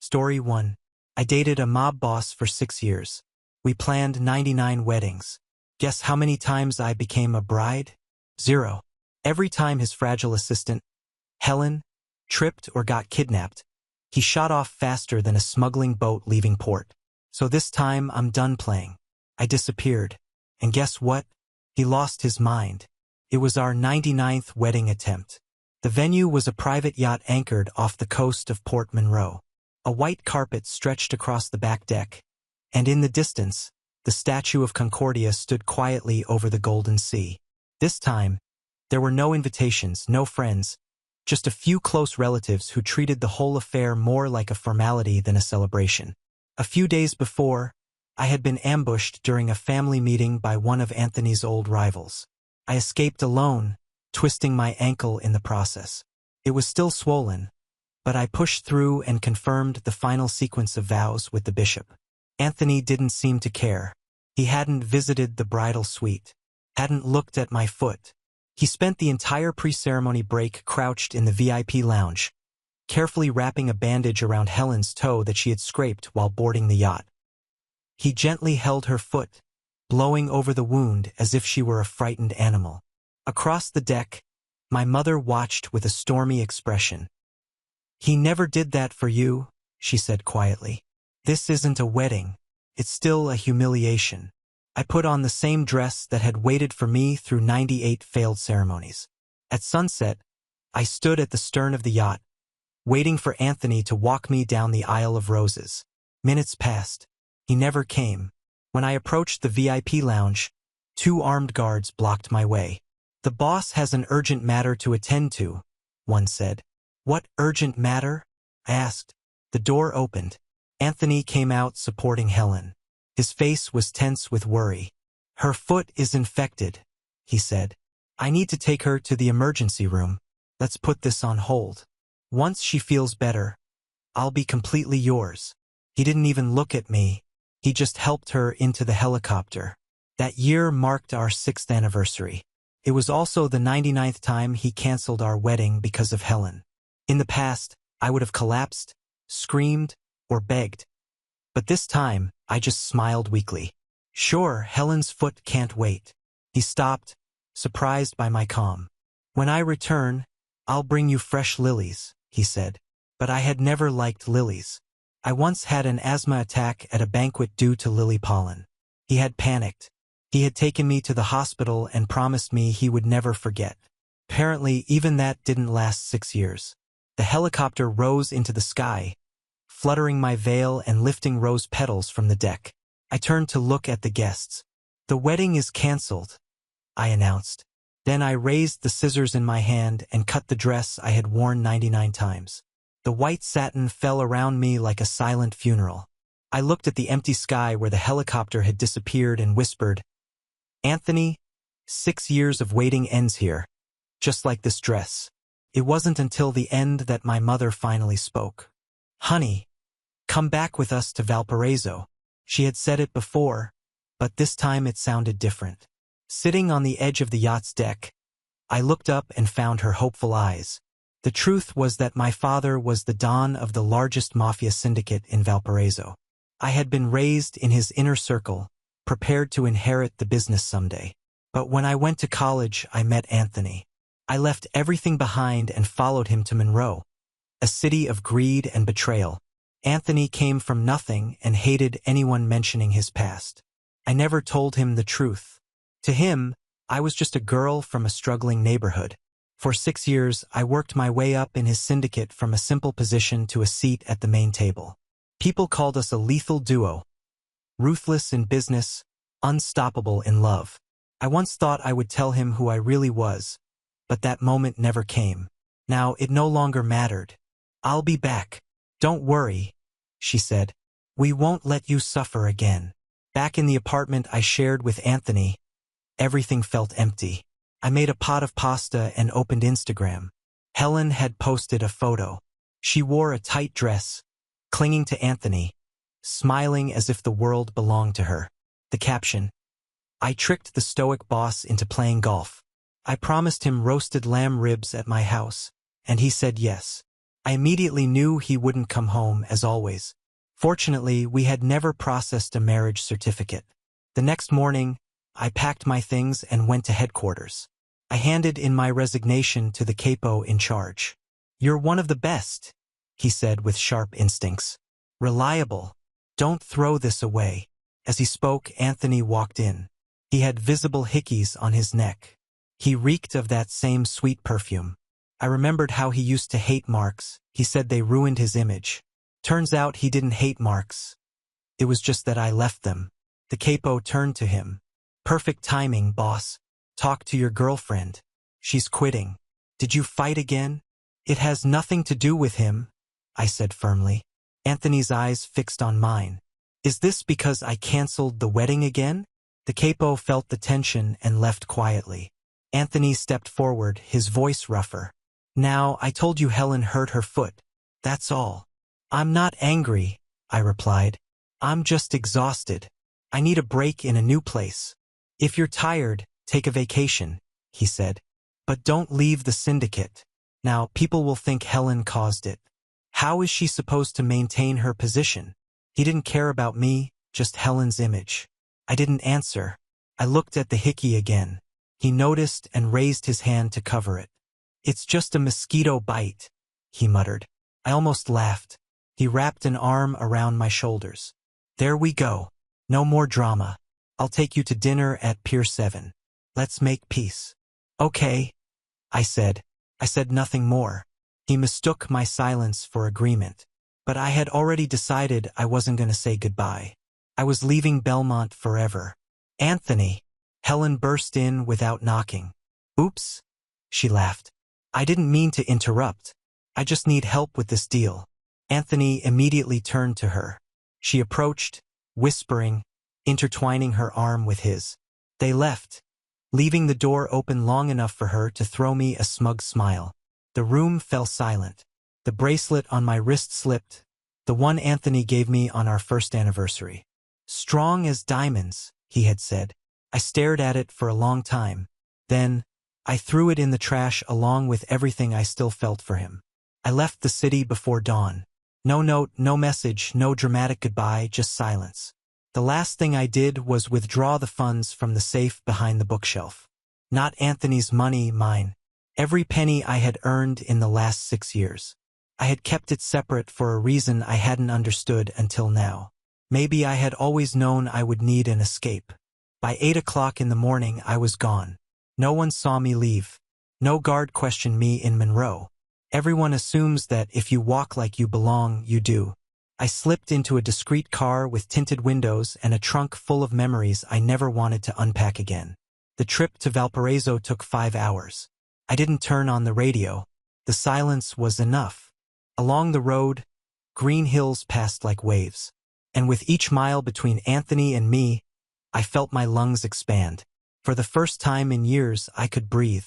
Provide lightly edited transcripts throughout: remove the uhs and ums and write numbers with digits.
Story 1. I dated a mob boss for 6 years. We planned 99 weddings. Guess how many times I became a bride? 0. Every time his fragile assistant, Helen, tripped or got kidnapped, he shot off faster than a smuggling boat leaving port. So this time I'm done playing. I disappeared. And guess what? He lost his mind. It was our 99th wedding attempt. The venue was a private yacht anchored off the coast of Port Monroe. A white carpet stretched across the back deck, and in the distance, the statue of Concordia stood quietly over the golden sea. This time, there were no invitations, no friends, just a few close relatives who treated the whole affair more like a formality than a celebration. A few days before, I had been ambushed during a family meeting by one of Anthony's old rivals. I escaped alone, twisting my ankle in the process. It was still swollen, but I pushed through and confirmed the final sequence of vows with the bishop. Anthony didn't seem to care. He hadn't visited the bridal suite, hadn't looked at my foot. He spent the entire pre-ceremony break crouched in the VIP lounge, carefully wrapping a bandage around Helen's toe that she had scraped while boarding the yacht. He gently held her foot, blowing over the wound as if she were a frightened animal. Across the deck, my mother watched with a stormy expression. "He never did that for you," she said quietly. "This isn't a wedding. It's still a humiliation." I put on the same dress that had waited for me through 98 failed ceremonies. At sunset, I stood at the stern of the yacht, waiting for Anthony to walk me down the aisle of roses. Minutes passed. He never came. When I approached the VIP lounge, 2 armed guards blocked my way. "The boss has an urgent matter to attend to," one said. "What urgent matter?" I asked. The door opened. Anthony came out supporting Helen. His face was tense with worry. "Her foot is infected," he said. "I need to take her to the emergency room. Let's put this on hold. Once she feels better, I'll be completely yours." He didn't even look at me. He just helped her into the helicopter. That year marked our 6th anniversary. It was also the 99th time he canceled our wedding because of Helen. In the past, I would have collapsed, screamed, or begged. But this time, I just smiled weakly. "Sure, Helen's foot can't wait." He stopped, surprised by my calm. "When I return, I'll bring you fresh lilies," he said. But I had never liked lilies. I once had an asthma attack at a banquet due to lily pollen. He had panicked. He had taken me to the hospital and promised me he would never forget. Apparently, even that didn't last 6 years. The helicopter rose into the sky, fluttering my veil and lifting rose petals from the deck. I turned to look at the guests. "The wedding is canceled," I announced. Then I raised the scissors in my hand and cut the dress I had worn 99 times. The white satin fell around me like a silent funeral. I looked at the empty sky where the helicopter had disappeared and whispered, "Anthony, 6 years of waiting ends here, just like this dress." It wasn't until the end that my mother finally spoke. "Honey, come back with us to Valparaiso." She had said it before, but this time it sounded different. Sitting on the edge of the yacht's deck, I looked up and found her hopeful eyes. The truth was that my father was the don of the largest mafia syndicate in Valparaiso. I had been raised in his inner circle, prepared to inherit the business someday. But when I went to college, I met Anthony. I left everything behind and followed him to Monroe, a city of greed and betrayal. Anthony came from nothing and hated anyone mentioning his past. I never told him the truth. To him, I was just a girl from a struggling neighborhood. For 6 years, I worked my way up in his syndicate from a simple position to a seat at the main table. People called us a lethal duo, ruthless in business, unstoppable in love. I once thought I would tell him who I really was, but that moment never came. Now it no longer mattered. "I'll be back. Don't worry," she said. "We won't let you suffer again." Back in the apartment I shared with Anthony, everything felt empty. I made a pot of pasta and opened Instagram. Helen had posted a photo. She wore a tight dress, clinging to Anthony, smiling as if the world belonged to her. The caption, "I tricked the stoic boss into playing golf. I promised him roasted lamb ribs at my house, and he said yes." I immediately knew he wouldn't come home as always. Fortunately, we had never processed a marriage certificate. The next morning, I packed my things and went to headquarters. I handed in my resignation to the capo in charge. "You're one of the best," he said with sharp instincts. "Reliable. Don't throw this away." As he spoke, Anthony walked in. He had visible hickeys on his neck. He reeked of that same sweet perfume. I remembered how he used to hate marks. He said they ruined his image. Turns out he didn't hate marks. It was just that I left them. The capo turned to him. "Perfect timing, boss. Talk to your girlfriend. She's quitting." "Did you fight again?" "It has nothing to do with him," I said firmly. Anthony's eyes fixed on mine. "Is this because I canceled the wedding again?" The capo felt the tension and left quietly. Anthony stepped forward, his voice rougher. "Now, I told you Helen hurt her foot. That's all." "I'm not angry," I replied. "I'm just exhausted. I need a break in a new place." "If you're tired, take a vacation," he said. "But don't leave the syndicate. Now, people will think Helen caused it. How is she supposed to maintain her position?" He didn't care about me, just Helen's image. I didn't answer. I looked at the hickey again. He noticed and raised his hand to cover it. "It's just a mosquito bite," he muttered. I almost laughed. He wrapped an arm around my shoulders. "There we go. No more drama. I'll take you to dinner at Pier 7. Let's make peace." "Okay," I said. I said nothing more. He mistook my silence for agreement. But I had already decided I wasn't going to say goodbye. I was leaving Belmont forever. "Anthony!" Helen burst in without knocking. "Oops," she laughed. "I didn't mean to interrupt. I just need help with this deal." Anthony immediately turned to her. She approached, whispering, intertwining her arm with his. They left, leaving the door open long enough for her to throw me a smug smile. The room fell silent. The bracelet on my wrist slipped, the one Anthony gave me on our first anniversary. "Strong as diamonds," he had said. I stared at it for a long time. Then, I threw it in the trash along with everything I still felt for him. I left the city before dawn. No note, no message, no dramatic goodbye, just silence. The last thing I did was withdraw the funds from the safe behind the bookshelf. Not Anthony's money, mine. Every penny I had earned in the last 6 years. I had kept it separate for a reason I hadn't understood until now. Maybe I had always known I would need an escape. By 8 o'clock in the morning, I was gone. No one saw me leave. No guard questioned me in Monroe. Everyone assumes that if you walk like you belong, you do. I slipped into a discreet car with tinted windows and a trunk full of memories I never wanted to unpack again. The trip to Valparaiso took 5 hours. I didn't turn on the radio. The silence was enough. Along the road, green hills passed like waves. And with each mile between Anthony and me, I felt my lungs expand. For the first time in years, I could breathe.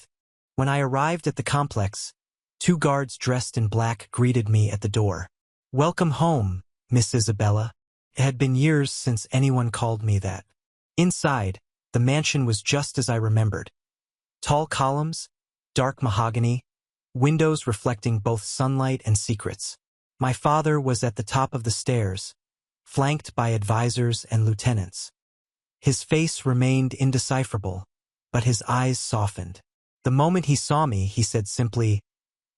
When I arrived at the complex, 2 guards dressed in black greeted me at the door. "Welcome home, Miss Isabella." It had been years since anyone called me that. Inside, the mansion was just as I remembered. Tall columns, dark mahogany, windows reflecting both sunlight and secrets. My father was at the top of the stairs, flanked by advisors and lieutenants. His face remained indecipherable, but his eyes softened. The moment he saw me, he said simply,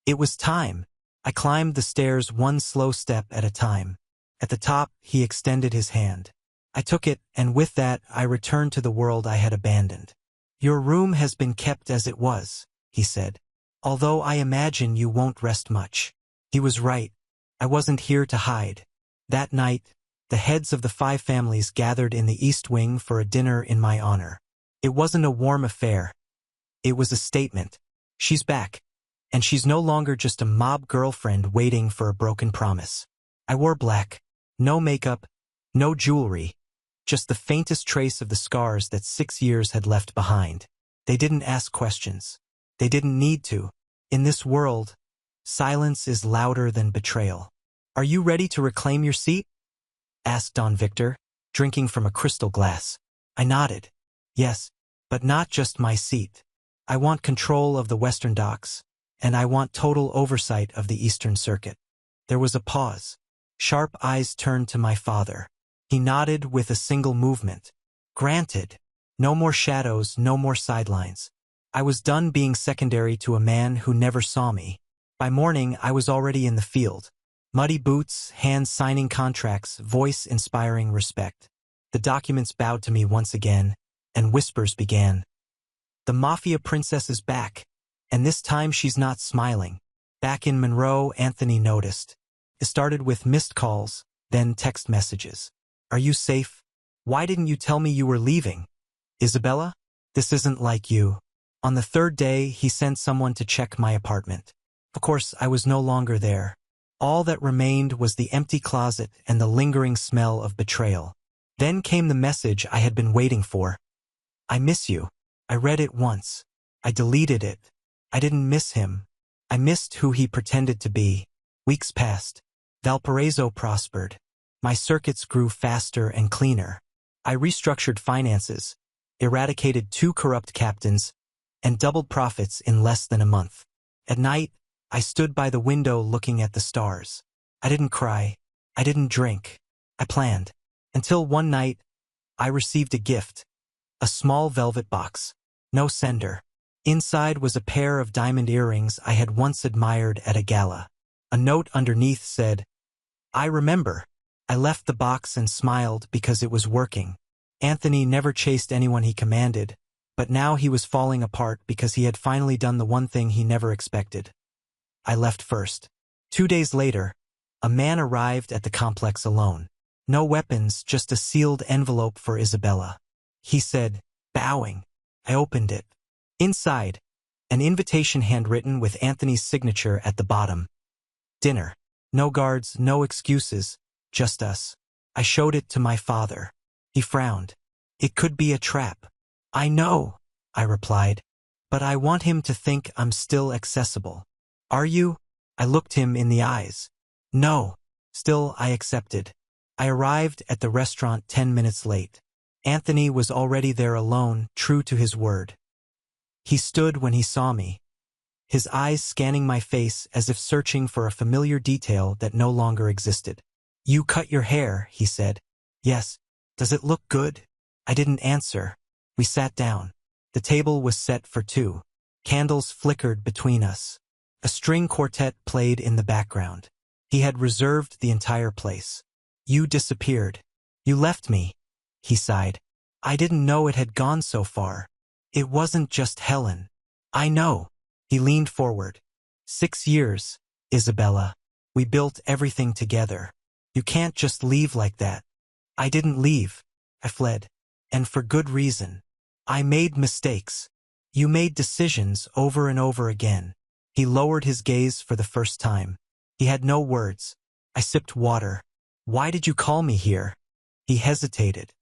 "It was time." I climbed the stairs one slow step at a time. At the top, he extended his hand. I took it, and with that, I returned to the world I had abandoned. "Your room has been kept as it was," he said. "Although I imagine you won't rest much." He was right. I wasn't here to hide. That night, the heads of the 5 families gathered in the East Wing for a dinner in my honor. It wasn't a warm affair. It was a statement. She's back. And she's no longer just a mob girlfriend waiting for a broken promise. I wore black. No makeup, no jewelry. Just the faintest trace of the scars that 6 years had left behind. They didn't ask questions. They didn't need to. In this world, silence is louder than betrayal. "Are you ready to reclaim your seat?" asked Don Victor, drinking from a crystal glass. I nodded. "Yes, but not just my seat. I want control of the Western Docks. and I want total oversight of the Eastern Circuit. There was a pause. Sharp eyes turned to my father. He nodded with a single movement. Granted. No more shadows, no more sidelines. I was done being secondary to a man who never saw me. By morning, I was already in the field. Muddy boots, hands signing contracts, voice inspiring respect. The documents bowed to me once again, and whispers began. The Mafia princess is back, and this time she's not smiling. Back in Monroe, Anthony noticed. It started with missed calls, then text messages. Are you safe? Why didn't you tell me you were leaving? Isabella? This isn't like you. On the third day, he sent someone to check my apartment. Of course, I was no longer there. All that remained was the empty closet and the lingering smell of betrayal. Then came the message I had been waiting for. I miss you. I read it once. I deleted it. I didn't miss him. I missed who he pretended to be. Weeks passed. Valparaiso prospered. My circuits grew faster and cleaner. I restructured finances, eradicated 2 corrupt captains, and doubled profits in less than a month. At night, I stood by the window looking at the stars. I didn't cry. I didn't drink. I planned. Until one night, I received a gift. A small velvet box. No sender. Inside was a pair of diamond earrings I had once admired at a gala. A note underneath said, I remember. I left the box and smiled because it was working. Anthony never chased anyone he commanded, but now he was falling apart because he had finally done the one thing he never expected. I left first. 2 days later, a man arrived at the complex alone. No weapons, just a sealed envelope for Isabella. He said, bowing. I opened it. Inside, an invitation handwritten with Anthony's signature at the bottom. Dinner. No guards, no excuses, just us. I showed it to my father. He frowned. It could be a trap. I know, I replied, but I want him to think I'm still accessible. Are you? I looked him in the eyes. No. Still, I accepted. I arrived at the restaurant 10 minutes late. Anthony was already there alone, true to his word. He stood when he saw me, his eyes scanning my face as if searching for a familiar detail that no longer existed. You cut your hair, he said. Yes. Does it look good? I didn't answer. We sat down. The table was set for 2. Candles flickered between us. A string quartet played in the background. He had reserved the entire place. You disappeared. You left me. He sighed. I didn't know it had gone so far. It wasn't just Helen. I know. He leaned forward. 6 years, Isabella. We built everything together. You can't just leave like that. I didn't leave. I fled. And for good reason. I made mistakes. You made decisions over and over again. He lowered his gaze for the first time. He had no words. I sipped water. Why did you call me here? He hesitated.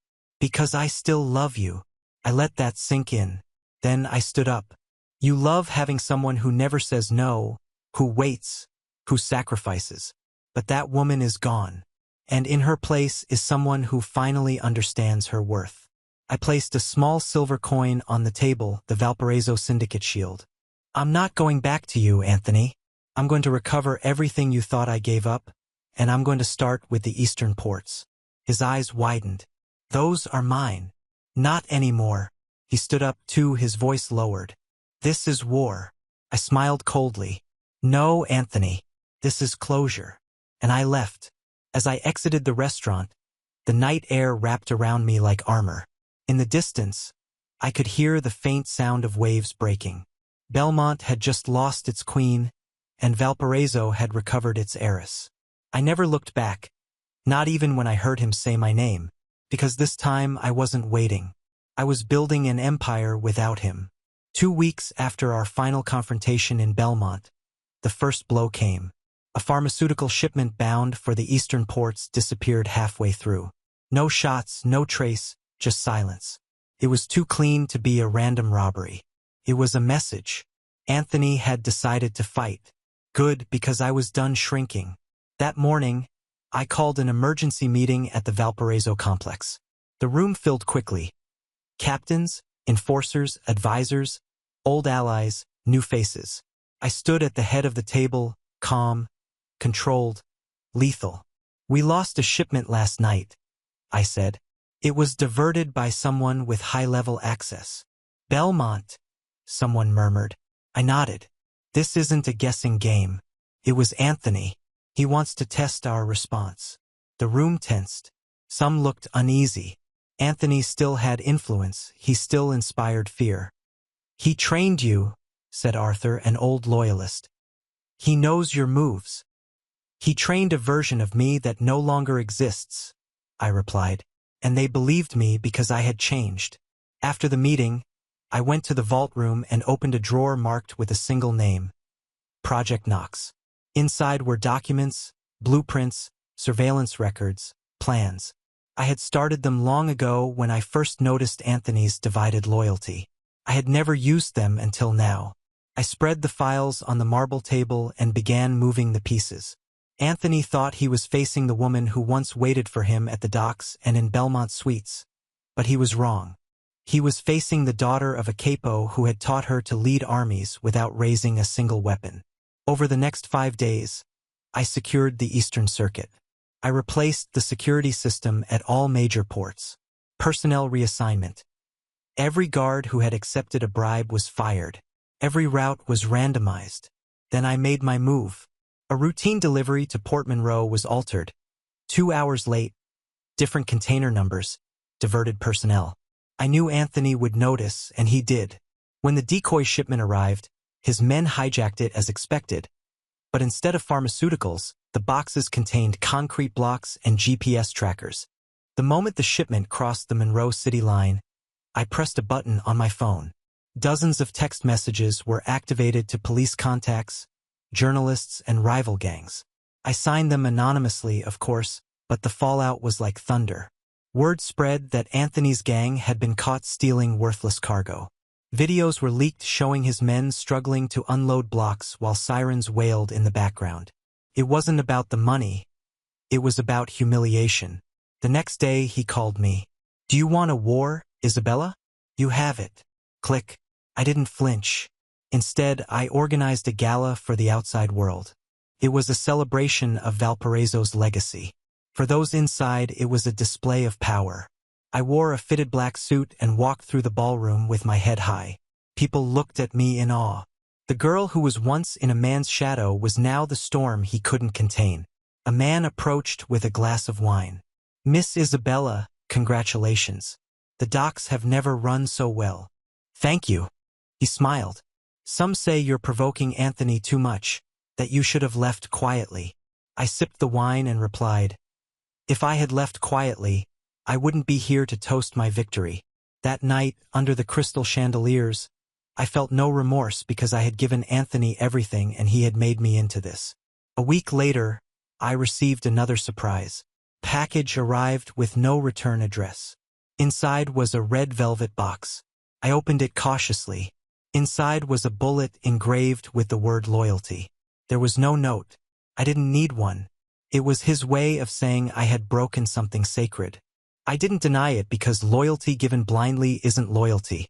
Because I still love you. I let that sink in. Then I stood up. You love having someone who never says no, who waits, who sacrifices. But that woman is gone. And in her place is someone who finally understands her worth. I placed a small silver coin on the table, the Valparaiso Syndicate shield. I'm not going back to you, Anthony. I'm going to recover everything you thought I gave up, and I'm going to start with the eastern ports. His eyes widened. Those are mine. Not anymore. He stood up too, his voice lowered. This is war. I smiled coldly. No, Anthony. This is closure. And I left. As I exited the restaurant, the night air wrapped around me like armor. In the distance, I could hear the faint sound of waves breaking. Belmont had just lost its queen, and Valparaiso had recovered its heiress. I never looked back, not even when I heard him say my name, because this time I wasn't waiting. I was building an empire without him. 2 weeks after our final confrontation in Belmont, the first blow came. A pharmaceutical shipment bound for the eastern ports disappeared halfway through. No shots, no trace, just silence. It was too clean to be a random robbery. It was a message. Anthony had decided to fight. Good, because I was done shrinking. That morning, I called an emergency meeting at the Valparaiso complex. The room filled quickly. Captains, enforcers, advisors, old allies, new faces. I stood at the head of the table, calm, controlled, lethal. "We lost a shipment last night," I said. "It was diverted by someone with high-level access." "Belmont," someone murmured. I nodded. "This isn't a guessing game. It was Anthony. He wants to test our response." The room tensed. Some looked uneasy. Anthony still had influence. He still inspired fear. "He trained you," said Arthur, an old loyalist. "He knows your moves." "He trained a version of me that no longer exists," I replied, "and they believed me because I had changed." After the meeting, I went to the vault room and opened a drawer marked with a single name: Project Knox. Inside were documents, blueprints, surveillance records, plans. I had started them long ago when I first noticed Anthony's divided loyalty. I had never used them until now. I spread the files on the marble table and began moving the pieces. Anthony thought he was facing the woman who once waited for him at the docks and in Belmont Suites. But he was wrong. He was facing the daughter of a capo who had taught her to lead armies without raising a single weapon. Over the next 5 days, I secured the Eastern Circuit. I replaced the security system at all major ports. Personnel reassignment. Every guard who had accepted a bribe was fired. Every route was randomized. Then I made my move. A routine delivery to Port Monroe was altered. 2 hours late, different container numbers, diverted personnel. I knew Anthony would notice, and he did. When the decoy shipment arrived, his men hijacked it as expected. But instead of pharmaceuticals, the boxes contained concrete blocks and GPS trackers. The moment the shipment crossed the Monroe City line, I pressed a button on my phone. Dozens of text messages were activated to police contacts, journalists, and rival gangs. I signed them anonymously, of course, but the fallout was like thunder. Word spread that Anthony's gang had been caught stealing worthless cargo. Videos were leaked showing his men struggling to unload blocks while sirens wailed in the background. It wasn't about the money. It was about humiliation. The next day, he called me. "Do you want a war, Isabella? You have it." Click. I didn't flinch. Instead, I organized a gala for the outside world. It was a celebration of Valparaiso's legacy. For those inside, it was a display of power. I wore a fitted black suit and walked through the ballroom with my head high. People looked at me in awe. The girl who was once in a man's shadow was now the storm he couldn't contain. A man approached with a glass of wine. "Miss Isabella, congratulations. The docks have never run so well." "Thank you." He smiled. "Some say you're provoking Anthony too much, that you should have left quietly." I sipped the wine and replied, "If I had left quietly, I wouldn't be here to toast my victory." That night, under the crystal chandeliers, I felt no remorse because I had given Anthony everything and he had made me into this. A week later, I received another surprise. Package arrived with no return address. Inside was a red velvet box. I opened it cautiously. Inside was a bullet engraved with the word loyalty. There was no note. I didn't need one. It was his way of saying I had broken something sacred. I didn't deny it because loyalty given blindly isn't loyalty.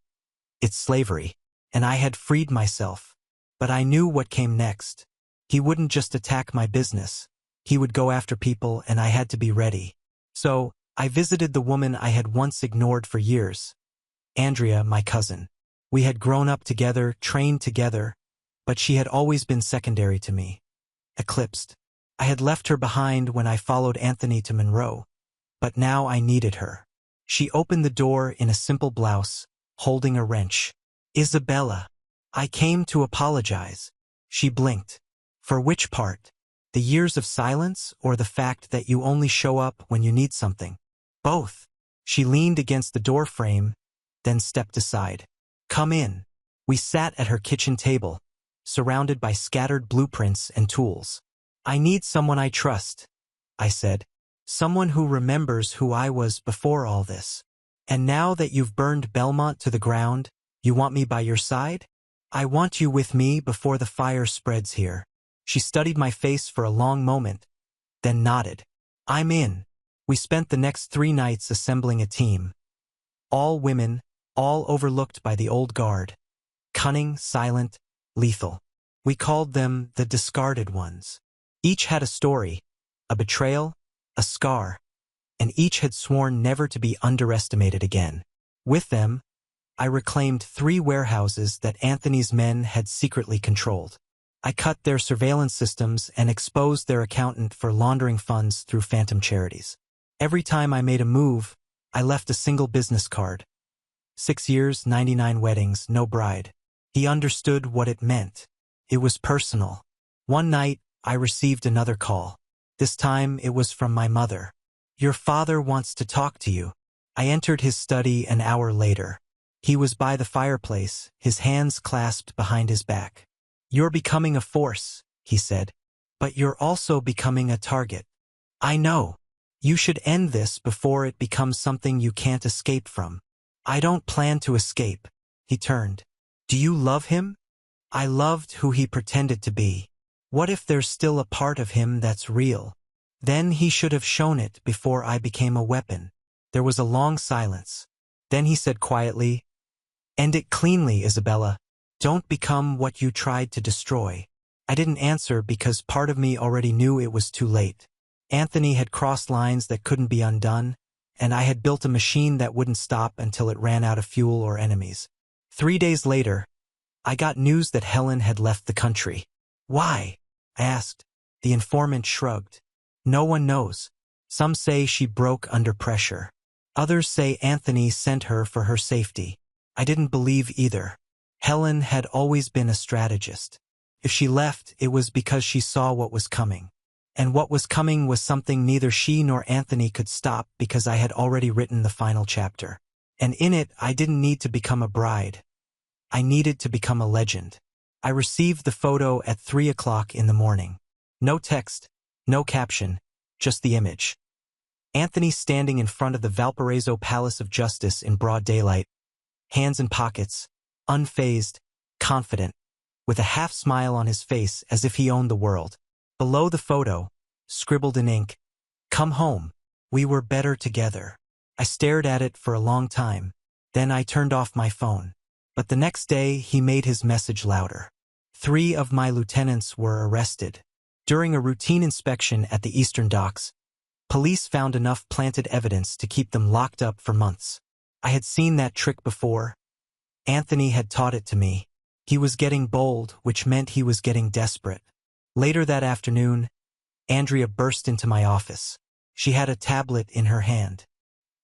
It's slavery. And I had freed myself. But I knew what came next. He wouldn't just attack my business. He would go after people, and I had to be ready. So, I visited the woman I had once ignored for years. Andrea, my cousin. We had grown up together, trained together, but she had always been secondary to me. Eclipsed. I had left her behind when I followed Anthony to Monroe. But now I needed her. She opened the door in a simple blouse, holding a wrench. "Isabella, I came to apologize." She blinked. "For which part? The years of silence or the fact that you only show up when you need something?" "Both." She leaned against the door frame, then stepped aside. "Come in." We sat at her kitchen table, surrounded by scattered blueprints and tools. "I need someone I trust," I said. "Someone who remembers who I was before all this. And now that you've burned Belmont to the ground, you want me by your side? I want you with me before the fire spreads here." She studied my face for a long moment, then nodded. "I'm in." We spent the next 3 nights assembling a team. All women, all overlooked by the old guard. Cunning, silent, lethal. We called them the discarded ones. Each had a story, a betrayal, a scar, and each had sworn never to be underestimated again. With them, I reclaimed 3 warehouses that Anthony's men had secretly controlled. I cut their surveillance systems and exposed their accountant for laundering funds through phantom charities. Every time I made a move, I left a single business card. 6 years, 99 weddings, no bride. He understood what it meant. It was personal. One night, I received another call. This time, it was from my mother. "Your father wants to talk to you." I entered his study an hour later. He was by the fireplace, his hands clasped behind his back. "You're becoming a force," he said, "but you're also becoming a target. I know. You should end this before it becomes something you can't escape from." "I don't plan to escape." He turned. "Do you love him?" "I loved who he pretended to be. What if there's still a part of him that's real? Then he should have shown it before I became a weapon." There was a long silence. Then he said quietly, "End it cleanly, Isabella. Don't become what you tried to destroy." I didn't answer because part of me already knew it was too late. Anthony had crossed lines that couldn't be undone, and I had built a machine that wouldn't stop until it ran out of fuel or enemies. 3 days later, I got news that Helen had left the country. "Why?" I asked. The informant shrugged. "No one knows. Some say she broke under pressure. Others say Anthony sent her for her safety." I didn't believe either. Helen had always been a strategist. If she left, it was because she saw what was coming. And what was coming was something neither she nor Anthony could stop because I had already written the final chapter. And in it, I didn't need to become a bride. I needed to become a legend. I received the photo at 3 o'clock in the morning. No text, no caption, just the image. Anthony standing in front of the Valparaiso Palace of Justice in broad daylight, hands in pockets, unfazed, confident, with a half-smile on his face as if he owned the world. Below the photo, scribbled in ink, "Come home. We were better together." I stared at it for a long time. Then I turned off my phone. But the next day, he made his message louder. 3 of my lieutenants were arrested. During a routine inspection at the Eastern Docks, police found enough planted evidence to keep them locked up for months. I had seen that trick before. Anthony had taught it to me. He was getting bold, which meant he was getting desperate. Later that afternoon, Andrea burst into my office. She had a tablet in her hand.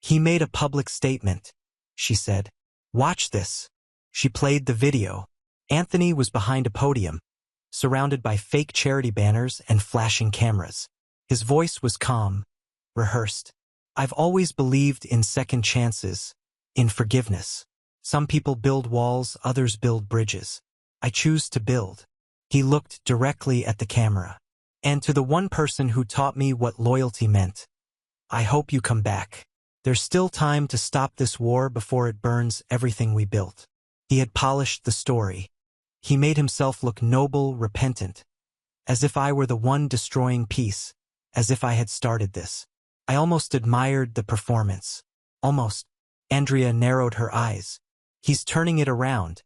"He made a public statement," she said. "Watch this." She played the video. Anthony was behind a podium, surrounded by fake charity banners and flashing cameras. His voice was calm, rehearsed. "I've always believed in second chances, in forgiveness. Some people build walls, others build bridges. I choose to build." He looked directly at the camera. "And to the one person who taught me what loyalty meant, I hope you come back. There's still time to stop this war before it burns everything we built." He had polished the story. He made himself look noble, repentant, as if I were the one destroying peace, as if I had started this. I almost admired the performance. Almost. Andrea narrowed her eyes. "He's turning it around,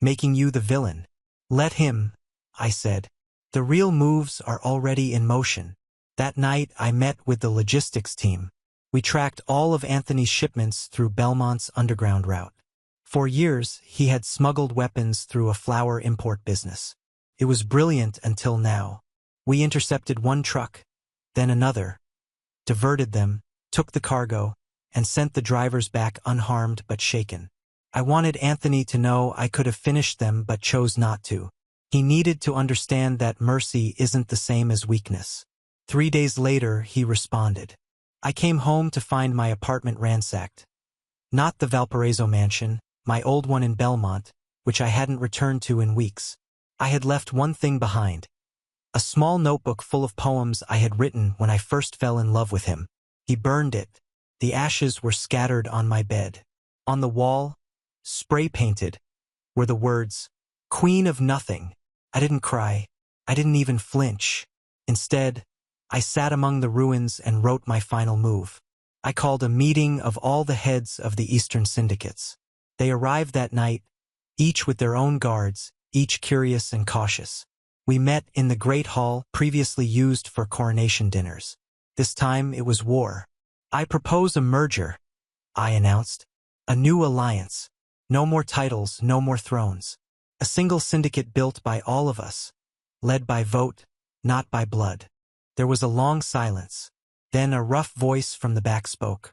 making you the villain." "Let him," I said. "The real moves are already in motion." That night, I met with the logistics team. We tracked all of Anthony's shipments through Belmont's underground route. For years, he had smuggled weapons through a flour import business. It was brilliant until now. We intercepted one truck, then another, diverted them, took the cargo, and sent the drivers back unharmed but shaken. I wanted Anthony to know I could have finished them but chose not to. He needed to understand that mercy isn't the same as weakness. 3 days later, he responded. I came home to find my apartment ransacked. Not the Valparaiso mansion, my old one in Belmont, which I hadn't returned to in weeks. I had left one thing behind. A small notebook full of poems I had written when I first fell in love with him. He burned it. The ashes were scattered on my bed. On the wall, spray-painted, were the words, "Queen of Nothing." I didn't cry. I didn't even flinch. Instead, I sat among the ruins and wrote my final move. I called a meeting of all the heads of the Eastern syndicates. They arrived that night, each with their own guards, each curious and cautious. We met in the great hall previously used for coronation dinners. This time it was war. I propose a merger, I announced. A new alliance. No more titles, no more thrones. A single syndicate built by all of us. Led by vote, not by blood. There was a long silence. Then a rough voice from the back spoke.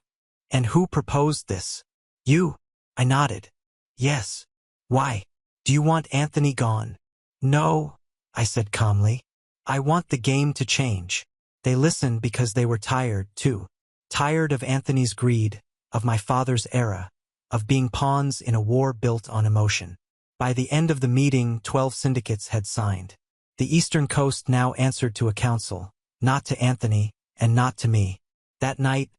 And who proposed this? You. I nodded. Yes. Why? Do you want Anthony gone? No, I said calmly. I want the game to change. They listened because they were tired, too. Tired of Anthony's greed, of my father's era, of being pawns in a war built on emotion. By the end of the meeting, 12 syndicates had signed. The Eastern Coast now answered to a council, not to Anthony, and not to me. That night,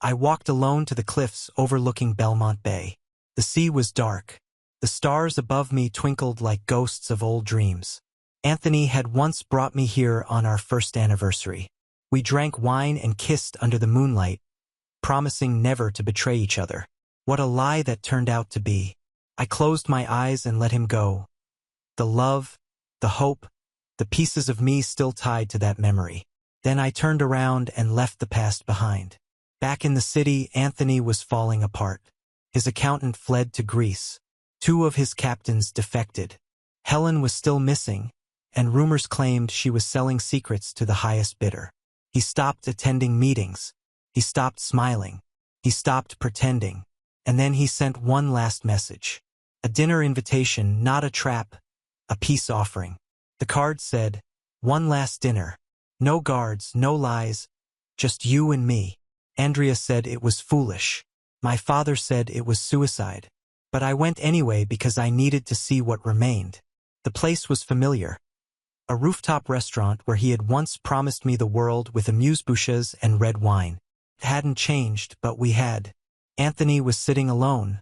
I walked alone to the cliffs overlooking Belmont Bay. The sea was dark. The stars above me twinkled like ghosts of old dreams. Anthony had once brought me here on our first anniversary. We drank wine and kissed under the moonlight, promising never to betray each other. What a lie that turned out to be. I closed my eyes and let him go. The love, the hope, the pieces of me still tied to that memory. Then I turned around and left the past behind. Back in the city, Anthony was falling apart. His accountant fled to Greece. 2 of his captains defected. Helen was still missing, and rumors claimed she was selling secrets to the highest bidder. He stopped attending meetings. He stopped smiling. He stopped pretending. And then he sent one last message. A dinner invitation, not a trap, a peace offering. The card said, "One last dinner. No guards, no lies, just you and me." Andrea said it was foolish. My father said it was suicide. But I went anyway because I needed to see what remained. The place was familiar. A rooftop restaurant where he had once promised me the world with amuse-bouches and red wine. It hadn't changed, but we had. Anthony was sitting alone,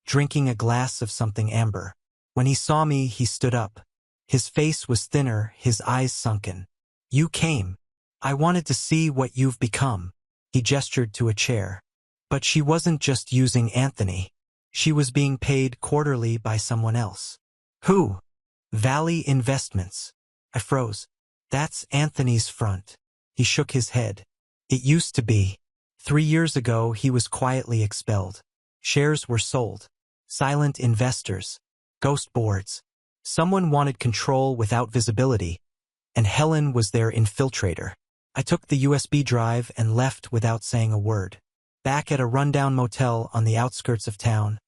drinking a glass of something amber. When he saw me, he stood up. His face was thinner, his eyes sunken. "You came. I wanted to see what you've become." He gestured to a chair. But she wasn't just using Anthony. She was being paid quarterly by someone else. Who? Valley Investments. I froze. That's Anthony's front. He shook his head. It used to be. 3 years ago, he was quietly expelled. Shares were sold. Silent investors. Ghost boards. Someone wanted control without visibility, and Helen was their infiltrator. I took the USB drive and left without saying a word. Back at a rundown motel on the outskirts of town,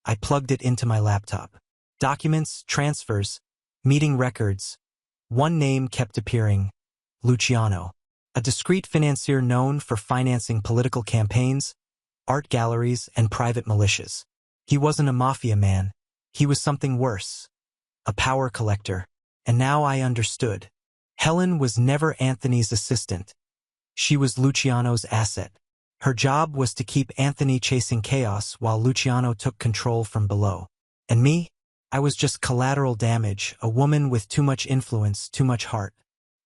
I plugged it into my laptop. Documents, transfers, meeting records. One name kept appearing, Luciano. A discreet financier known for financing political campaigns, art galleries, and private militias. He wasn't a mafia man. He was something worse. A power collector. And now I understood. Helen was never Anthony's assistant. She was Luciano's asset. Her job was to keep Anthony chasing chaos while Luciano took control from below. And me? I was just collateral damage, a woman with too much influence, too much heart.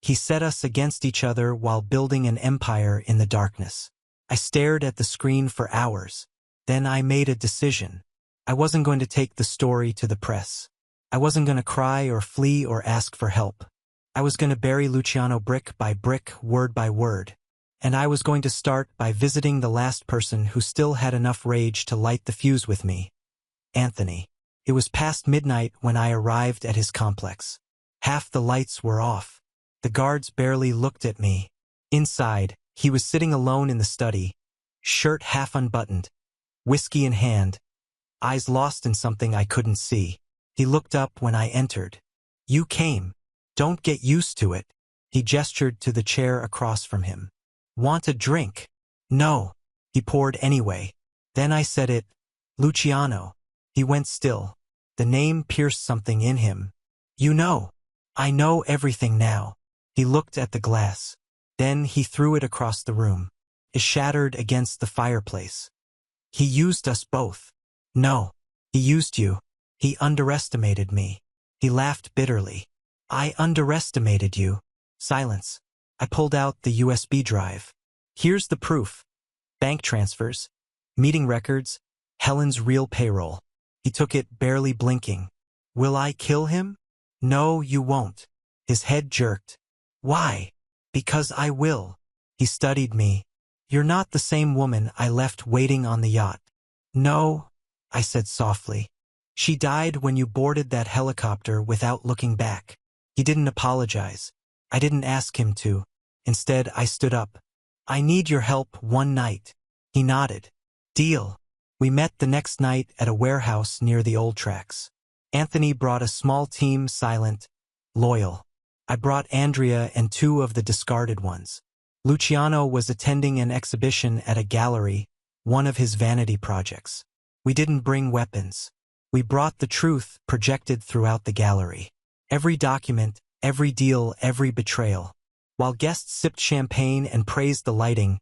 He set us against each other while building an empire in the darkness. I stared at the screen for hours. Then I made a decision. I wasn't going to take the story to the press. I wasn't going to cry or flee or ask for help. I was going to bury Luciano brick by brick, word by word. And I was going to start by visiting the last person who still had enough rage to light the fuse with me. Anthony. It was past midnight when I arrived at his complex. Half the lights were off. The guards barely looked at me. Inside, he was sitting alone in the study, shirt half unbuttoned, whiskey in hand, eyes lost in something I couldn't see. He looked up when I entered. "You came. Don't get used to it." He gestured to the chair across from him. "Want a drink?" "No." He poured anyway. Then I said it. "Luciano." He went still. The name pierced something in him. "You know." "I know everything now." He looked at the glass. Then he threw it across the room. It shattered against the fireplace. "He used us both." "No. He used you. He underestimated me." He laughed bitterly. "I underestimated you." Silence. I pulled out the USB drive. "Here's the proof. Bank transfers, meeting records, Helen's real payroll." He took it, barely blinking. "Will I kill him?" "No, you won't." His head jerked. Why? Because I will. He studied me. You're not the same woman I left waiting on the yacht. No, I said softly. She died when you boarded that helicopter without looking back. He didn't apologize. I didn't ask him to. Instead, I stood up. I need your help one night. He nodded. Deal. We met the next night at a warehouse near the old tracks. Anthony brought a small team, silent, loyal. I brought Andrea and 2 of the discarded ones. Luciano was attending an exhibition at a gallery, one of his vanity projects. We didn't bring weapons. We brought the truth projected throughout the gallery. Every document, every deal, every betrayal. While guests sipped champagne and praised the lighting,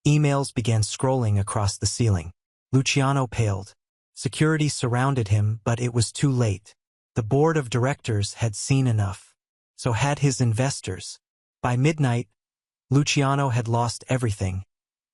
emails began scrolling across the ceiling. Luciano paled. Security surrounded him, but it was too late. The board of directors had seen enough. So had his investors. By midnight, Luciano had lost everything,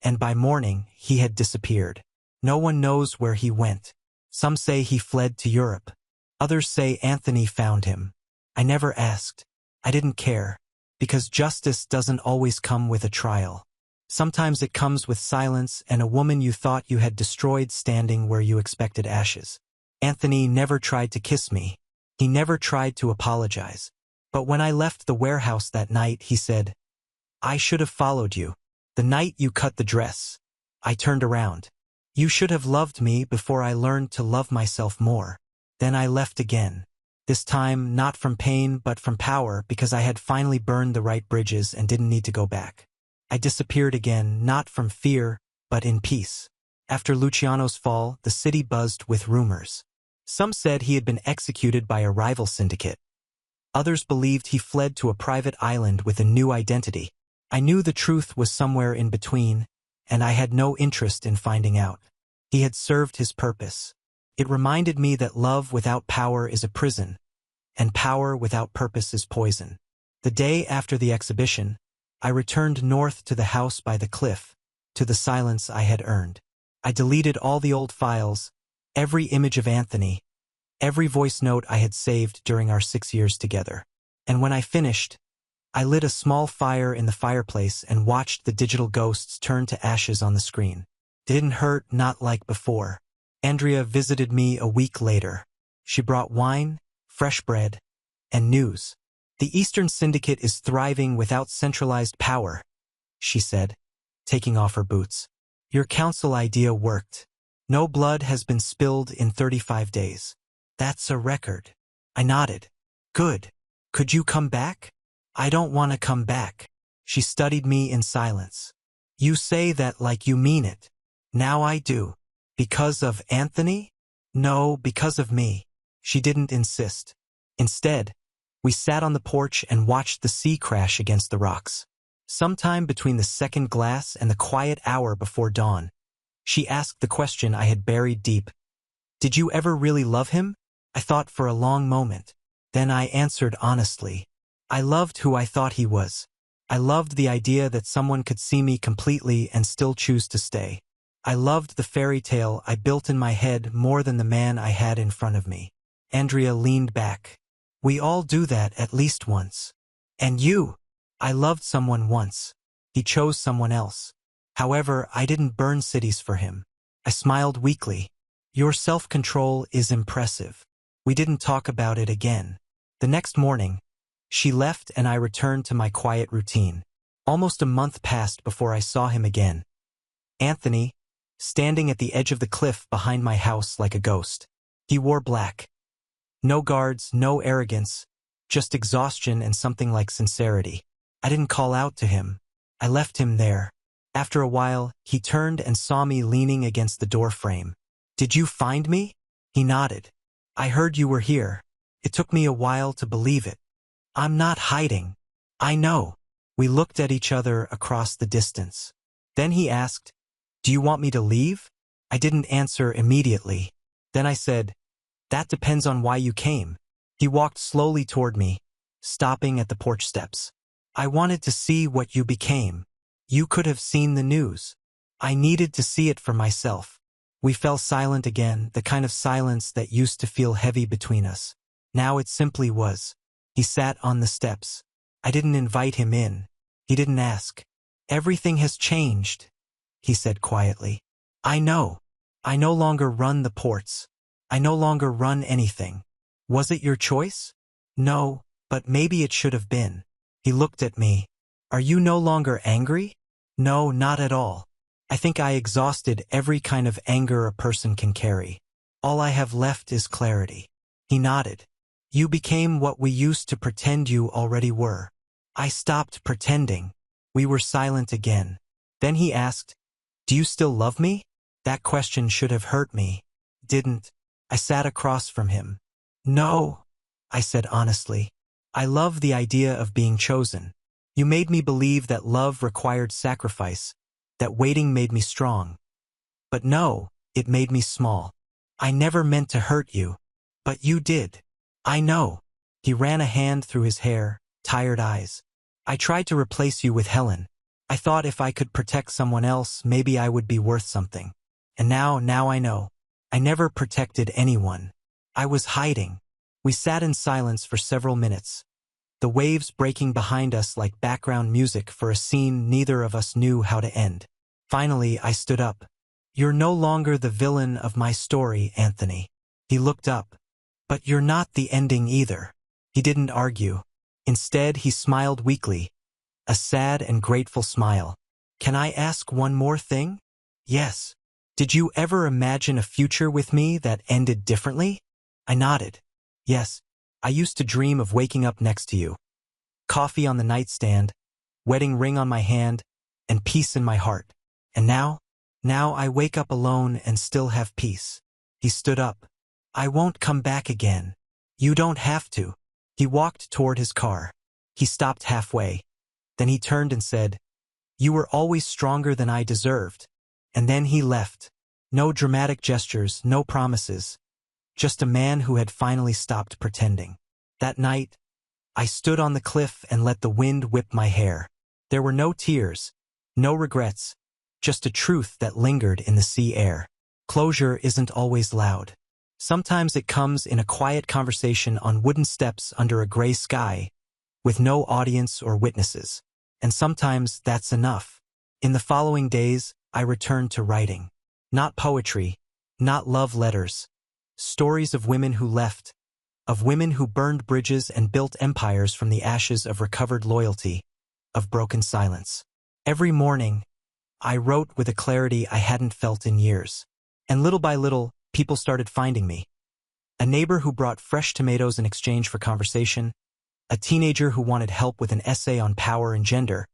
and by morning he had disappeared. No one knows where he went. Some say he fled to Europe. Others say Anthony found him. I never asked. I didn't care, because justice doesn't always come with a trial. Sometimes it comes with silence and a woman you thought you had destroyed standing where you expected ashes. Anthony never tried to kiss me. He never tried to apologize. But when I left the warehouse that night, he said, I should have followed you. The night you cut the dress. I turned around. You should have loved me before I learned to love myself more. Then I left again. This time, not from pain but from power, because I had finally burned the right bridges and didn't need to go back. I disappeared again, not from fear, but in peace. After Luciano's fall, the city buzzed with rumors. Some said he had been executed by a rival syndicate. Others believed he fled to a private island with a new identity. I knew the truth was somewhere in between, and I had no interest in finding out. He had served his purpose. It reminded me that love without power is a prison, and power without purpose is poison. The day after the exhibition, I returned north to the house by the cliff, to the silence I had earned. I deleted all the old files, every image of Anthony, every voice note I had saved during our 6 years together. And when I finished, I lit a small fire in the fireplace and watched the digital ghosts turn to ashes on the screen. It didn't hurt, not like before. Andrea visited me a week later. She brought wine, fresh bread, and news. The Eastern Syndicate is thriving without centralized power, she said, taking off her boots. Your council idea worked. No blood has been spilled in 35 days. That's a record. I nodded. Good. Could you come back? I don't want to come back. She studied me in silence. You say that like you mean it. Now I do. Because of Anthony? No, because of me. She didn't insist. Instead, we sat on the porch and watched the sea crash against the rocks. Sometime between the second glass and the quiet hour before dawn, she asked the question I had buried deep. Did you ever really love him? I thought for a long moment. Then I answered honestly. I loved who I thought he was. I loved the idea that someone could see me completely and still choose to stay. I loved the fairy tale I built in my head more than the man I had in front of me. Andrea leaned back. We all do that at least once. And you? I loved someone once. He chose someone else. However, I didn't burn cities for him. I smiled weakly. Your self-control is impressive. We didn't talk about it again. The next morning, she left and I returned to my quiet routine. Almost a month passed before I saw him again. Anthony, standing at the edge of the cliff behind my house like a ghost. He wore black. No guards, no arrogance, just exhaustion and something like sincerity. I didn't call out to him. I left him there. After a while, he turned and saw me leaning against the door frame. Did you find me? He nodded. I heard you were here. It took me a while to believe it. I'm not hiding. I know. We looked at each other across the distance. Then he asked, do you want me to leave? I didn't answer immediately. Then I said, that depends on why you came. He walked slowly toward me, stopping at the porch steps. I wanted to see what you became. You could have seen the news. I needed to see it for myself. We fell silent again, the kind of silence that used to feel heavy between us. Now it simply was. He sat on the steps. I didn't invite him in. He didn't ask. Everything has changed, he said quietly. I know. I no longer run the ports. I no longer run anything. Was it your choice? No, but maybe it should have been. He looked at me. Are you no longer angry? No, not at all. I think I exhausted every kind of anger a person can carry. All I have left is clarity. He nodded. You became what we used to pretend you already were. I stopped pretending. We were silent again. Then he asked, do you still love me? That question should have hurt me. Didn't. I sat across from him. No, I said honestly. I love the idea of being chosen. You made me believe that love required sacrifice, that waiting made me strong. But no, it made me small. I never meant to hurt you. But you did. I know. He ran a hand through his hair, tired eyes. I tried to replace you with Helen. I thought if I could protect someone else, maybe I would be worth something. And now I know. I never protected anyone. I was hiding. We sat in silence for several minutes, the waves breaking behind us like background music for a scene neither of us knew how to end. Finally, I stood up. You're no longer the villain of my story, Anthony. He looked up. But you're not the ending either. He didn't argue. Instead, he smiled weakly, a sad and grateful smile. Can I ask one more thing? Yes. Did you ever imagine a future with me that ended differently? I nodded. Yes, I used to dream of waking up next to you. Coffee on the nightstand, wedding ring on my hand, and peace in my heart. And now I wake up alone and still have peace. He stood up. I won't come back again. You don't have to. He walked toward his car. He stopped halfway. Then he turned and said, you were always stronger than I deserved. And then he left. No dramatic gestures, no promises. Just a man who had finally stopped pretending. That night, I stood on the cliff and let the wind whip my hair. There were no tears, no regrets, just a truth that lingered in the sea air. Closure isn't always loud. Sometimes it comes in a quiet conversation on wooden steps under a gray sky, with no audience or witnesses. And sometimes that's enough. In the following days, I returned to writing. Not poetry, not love letters. Stories of women who left, of women who burned bridges and built empires from the ashes of recovered loyalty, of broken silence. Every morning, I wrote with a clarity I hadn't felt in years. And little by little, people started finding me. A neighbor who brought fresh tomatoes in exchange for conversation, a teenager who wanted help with an essay on power and gender,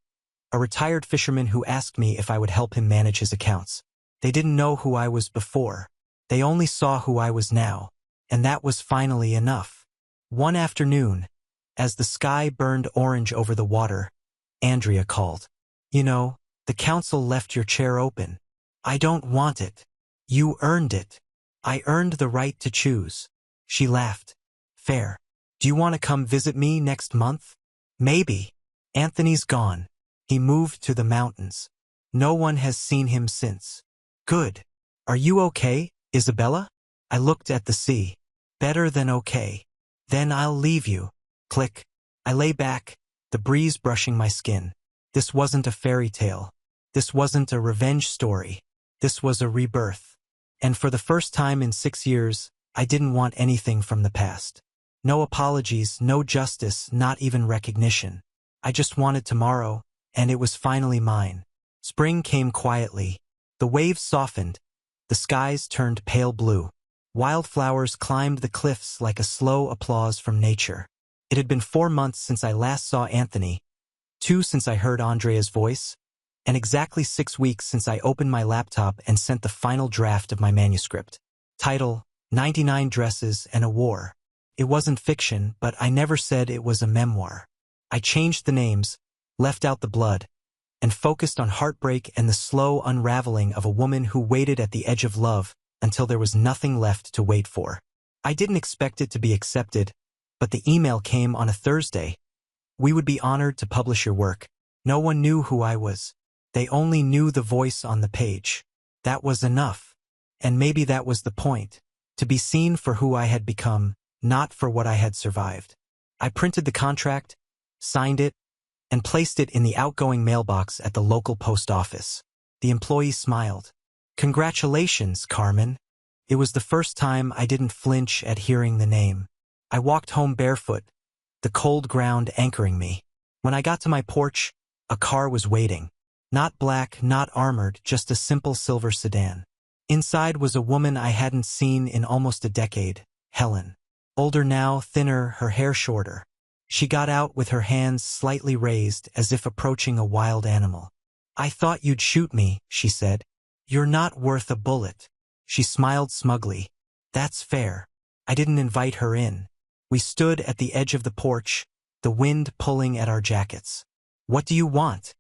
a retired fisherman who asked me if I would help him manage his accounts. They didn't know who I was before. They only saw who I was now, and that was finally enough. One afternoon, as the sky burned orange over the water, Andrea called. You know, the council left your chair open. I don't want it. You earned it. I earned the right to choose. She laughed. Fair. Do you want to come visit me next month? Maybe. Anthony's gone. He moved to the mountains. No one has seen him since. Good. Are you okay, Isabella? I looked at the sea. Better than okay. Then I'll leave you. Click. I lay back, the breeze brushing my skin. This wasn't a fairy tale. This wasn't a revenge story. This was a rebirth. And for the first time in 6 years, I didn't want anything from the past. No apologies, no justice, not even recognition. I just wanted tomorrow, and it was finally mine. Spring came quietly. The waves softened. The skies turned pale blue. Wildflowers climbed the cliffs like a slow applause from nature. It had been 4 months since I last saw Anthony, 2 since I heard Andrea's voice, and exactly 6 weeks since I opened my laptop and sent the final draft of my manuscript. Title, 99 Dresses and a War. It wasn't fiction, but I never said it was a memoir. I changed the names, left out the blood, and focused on heartbreak and the slow unraveling of a woman who waited at the edge of love until there was nothing left to wait for. I didn't expect it to be accepted, but the email came on a Thursday. We would be honored to publish your work. No one knew who I was. They only knew the voice on the page. That was enough. And maybe that was the point. To be seen for who I had become, not for what I had survived. I printed the contract, signed it, and placed it in the outgoing mailbox at the local post office. The employee smiled. "Congratulations, Carmen." It was the first time I didn't flinch at hearing the name. I walked home barefoot, the cold ground anchoring me. When I got to my porch, a car was waiting. Not black, not armored, just a simple silver sedan. Inside was a woman I hadn't seen in almost a decade, Helen. Older now, thinner, her hair shorter. She got out with her hands slightly raised as if approaching a wild animal. "I thought you'd shoot me," she said. "You're not worth a bullet." She smiled smugly. "That's fair." I didn't invite her in. We stood at the edge of the porch, the wind pulling at our jackets. "What do you want?"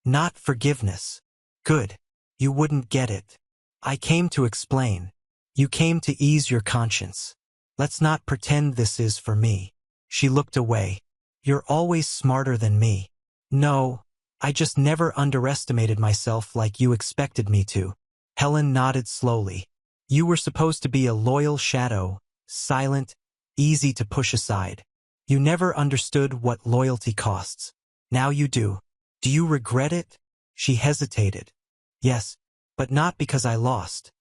"Not forgiveness." "Good. You wouldn't get it." "I came to explain." "You came to ease your conscience. Let's not pretend this is for me." She looked away. "You're always smarter than me." "No, I just never underestimated myself like you expected me to." Helen nodded slowly. "You were supposed to be a loyal shadow, silent, easy to push aside. You never understood what loyalty costs. Now you do. Do you regret it?" She hesitated. "Yes, but not because I lost,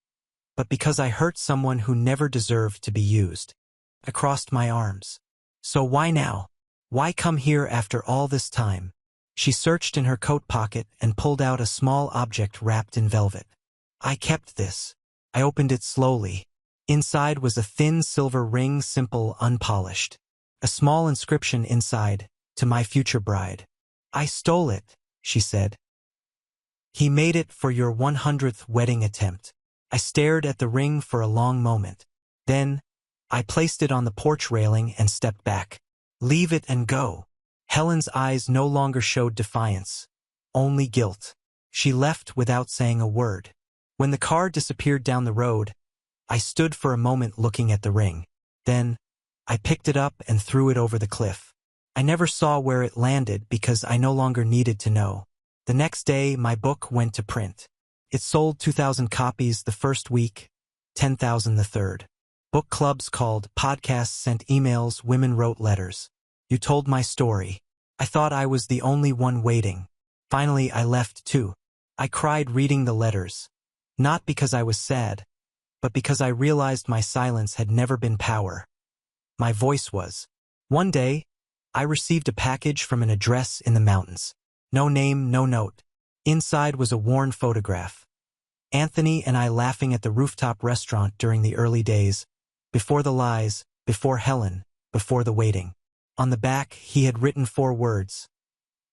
but because I hurt someone who never deserved to be used." I crossed my arms. "So why now? Why come here after all this time?" She searched in her coat pocket and pulled out a small object wrapped in velvet. "I kept this." I opened it slowly. Inside was a thin silver ring, simple, unpolished. A small inscription inside, "To my future bride." "I stole it," she said. "He made it for your 100th wedding attempt." I stared at the ring for a long moment. Then, I placed it on the porch railing and stepped back. "Leave it and go." Helen's eyes no longer showed defiance, only guilt. She left without saying a word. When the car disappeared down the road, I stood for a moment looking at the ring. Then, I picked it up and threw it over the cliff. I never saw where it landed because I no longer needed to know. The next day, my book went to print. It sold 2,000 copies the first week, 10,000 the third. Book clubs called, podcasts sent emails, women wrote letters. "You told my story." I thought I was the only one waiting. Finally, I left too. I cried reading the letters. Not because I was sad, but because I realized my silence had never been power. My voice was. One day, I received a package from an address in the mountains. No name, no note. Inside was a worn photograph. Anthony and I laughing at the rooftop restaurant during the early days, before the lies, before Helen, before the waiting. On the back, he had written 4 words.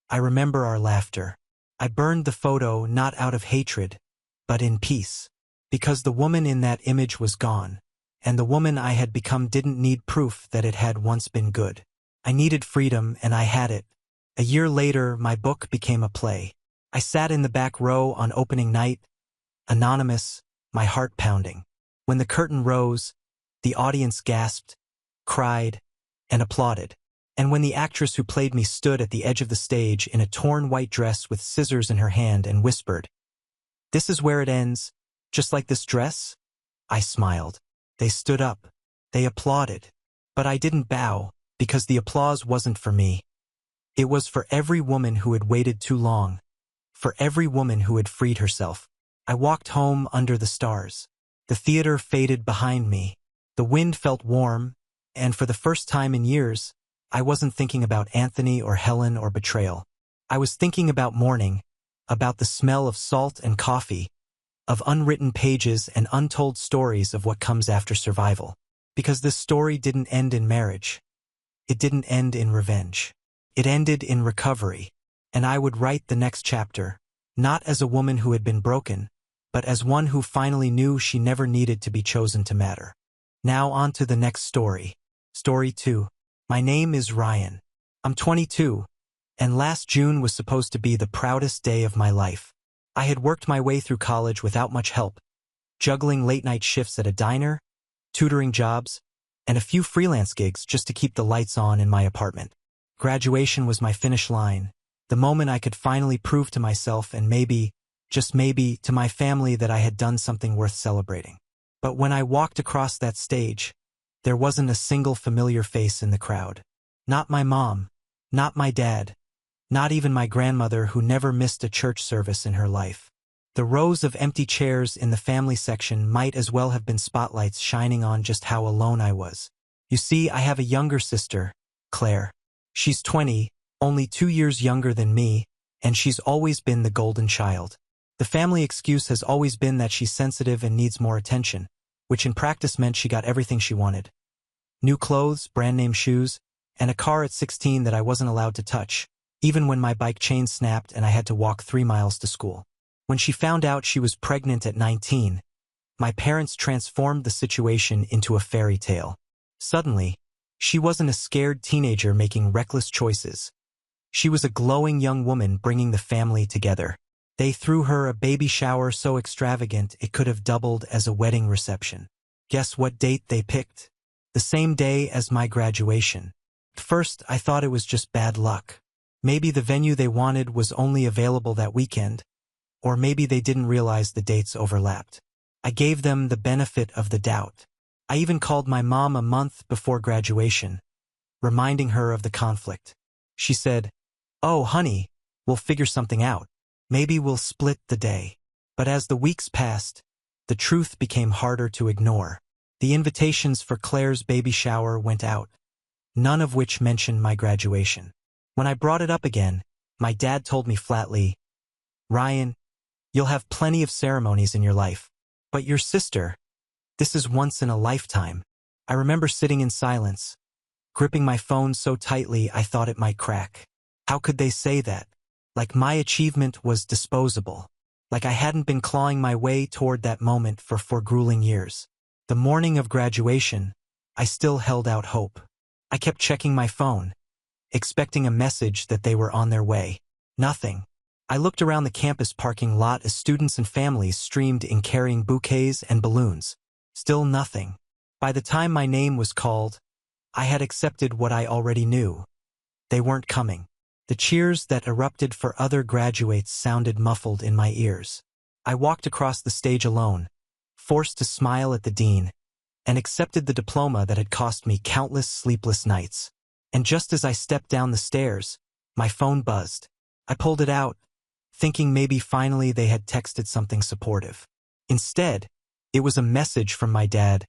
"I remember our laughter." I burned the photo not out of hatred, but in peace. Because the woman in that image was gone, and the woman I had become didn't need proof that it had once been good. I needed freedom, and I had it. A year later, my book became a play. I sat in the back row on opening night, anonymous, my heart pounding. When the curtain rose, the audience gasped, cried, and applauded. And when the actress who played me stood at the edge of the stage in a torn white dress with scissors in her hand and whispered, "This is where it ends, just like this dress?" I smiled. They stood up. They applauded. But I didn't bow, because the applause wasn't for me. It was for every woman who had waited too long, for every woman who had freed herself. I walked home under the stars. The theater faded behind me. The wind felt warm, and for the first time in years, I wasn't thinking about Anthony or Helen or betrayal. I was thinking about morning, about the smell of salt and coffee, of unwritten pages and untold stories of what comes after survival. Because this story didn't end in marriage. It didn't end in revenge. It ended in recovery, and I would write the next chapter, not as a woman who had been broken, but as one who finally knew she never needed to be chosen to matter. Now on to the next story. Story 2. My name is Ryan. I'm 22, and last June was supposed to be the proudest day of my life. I had worked my way through college without much help, juggling late-night shifts at a diner, tutoring jobs, and a few freelance gigs just to keep the lights on in my apartment. Graduation was my finish line, the moment I could finally prove to myself and maybe, just maybe, to my family that I had done something worth celebrating. But when I walked across that stage, there wasn't a single familiar face in the crowd. Not my mom. Not my dad. Not even my grandmother who never missed a church service in her life. The rows of empty chairs in the family section might as well have been spotlights shining on just how alone I was. You see, I have a younger sister, Claire. She's 20, only 2 years younger than me, and she's always been the golden child. The family excuse has always been that she's sensitive and needs more attention, which in practice meant she got everything she wanted. New clothes, brand-name shoes, and a car at 16 that I wasn't allowed to touch, even when my bike chain snapped and I had to walk 3 miles to school. When she found out she was pregnant at 19, my parents transformed the situation into a fairy tale. Suddenly, she wasn't a scared teenager making reckless choices. She was a glowing young woman bringing the family together. They threw her a baby shower so extravagant it could have doubled as a wedding reception. Guess what date they picked? The same day as my graduation. At first, I thought it was just bad luck. Maybe the venue they wanted was only available that weekend, or maybe they didn't realize the dates overlapped. I gave them the benefit of the doubt. I even called my mom a month before graduation, reminding her of the conflict. She said, "Oh, honey, we'll figure something out. Maybe we'll split the day." But as the weeks passed, the truth became harder to ignore. The invitations for Claire's baby shower went out, none of which mentioned my graduation. When I brought it up again, my dad told me flatly, "Ryan, you'll have plenty of ceremonies in your life. But your sister, this is once in a lifetime." I remember sitting in silence, gripping my phone so tightly I thought it might crack. How could they say that? Like my achievement was disposable. Like I hadn't been clawing my way toward that moment for 4 grueling years. The morning of graduation, I still held out hope. I kept checking my phone, expecting a message that they were on their way. Nothing. I looked around the campus parking lot as students and families streamed in carrying bouquets and balloons. Still nothing. By the time my name was called, I had accepted what I already knew. They weren't coming. The cheers that erupted for other graduates sounded muffled in my ears. I walked across the stage alone, forced to smile at the dean, and accepted the diploma that had cost me countless sleepless nights. And just as I stepped down the stairs, my phone buzzed. I pulled it out, thinking maybe finally they had texted something supportive. Instead, it was a message from my dad.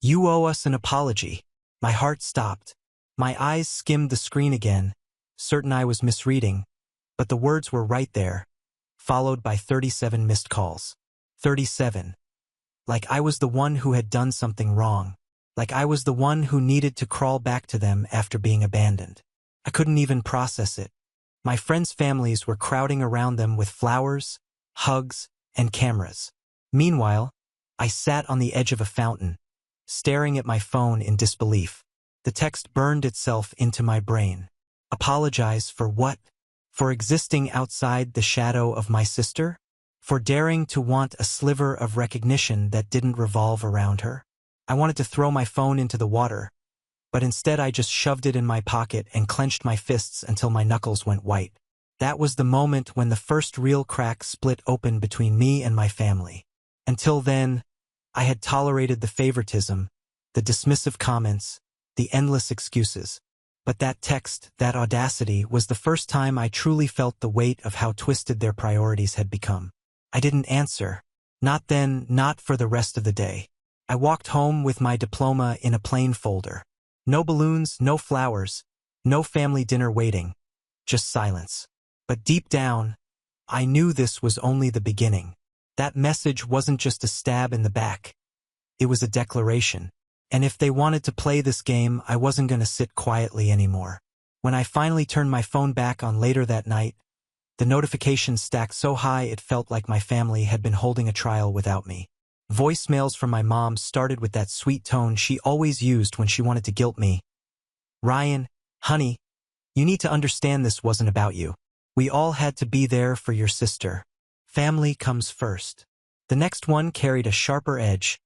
"You owe us an apology." My heart stopped. My eyes skimmed the screen again, certain I was misreading, but the words were right there, followed by 37 missed calls. 37. Like I was the one who had done something wrong. Like I was the one who needed to crawl back to them after being abandoned. I couldn't even process it. My friends' families were crowding around them with flowers, hugs, and cameras. Meanwhile, I sat on the edge of a fountain, staring at my phone in disbelief. The text burned itself into my brain. Apologize for what? For existing outside the shadow of my sister? For daring to want a sliver of recognition that didn't revolve around her? I wanted to throw my phone into the water, but instead I just shoved it in my pocket and clenched my fists until my knuckles went white. That was the moment when the first real crack split open between me and my family. Until then, I had tolerated the favoritism, the dismissive comments, the endless excuses. But that text, that audacity, was the first time I truly felt the weight of how twisted their priorities had become. I didn't answer. Not then, not for the rest of the day. I walked home with my diploma in a plain folder. No balloons, no flowers, no family dinner waiting, just silence. But deep down, I knew this was only the beginning. That message wasn't just a stab in the back. It was a declaration. And if they wanted to play this game, I wasn't going to sit quietly anymore. When I finally turned my phone back on later that night, the notifications stacked so high it felt like my family had been holding a trial without me. Voicemails from my mom started with that sweet tone she always used when she wanted to guilt me. "Ryan, honey, you need to understand this wasn't about you. We all had to be there for your sister. Family comes first." The next one carried a sharper edge.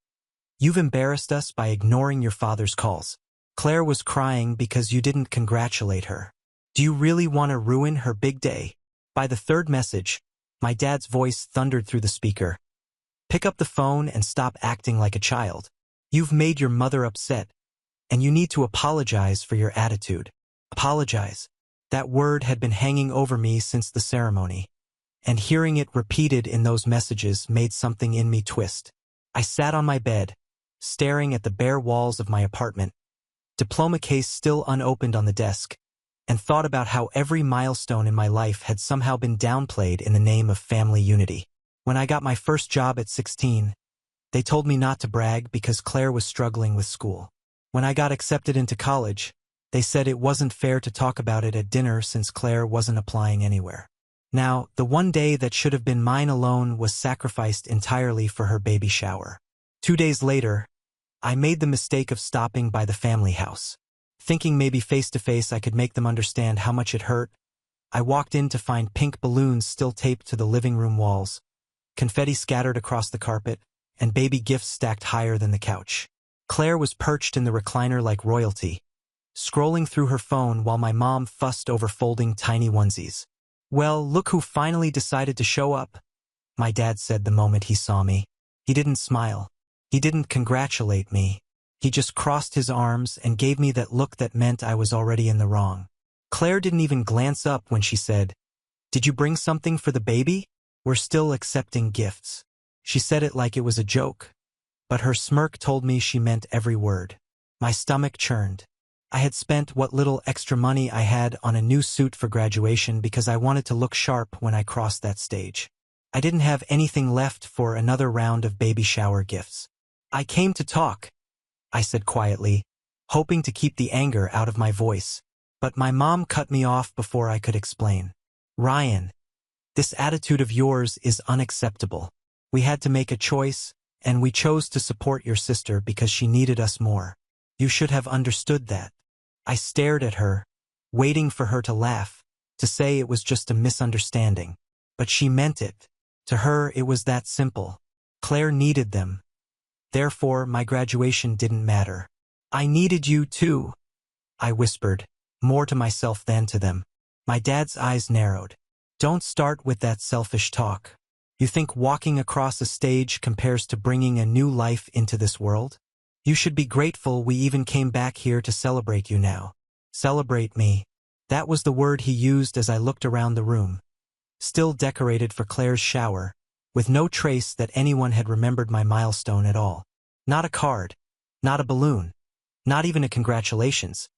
"You've embarrassed us by ignoring your father's calls. Claire was crying because you didn't congratulate her. Do you really want to ruin her big day?" By the third message, my dad's voice thundered through the speaker. "Pick up the phone and stop acting like a child. You've made your mother upset, and you need to apologize for your attitude." Apologize. That word had been hanging over me since the ceremony, and hearing it repeated in those messages made something in me twist. I sat on my bed, staring at the bare walls of my apartment, diploma case still unopened on the desk, and thought about how every milestone in my life had somehow been downplayed in the name of family unity. When I got my first job at 16, they told me not to brag because Claire was struggling with school. When I got accepted into college, they said it wasn't fair to talk about it at dinner since Claire wasn't applying anywhere. Now, the one day that should have been mine alone was sacrificed entirely for her baby shower. 2 days later, I made the mistake of stopping by the family house. Thinking maybe face-to-face I could make them understand how much it hurt, I walked in to find pink balloons still taped to the living room walls, confetti scattered across the carpet, and baby gifts stacked higher than the couch. Claire was perched in the recliner like royalty, scrolling through her phone while my mom fussed over folding tiny onesies. "Well, look who finally decided to show up," my dad said the moment he saw me. He didn't smile. He didn't congratulate me. He just crossed his arms and gave me that look that meant I was already in the wrong. Claire didn't even glance up when she said, "Did you bring something for the baby? We're still accepting gifts." She said it like it was a joke, but her smirk told me she meant every word. My stomach churned. I had spent what little extra money I had on a new suit for graduation because I wanted to look sharp when I crossed that stage. I didn't have anything left for another round of baby shower gifts. "I came to talk," I said quietly, hoping to keep the anger out of my voice. But my mom cut me off before I could explain. "Ryan, this attitude of yours is unacceptable. We had to make a choice, and we chose to support your sister because she needed us more. You should have understood that." I stared at her, waiting for her to laugh, to say it was just a misunderstanding. But she meant it. To her, it was that simple. Claire needed them. Therefore, my graduation didn't matter. "I needed you too," I whispered, more to myself than to them. My dad's eyes narrowed. "Don't start with that selfish talk. You think walking across a stage compares to bringing a new life into this world? You should be grateful we even came back here to celebrate you now." Celebrate me. That was the word he used as I looked around the room, still decorated for Claire's shower, with no trace that anyone had remembered my milestone at all. Not a card, not a balloon, not even a congratulations.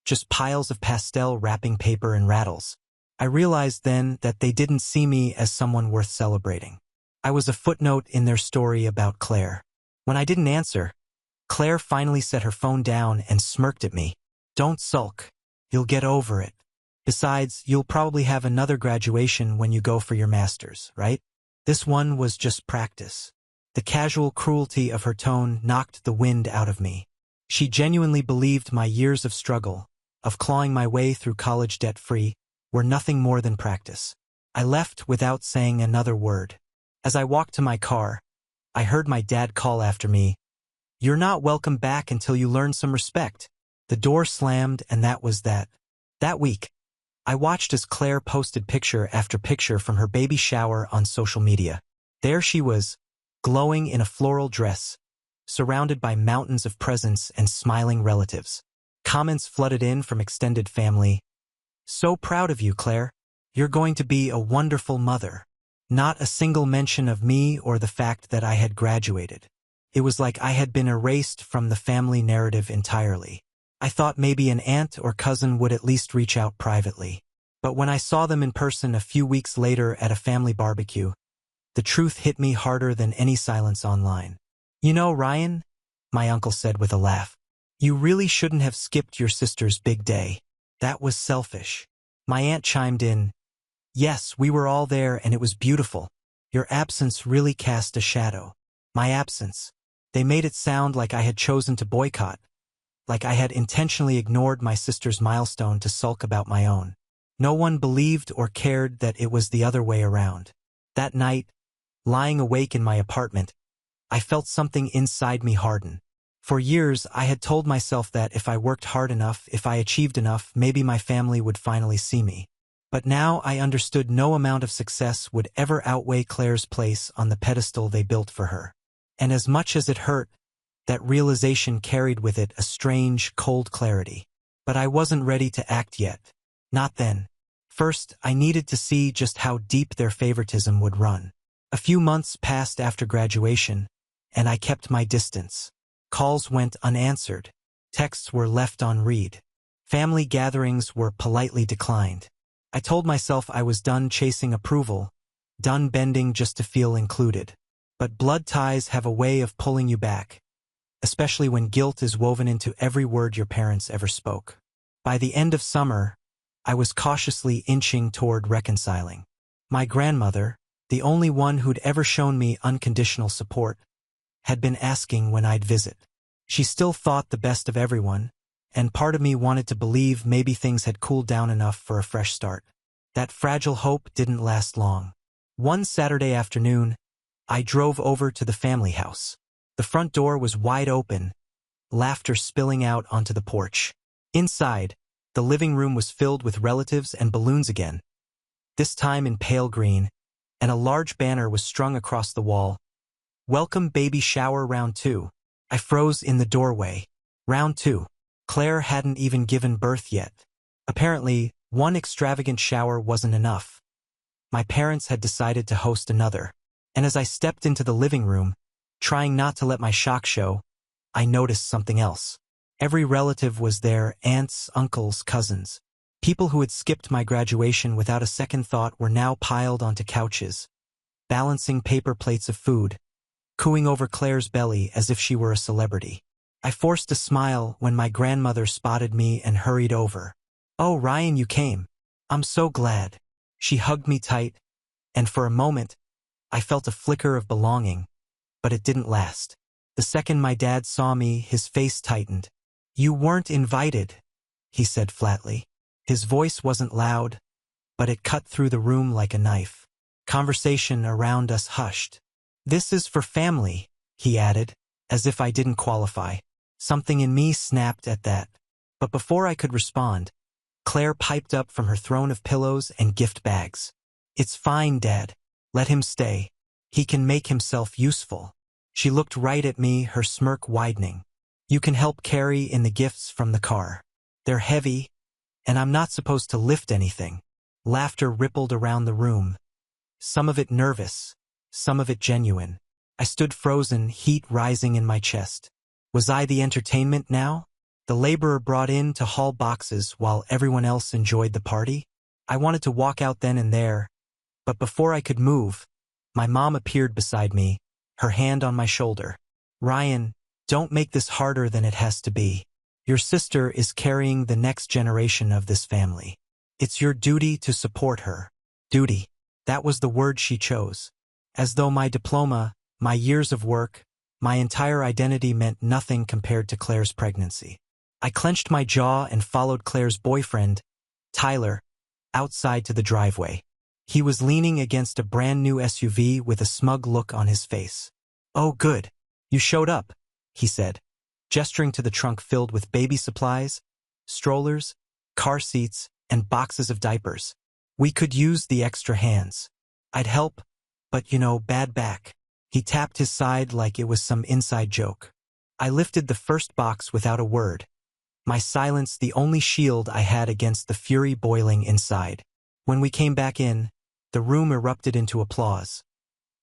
Just piles of pastel wrapping paper and rattles. I realized then that they didn't see me as someone worth celebrating. I was a footnote in their story about Claire. When I didn't answer, Claire finally set her phone down and smirked at me. "Don't sulk. You'll get over it. Besides, you'll probably have another graduation when you go for your master's, right? This one was just practice." The casual cruelty of her tone knocked the wind out of me. She genuinely believed my years of struggle, of clawing my way through college debt-free, were nothing more than practice. I left without saying another word. As I walked to my car, I heard my dad call after me, "You're not welcome back until you learn some respect." The door slammed, and that was that. That week, I watched as Claire posted picture after picture from her baby shower on social media. There she was, glowing in a floral dress, surrounded by mountains of presents and smiling relatives. Comments flooded in from extended family. "So proud of you, Claire. You're going to be a wonderful mother." Not a single mention of me or the fact that I had graduated. It was like I had been erased from the family narrative entirely. I thought maybe an aunt or cousin would at least reach out privately. But when I saw them in person a few weeks later at a family barbecue, the truth hit me harder than any silence online. "You know, Ryan," my uncle said with a laugh, "you really shouldn't have skipped your sister's big day. That was selfish." My aunt chimed in, "Yes, we were all there and it was beautiful. Your absence really cast a shadow." My absence. They made it sound like I had chosen to boycott, like I had intentionally ignored my sister's milestone to sulk about my own. No one believed or cared that it was the other way around. That night, lying awake in my apartment, I felt something inside me harden. For years, I had told myself that if I worked hard enough, if I achieved enough, maybe my family would finally see me. But now I understood no amount of success would ever outweigh Claire's place on the pedestal they built for her. And as much as it hurt, that realization carried with it a strange, cold clarity. But I wasn't ready to act yet. Not then. First, I needed to see just how deep their favoritism would run. A few months passed after graduation, and I kept my distance. Calls went unanswered. Texts were left on read. Family gatherings were politely declined. I told myself I was done chasing approval, done bending just to feel included. But blood ties have a way of pulling you back, especially when guilt is woven into every word your parents ever spoke. By the end of summer, I was cautiously inching toward reconciling. My grandmother, the only one who'd ever shown me unconditional support, had been asking when I'd visit. She still thought the best of everyone, and part of me wanted to believe maybe things had cooled down enough for a fresh start. That fragile hope didn't last long. One Saturday afternoon, I drove over to the family house. The front door was wide open, laughter spilling out onto the porch. Inside, the living room was filled with relatives and balloons again, this time in pale green, and a large banner was strung across the wall. "Welcome baby shower round 2. I froze in the doorway. Round 2. Claire hadn't even given birth yet. Apparently, one extravagant shower wasn't enough. My parents had decided to host another. And as I stepped into the living room, trying not to let my shock show, I noticed something else. Every relative was there, aunts, uncles, cousins. People who had skipped my graduation without a second thought were now piled onto couches, balancing paper plates of food, cooing over Claire's belly as if she were a celebrity. I forced a smile when my grandmother spotted me and hurried over. "Oh, Ryan, you came. I'm so glad." She hugged me tight, and for a moment, I felt a flicker of belonging, but it didn't last. The second my dad saw me, his face tightened. "You weren't invited," he said flatly. His voice wasn't loud, but it cut through the room like a knife. Conversation around us hushed. "This is for family," he added, as if I didn't qualify. Something in me snapped at that. But before I could respond, Claire piped up from her throne of pillows and gift bags. "It's fine, Dad. Let him stay. He can make himself useful." She looked right at me, her smirk widening. "You can help carry in the gifts from the car. They're heavy, and I'm not supposed to lift anything." Laughter rippled around the room. Some of it nervous, some of it genuine. I stood frozen, heat rising in my chest. Was I the entertainment now? The laborer brought in to haul boxes while everyone else enjoyed the party? I wanted to walk out then and there, but before I could move, my mom appeared beside me, her hand on my shoulder. "Ryan, don't make this harder than it has to be. Your sister is carrying the next generation of this family. It's your duty to support her." Duty. That was the word she chose. As though my diploma, my years of work, my entire identity meant nothing compared to Claire's pregnancy. I clenched my jaw and followed Claire's boyfriend, Tyler, outside to the driveway. He was leaning against a brand new SUV with a smug look on his face. "Oh, good. You showed up," he said, gesturing to the trunk filled with baby supplies, strollers, car seats, and boxes of diapers. "We could use the extra hands. I'd help, but bad back." He tapped his side like it was some inside joke. I lifted the first box without a word, my silence the only shield I had against the fury boiling inside. When we came back in, the room erupted into applause.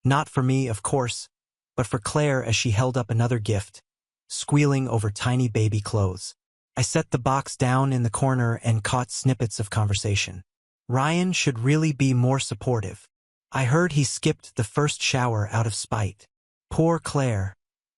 Not for me, of course, but for Claire as she held up another gift, squealing over tiny baby clothes. I set the box down in the corner and caught snippets of conversation. "Ryan should really be more supportive. I heard he skipped the first shower out of spite. Poor Claire,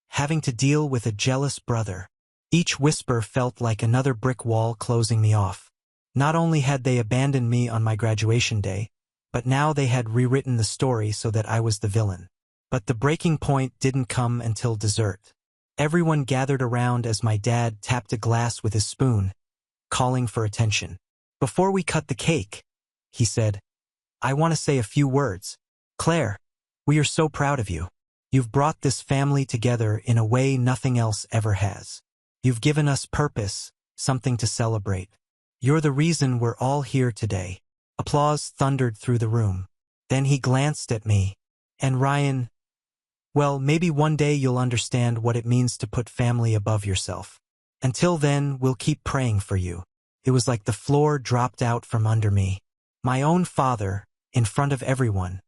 having to deal with a jealous brother." Each whisper felt like another brick wall closing me off. Not only had they abandoned me on my graduation day, but now they had rewritten the story so that I was the villain. But the breaking point didn't come until dessert. Everyone gathered around as my dad tapped a glass with his spoon, calling for attention. "Before we cut the cake," he said, "I want to say a few words. Claire, we are so proud of you. You've brought this family together in a way nothing else ever has. You've given us purpose, something to celebrate. You're the reason we're all here today." Applause thundered through the room. Then he glanced at me. "And Ryan, well, maybe one day you'll understand what it means to put family above yourself. Until then, we'll keep praying for you." It was like the floor dropped out from under me. My own father, in front of everyone,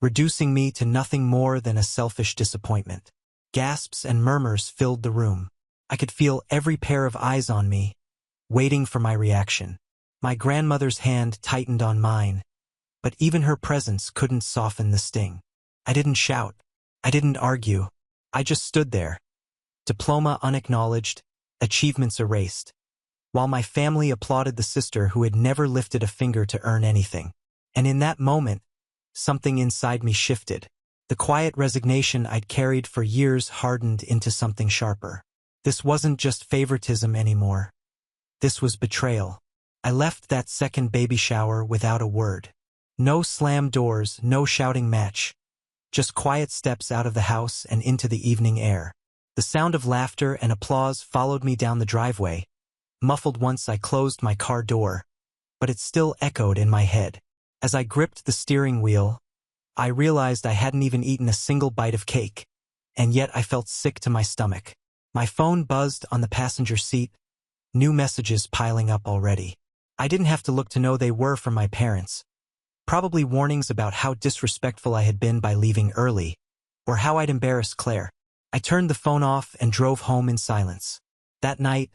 reducing me to nothing more than a selfish disappointment. Gasps and murmurs filled the room. I could feel every pair of eyes on me, waiting for my reaction. My grandmother's hand tightened on mine, but even her presence couldn't soften the sting. I didn't shout. I didn't argue. I just stood there. Diploma unacknowledged, achievements erased, while my family applauded the sister who had never lifted a finger to earn anything. And in that moment, something inside me shifted. The quiet resignation I'd carried for years hardened into something sharper. This wasn't just favoritism anymore. This was betrayal. I left that second baby shower without a word. No slammed doors, no shouting match. Just quiet steps out of the house and into the evening air. The sound of laughter and applause followed me down the driveway, muffled once I closed my car door, but it still echoed in my head. As I gripped the steering wheel, I realized I hadn't even eaten a single bite of cake, and yet I felt sick to my stomach. My phone buzzed on the passenger seat, new messages piling up already. I didn't have to look to know they were from my parents. Probably warnings about how disrespectful I had been by leaving early, or how I'd embarrassed Claire. I turned the phone off and drove home in silence. That night,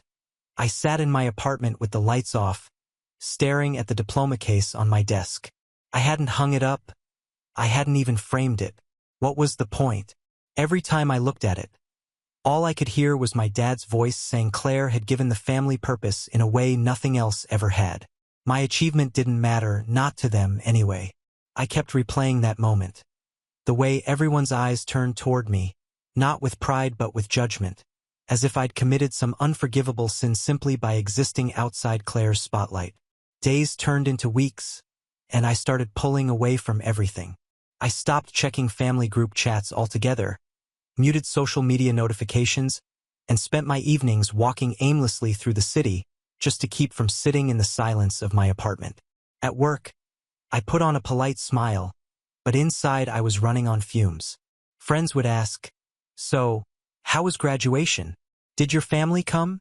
I sat in my apartment with the lights off, staring at the diploma case on my desk. I hadn't hung it up. I hadn't even framed it. What was the point? Every time I looked at it, all I could hear was my dad's voice saying Claire had given the family purpose in a way nothing else ever had. My achievement didn't matter, not to them anyway. I kept replaying that moment. The way everyone's eyes turned toward me, not with pride but with judgment, as if I'd committed some unforgivable sin simply by existing outside Claire's spotlight. Days turned into weeks, and I started pulling away from everything. I stopped checking family group chats altogether, muted social media notifications, and spent my evenings walking aimlessly through the city just to keep from sitting in the silence of my apartment. At work, I put on a polite smile, but inside I was running on fumes. Friends would ask, "So, how was graduation? Did your family come?"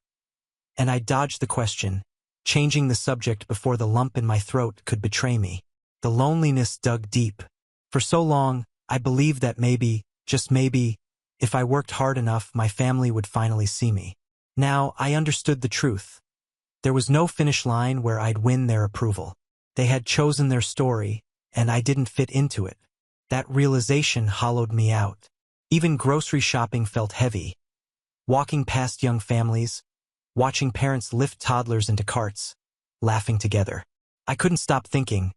And I dodged the question, changing the subject before the lump in my throat could betray me. The loneliness dug deep. For so long, I believed that maybe, just maybe, if I worked hard enough, my family would finally see me. Now, I understood the truth. There was no finish line where I'd win their approval. They had chosen their story, and I didn't fit into it. That realization hollowed me out. Even grocery shopping felt heavy. Walking past young families, watching parents lift toddlers into carts, laughing together. I couldn't stop thinking,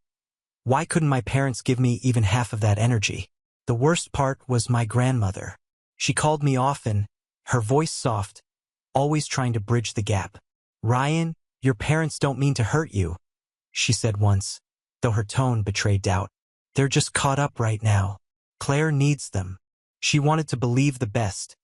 why couldn't my parents give me even half of that energy? The worst part was my grandmother. She called me often, her voice soft, always trying to bridge the gap. "Ryan, your parents don't mean to hurt you," she said once, though her tone betrayed doubt. "They're just caught up right now. Claire needs them." She wanted to believe the best,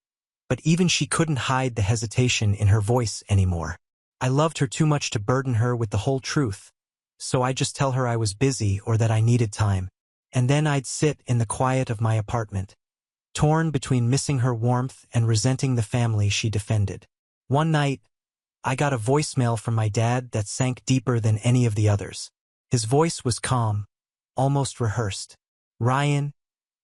but even she couldn't hide the hesitation in her voice anymore. I loved her too much to burden her with the whole truth, so I'd just tell her I was busy or that I needed time, and then I'd sit in the quiet of my apartment, torn between missing her warmth and resenting the family she defended. One night, I got a voicemail from my dad that sank deeper than any of the others. His voice was calm, almost rehearsed. "Ryan,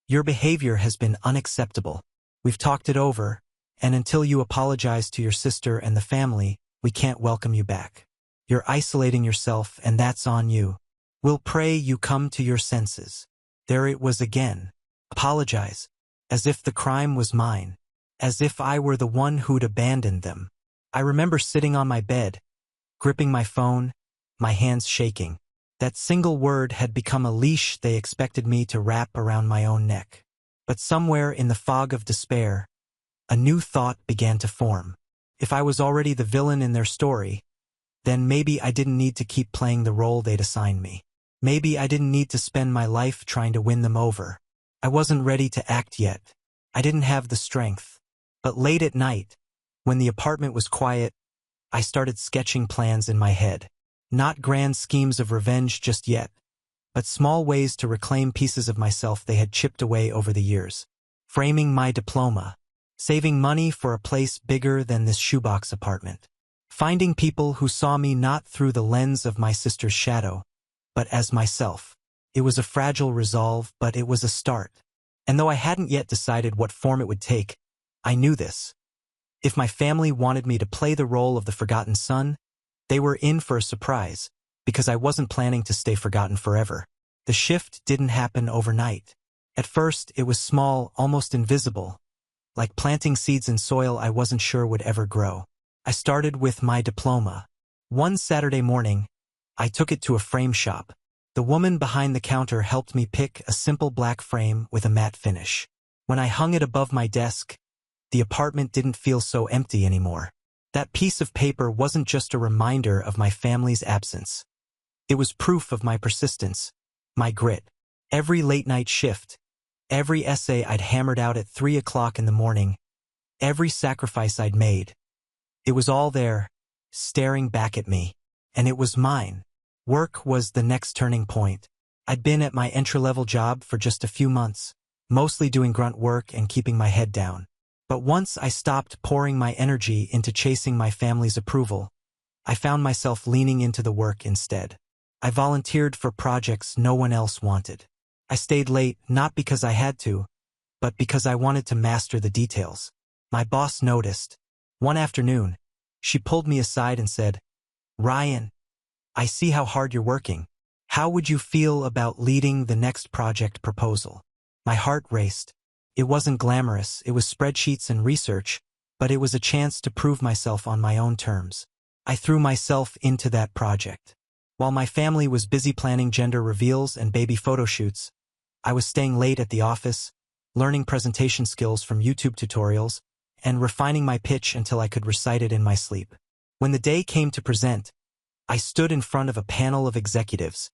your behavior has been unacceptable. We've talked it over, and until you apologize to your sister and the family, we can't welcome you back. You're isolating yourself, and that's on you. We'll pray you come to your senses." There it was again. Apologize. As if the crime was mine. As if I were the one who'd abandoned them. I remember sitting on my bed, gripping my phone, my hands shaking. That single word had become a leash they expected me to wrap around my own neck. But somewhere in the fog of despair, a new thought began to form. If I was already the villain in their story, then maybe I didn't need to keep playing the role they'd assigned me. Maybe I didn't need to spend my life trying to win them over. I wasn't ready to act yet. I didn't have the strength. But late at night, when the apartment was quiet, I started sketching plans in my head. Not grand schemes of revenge just yet, but small ways to reclaim pieces of myself they had chipped away over the years. Framing my diploma. Saving money for a place bigger than this shoebox apartment. Finding people who saw me not through the lens of my sister's shadow, but as myself. It was a fragile resolve, but it was a start. And though I hadn't yet decided what form it would take, I knew this. If my family wanted me to play the role of the forgotten son, they were in for a surprise, because I wasn't planning to stay forgotten forever. The shift didn't happen overnight. At first, it was small, almost invisible, like planting seeds in soil I wasn't sure would ever grow. I started with my diploma. One Saturday morning, I took it to a frame shop. The woman behind the counter helped me pick a simple black frame with a matte finish. When I hung it above my desk, the apartment didn't feel so empty anymore. That piece of paper wasn't just a reminder of my family's absence. It was proof of my persistence, my grit. Every late-night shift, every essay I'd hammered out at 3 o'clock in the morning, every sacrifice I'd made. It was all there, staring back at me. And it was mine. Work was the next turning point. I'd been at my entry-level job for just a few months, mostly doing grunt work and keeping my head down. But once I stopped pouring my energy into chasing my family's approval, I found myself leaning into the work instead. I volunteered for projects no one else wanted. I stayed late not because I had to, but because I wanted to master the details. My boss noticed. One afternoon, she pulled me aside and said, "Ryan, I see how hard you're working. How would you feel about leading the next project proposal?" My heart raced. It wasn't glamorous, it was spreadsheets and research, but it was a chance to prove myself on my own terms. I threw myself into that project. While my family was busy planning gender reveals and baby photo shoots, I was staying late at the office, learning presentation skills from YouTube tutorials, and refining my pitch until I could recite it in my sleep. When the day came to present, I stood in front of a panel of executives,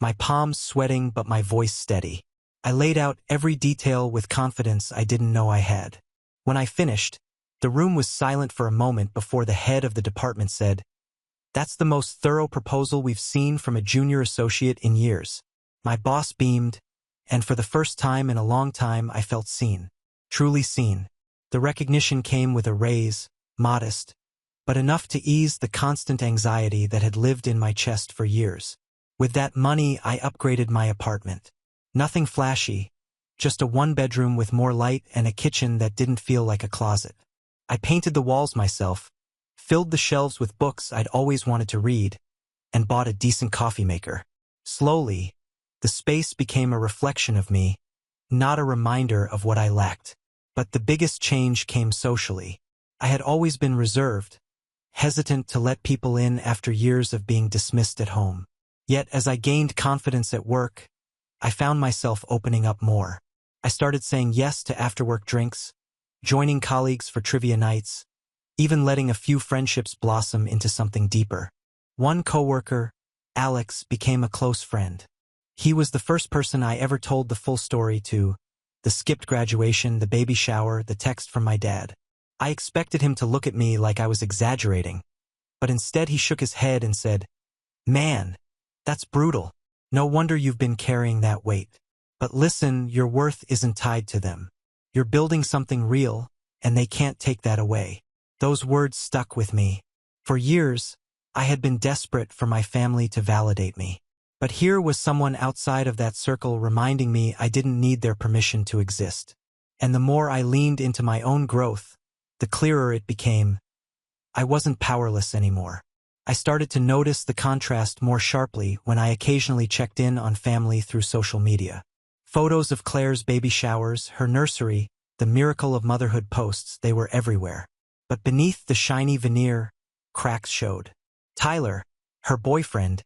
my palms sweating but my voice steady. I laid out every detail with confidence I didn't know I had. When I finished, the room was silent for a moment before the head of the department said, "That's the most thorough proposal we've seen from a junior associate in years." My boss beamed, and for the first time in a long time I felt seen. Truly seen. The recognition came with a raise, modest, but enough to ease the constant anxiety that had lived in my chest for years. With that money, I upgraded my apartment. Nothing flashy, just a one-bedroom with more light and a kitchen that didn't feel like a closet. I painted the walls myself, filled the shelves with books I'd always wanted to read, and bought a decent coffee maker. Slowly, the space became a reflection of me, not a reminder of what I lacked. But the biggest change came socially. I had always been reserved, hesitant to let people in after years of being dismissed at home. Yet as I gained confidence at work, I found myself opening up more. I started saying yes to after-work drinks, joining colleagues for trivia nights, even letting a few friendships blossom into something deeper. One coworker, Alex, became a close friend. He was the first person I ever told the full story to, the skipped graduation, the baby shower, the text from my dad. I expected him to look at me like I was exaggerating, but instead he shook his head and said, "Man, that's brutal. No wonder you've been carrying that weight. But listen, your worth isn't tied to them. You're building something real, and they can't take that away." Those words stuck with me. For years, I had been desperate for my family to validate me. But here was someone outside of that circle reminding me I didn't need their permission to exist. And the more I leaned into my own growth, the clearer it became. I wasn't powerless anymore. I started to notice the contrast more sharply when I occasionally checked in on family through social media. Photos of Claire's baby showers, her nursery, the miracle of motherhood posts, they were everywhere. But beneath the shiny veneer, cracks showed. Tyler, her boyfriend,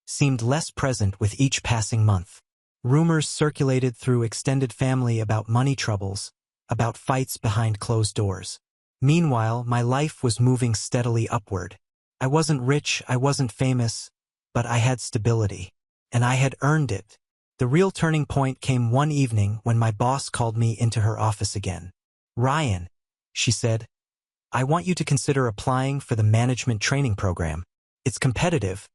seemed less present with each passing month. Rumors circulated through extended family about money troubles, about fights behind closed doors. Meanwhile, my life was moving steadily upward. I wasn't rich, I wasn't famous, but I had stability. And I had earned it. The real turning point came one evening when my boss called me into her office again. "Ryan," she said, "I want you to consider applying for the management training program. It's competitive,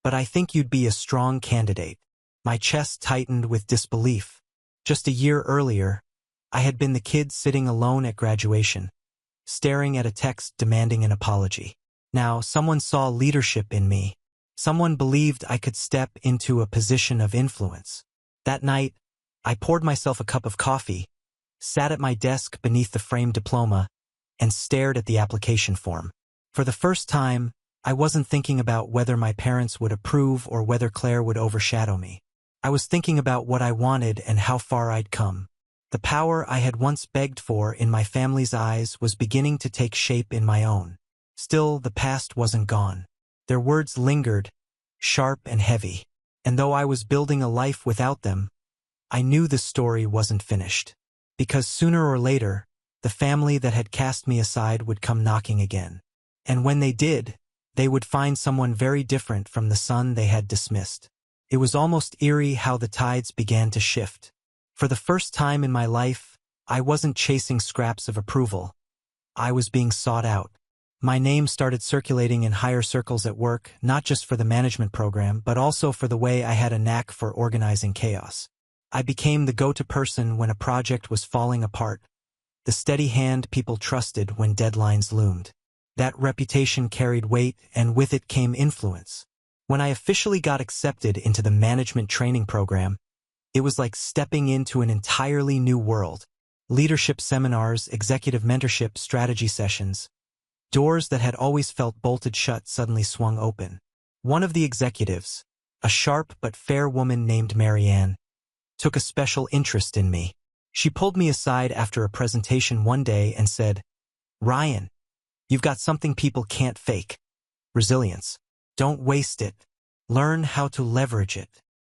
but I think you'd be a strong candidate." My chest tightened with disbelief. Just a year earlier, I had been the kid sitting alone at graduation, staring at a text demanding an apology. Now, someone saw leadership in me. Someone believed I could step into a position of influence. That night, I poured myself a cup of coffee, sat at my desk beneath the framed diploma, and stared at the application form. For the first time, I wasn't thinking about whether my parents would approve or whether Claire would overshadow me. I was thinking about what I wanted and how far I'd come. The power I had once begged for in my family's eyes was beginning to take shape in my own. Still, the past wasn't gone. Their words lingered, sharp and heavy. And though I was building a life without them, I knew the story wasn't finished. Because sooner or later, the family that had cast me aside would come knocking again. And when they did, they would find someone very different from the son they had dismissed. It was almost eerie how the tides began to shift. For the first time in my life, I wasn't chasing scraps of approval. I was being sought out. My name started circulating in higher circles at work, not just for the management program, but also for the way I had a knack for organizing chaos. I became the go-to person when a project was falling apart, the steady hand people trusted when deadlines loomed. That reputation carried weight, and with it came influence. When I officially got accepted into the management training program, it was like stepping into an entirely new world. Leadership seminars, executive mentorship, strategy sessions. Doors that had always felt bolted shut suddenly swung open. One of the executives, a sharp but fair woman named Marianne, took a special interest in me. She pulled me aside after a presentation one day and said, "Ryan, you've got something people can't fake. Resilience. Don't waste it. Learn how to leverage it."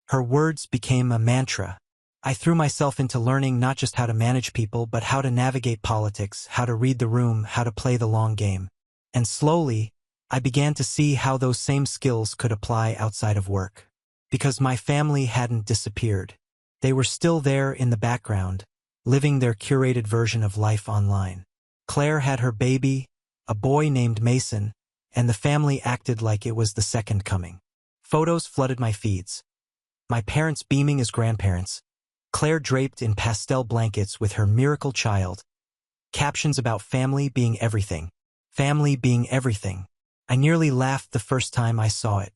Her words became a mantra. I threw myself into learning not just how to manage people, but how to navigate politics, how to read the room, how to play the long game. And slowly, I began to see how those same skills could apply outside of work. Because my family hadn't disappeared. They were still there in the background, living their curated version of life online. Claire had her baby, a boy named Mason, and the family acted like it was the second coming. Photos flooded my feeds. My parents beaming as grandparents, Claire draped in pastel blankets with her miracle child. Captions about family being everything. Family being everything. I nearly laughed the first time I saw it.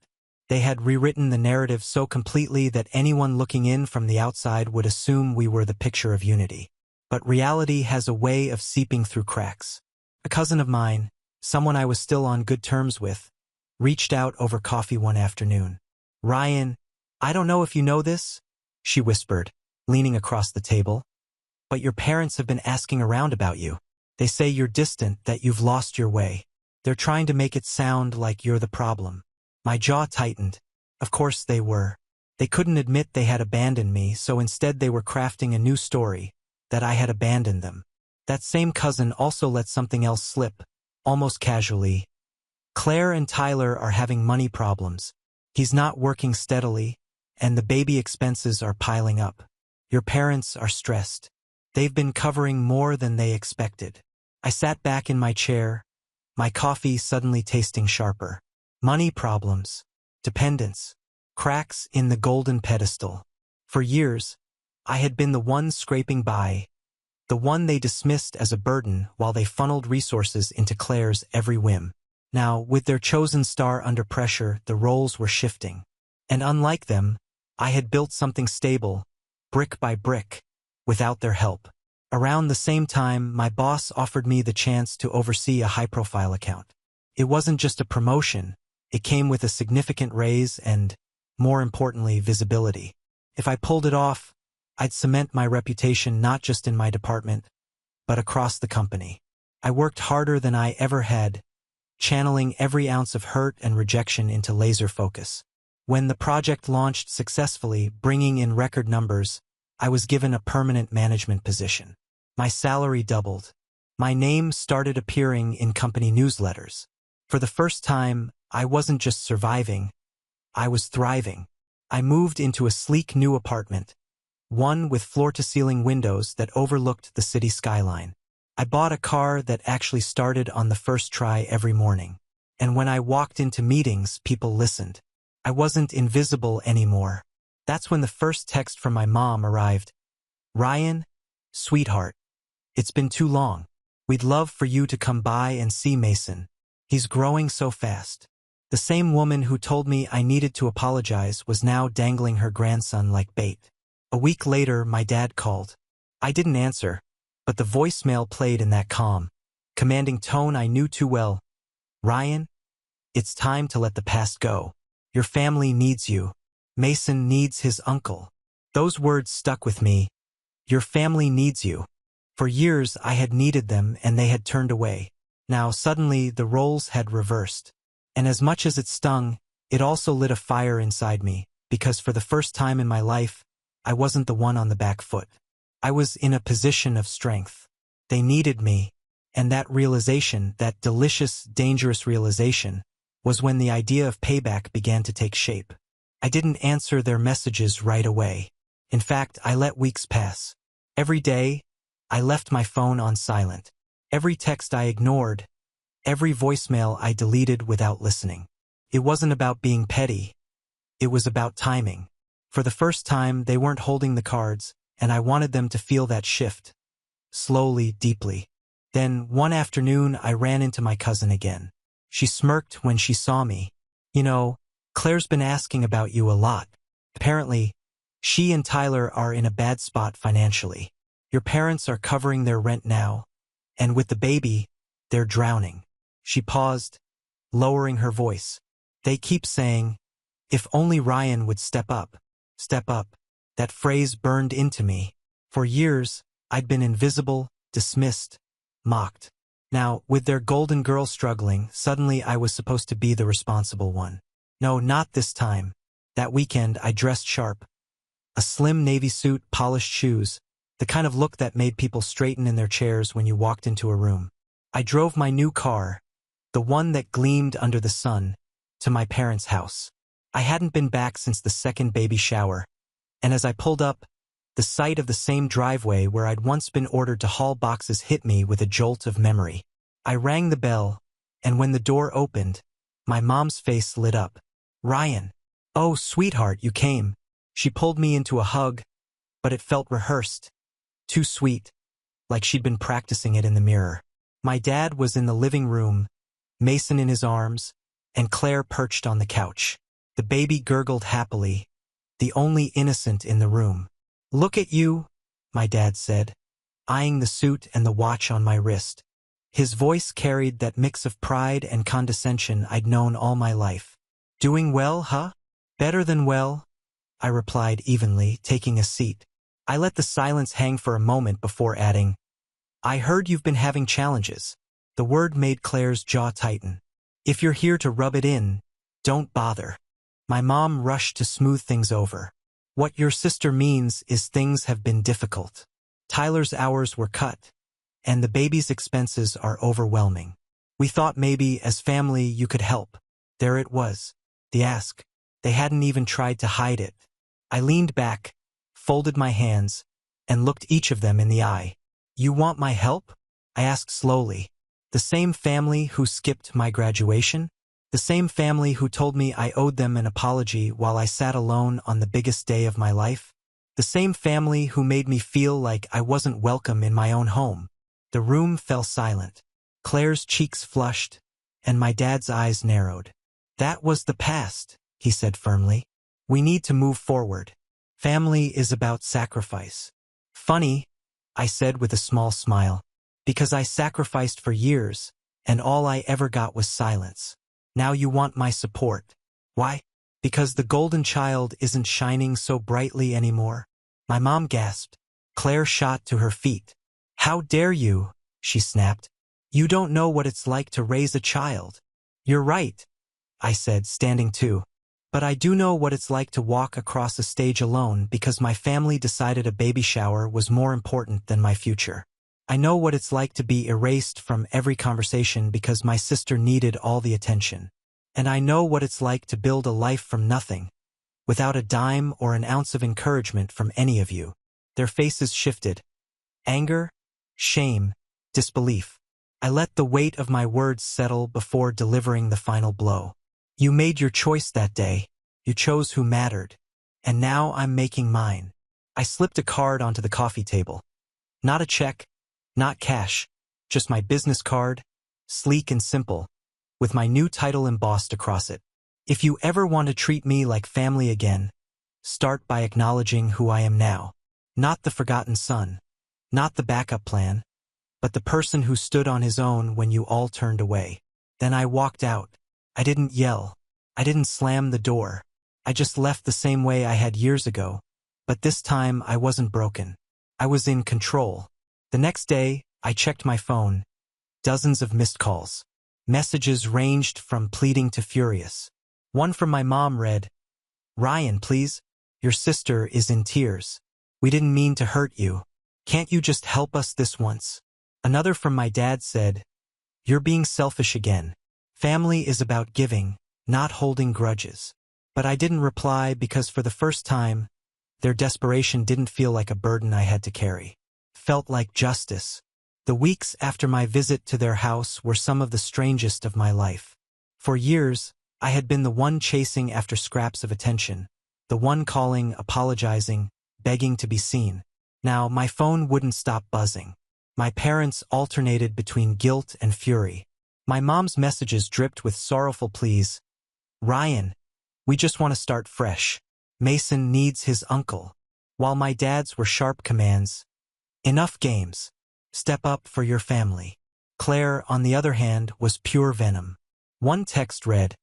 They had rewritten the narrative so completely that anyone looking in from the outside would assume we were the picture of unity. But reality has a way of seeping through cracks. A cousin of mine, someone I was still on good terms with, reached out over coffee one afternoon. "Ryan, I don't know if you know this," she whispered, leaning across the table, "but your parents have been asking around about you. They say you're distant, that you've lost your way. They're trying to make it sound like you're the problem." My jaw tightened. Of course they were. They couldn't admit they had abandoned me, so instead they were crafting a new story, that I had abandoned them. That same cousin also let something else slip, almost casually. "Claire and Tyler are having money problems. He's not working steadily, and the baby expenses are piling up. Your parents are stressed. They've been covering more than they expected." I sat back in my chair, my coffee suddenly tasting sharper. Money problems, dependence, cracks in the golden pedestal. For years, I had been the one scraping by, the one they dismissed as a burden while they funneled resources into Claire's every whim. Now, with their chosen star under pressure, the roles were shifting. And unlike them, I had built something stable, brick by brick, without their help. Around the same time, my boss offered me the chance to oversee a high-profile account. It wasn't just a promotion, it came with a significant raise and, more importantly, visibility. If I pulled it off, I'd cement my reputation not just in my department, but across the company. I worked harder than I ever had, channeling every ounce of hurt and rejection into laser focus. When the project launched successfully, bringing in record numbers, I was given a permanent management position. My salary doubled. My name started appearing in company newsletters. For the first time, I wasn't just surviving, I was thriving. I moved into a sleek new apartment, one with floor-to-ceiling windows that overlooked the city skyline. I bought a car that actually started on the first try every morning. And when I walked into meetings, people listened. I wasn't invisible anymore. That's when the first text from my mom arrived. "Ryan, sweetheart, it's been too long. We'd love for you to come by and see Mason. He's growing so fast. The same woman who told me I needed to apologize was now dangling her grandson like bait. A week later, my dad called. I didn't answer, but the voicemail played in that calm, commanding tone I knew too well. Ryan, it's time to let the past go. Your family needs you. Mason needs his uncle. Those words stuck with me. Your family needs you. For years I had needed them and they had turned away. Now suddenly the roles had reversed. And as much as it stung, it also lit a fire inside me, because for the first time in my life, I wasn't the one on the back foot. I was in a position of strength. They needed me, and that realization, that delicious, dangerous realization, was when the idea of payback began to take shape. I didn't answer their messages right away. In fact, I let weeks pass. Every day, I left my phone on silent. Every text I ignored. Every voicemail I deleted without listening. It wasn't about being petty. It was about timing. For the first time, they weren't holding the cards, and I wanted them to feel that shift. Slowly, deeply. Then, one afternoon, I ran into my cousin again. She smirked when she saw me. You know, Claire's been asking about you a lot. Apparently, she and Tyler are in a bad spot financially. Your parents are covering their rent now, and with the baby, they're drowning. She paused, lowering her voice. They keep saying, if only Ryan would step up. Step up. That phrase burned into me. For years, I'd been invisible, dismissed, mocked. Now, with their golden girl struggling, suddenly I was supposed to be the responsible one. No, not this time. That weekend, I dressed sharp. A slim navy suit, polished shoes, the kind of look that made people straighten in their chairs when you walked into a room. I drove my new car, the one that gleamed under the sun, to my parents' house. I hadn't been back since the second baby shower, and as I pulled up, the sight of the same driveway where I'd once been ordered to haul boxes hit me with a jolt of memory. I rang the bell, and when the door opened, my mom's face lit up. Ryan. Oh, sweetheart, you came. She pulled me into a hug, but it felt rehearsed. Too sweet, like she'd been practicing it in the mirror. My dad was in the living room, Mason in his arms, and Claire perched on the couch. The baby gurgled happily, the only innocent in the room. Look at you, my dad said, eyeing the suit and the watch on my wrist. His voice carried that mix of pride and condescension I'd known all my life. Doing well, huh? Better than well, I replied evenly, taking a seat. I let the silence hang for a moment before adding, I heard you've been having challenges. The word made Claire's jaw tighten. If you're here to rub it in, don't bother. My mom rushed to smooth things over. What your sister means is things have been difficult. Tyler's hours were cut, and the baby's expenses are overwhelming. We thought maybe, as family, you could help. There it was, the ask. They hadn't even tried to hide it. I leaned back, folded my hands, and looked each of them in the eye. You want my help? I asked slowly. The same family who skipped my graduation? The same family who told me I owed them an apology while I sat alone on the biggest day of my life? The same family who made me feel like I wasn't welcome in my own home? The room fell silent. Claire's cheeks flushed, and my dad's eyes narrowed. That was the past, he said firmly. We need to move forward. Family is about sacrifice. Funny, I said with a small smile, because I sacrificed for years, and all I ever got was silence. Now you want my support. Why? Because the golden child isn't shining so brightly anymore. My mom gasped. Claire shot to her feet. How dare you, she snapped. You don't know what it's like to raise a child. You're right, I said, standing too. But I do know what it's like to walk across a stage alone because my family decided a baby shower was more important than my future. I know what it's like to be erased from every conversation because my sister needed all the attention. And I know what it's like to build a life from nothing, without a dime or an ounce of encouragement from any of you. Their faces shifted. Anger, shame, disbelief. I let the weight of my words settle before delivering the final blow. You made your choice that day. You chose who mattered. And now I'm making mine. I slipped a card onto the coffee table. Not a check, not cash, just my business card, sleek and simple. with my new title embossed across it. If you ever want to treat me like family again, start by acknowledging who I am now. Not the forgotten son, not the backup plan, but the person who stood on his own when you all turned away. Then I walked out. I didn't yell. I didn't slam the door. I just left the same way I had years ago. But this time I wasn't broken. I was in control. The next day, I checked my phone. Dozens of missed calls. Messages ranged from pleading to furious. One from my mom read, "Ryan, please. Your sister is in tears. We didn't mean to hurt you. Can't you just help us this once?" Another from my dad said, "You're being selfish again. Family is about giving, not holding grudges." But I didn't reply because for the first time, their desperation didn't feel like a burden I had to carry. Felt like justice. The weeks after my visit to their house were some of the strangest of my life. For years, I had been the one chasing after scraps of attention, the one calling, apologizing, begging to be seen. Now, my phone wouldn't stop buzzing. My parents alternated between guilt and fury. My mom's messages dripped with sorrowful pleas. "Ryan, we just want to start fresh. Mason needs his uncle." While my dad's were sharp commands. "Enough games. Step up for your family." Claire, on the other hand, was pure venom. One text read,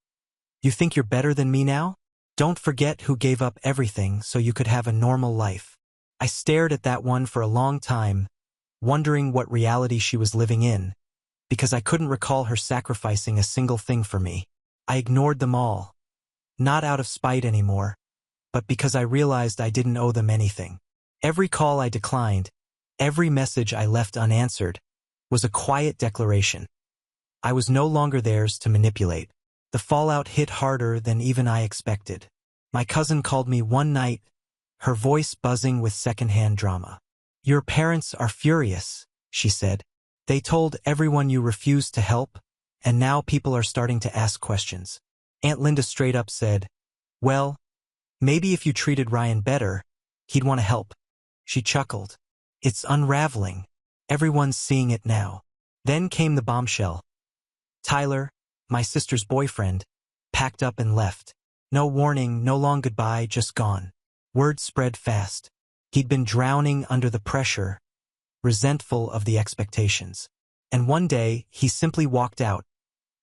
"You think you're better than me now? Don't forget who gave up everything so you could have a normal life." I stared at that one for a long time, wondering what reality she was living in, because I couldn't recall her sacrificing a single thing for me. I ignored them all. Not out of spite anymore, but because I realized I didn't owe them anything. Every call I declined, every message I left unanswered, was a quiet declaration. I was no longer theirs to manipulate. The fallout hit harder than even I expected. My cousin called me one night, her voice buzzing with secondhand drama. "Your parents are furious," she said. "They told everyone you refused to help, and now people are starting to ask questions." Aunt Linda straight up said, "Well, maybe if you treated Ryan better, he'd want to help." She chuckled. "It's unraveling. Everyone's seeing it now." Then came the bombshell. Tyler, my sister's boyfriend, packed up and left. No warning, no long goodbye, just gone. Word spread fast. He'd been drowning under the pressure, resentful of the expectations. And one day, he simply walked out,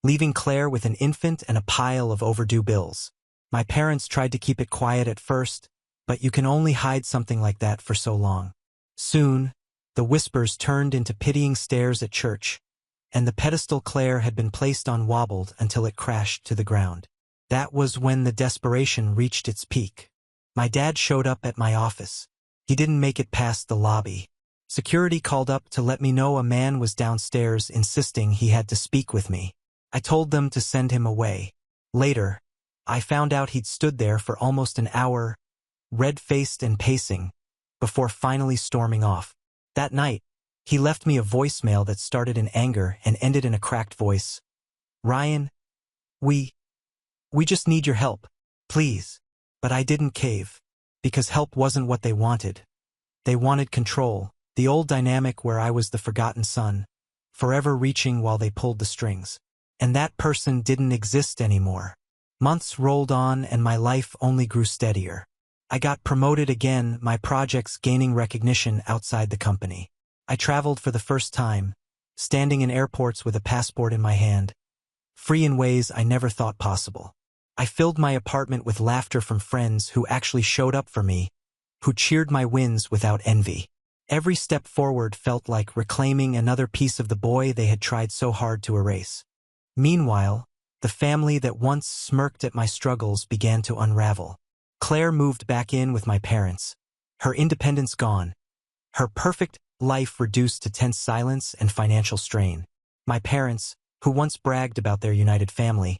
leaving Claire with an infant and a pile of overdue bills. My parents tried to keep it quiet at first, but you can only hide something like that for so long. Soon, the whispers turned into pitying stares at church, and the pedestal Claire had been placed on wobbled until it crashed to the ground. That was when the desperation reached its peak. My dad showed up at my office. He didn't make it past the lobby. Security called up to let me know a man was downstairs insisting he had to speak with me. I told them to send him away. Later, I found out he'd stood there for almost an hour, red-faced and pacing, before finally storming off. That night, he left me a voicemail that started in anger and ended in a cracked voice. "Ryan, we just need your help, please." But I didn't cave, because help wasn't what they wanted. They wanted control, the old dynamic where I was the forgotten son, forever reaching while they pulled the strings. And that person didn't exist anymore. Months rolled on and my life only grew steadier. I got promoted again, my projects gaining recognition outside the company. I traveled for the first time, standing in airports with a passport in my hand, free in ways I never thought possible. I filled my apartment with laughter from friends who actually showed up for me, who cheered my wins without envy. Every step forward felt like reclaiming another piece of the boy they had tried so hard to erase. Meanwhile, the family that once smirked at my struggles began to unravel. Claire moved back in with my parents, her independence gone, her perfect life reduced to tense silence and financial strain. My parents, who once bragged about their united family,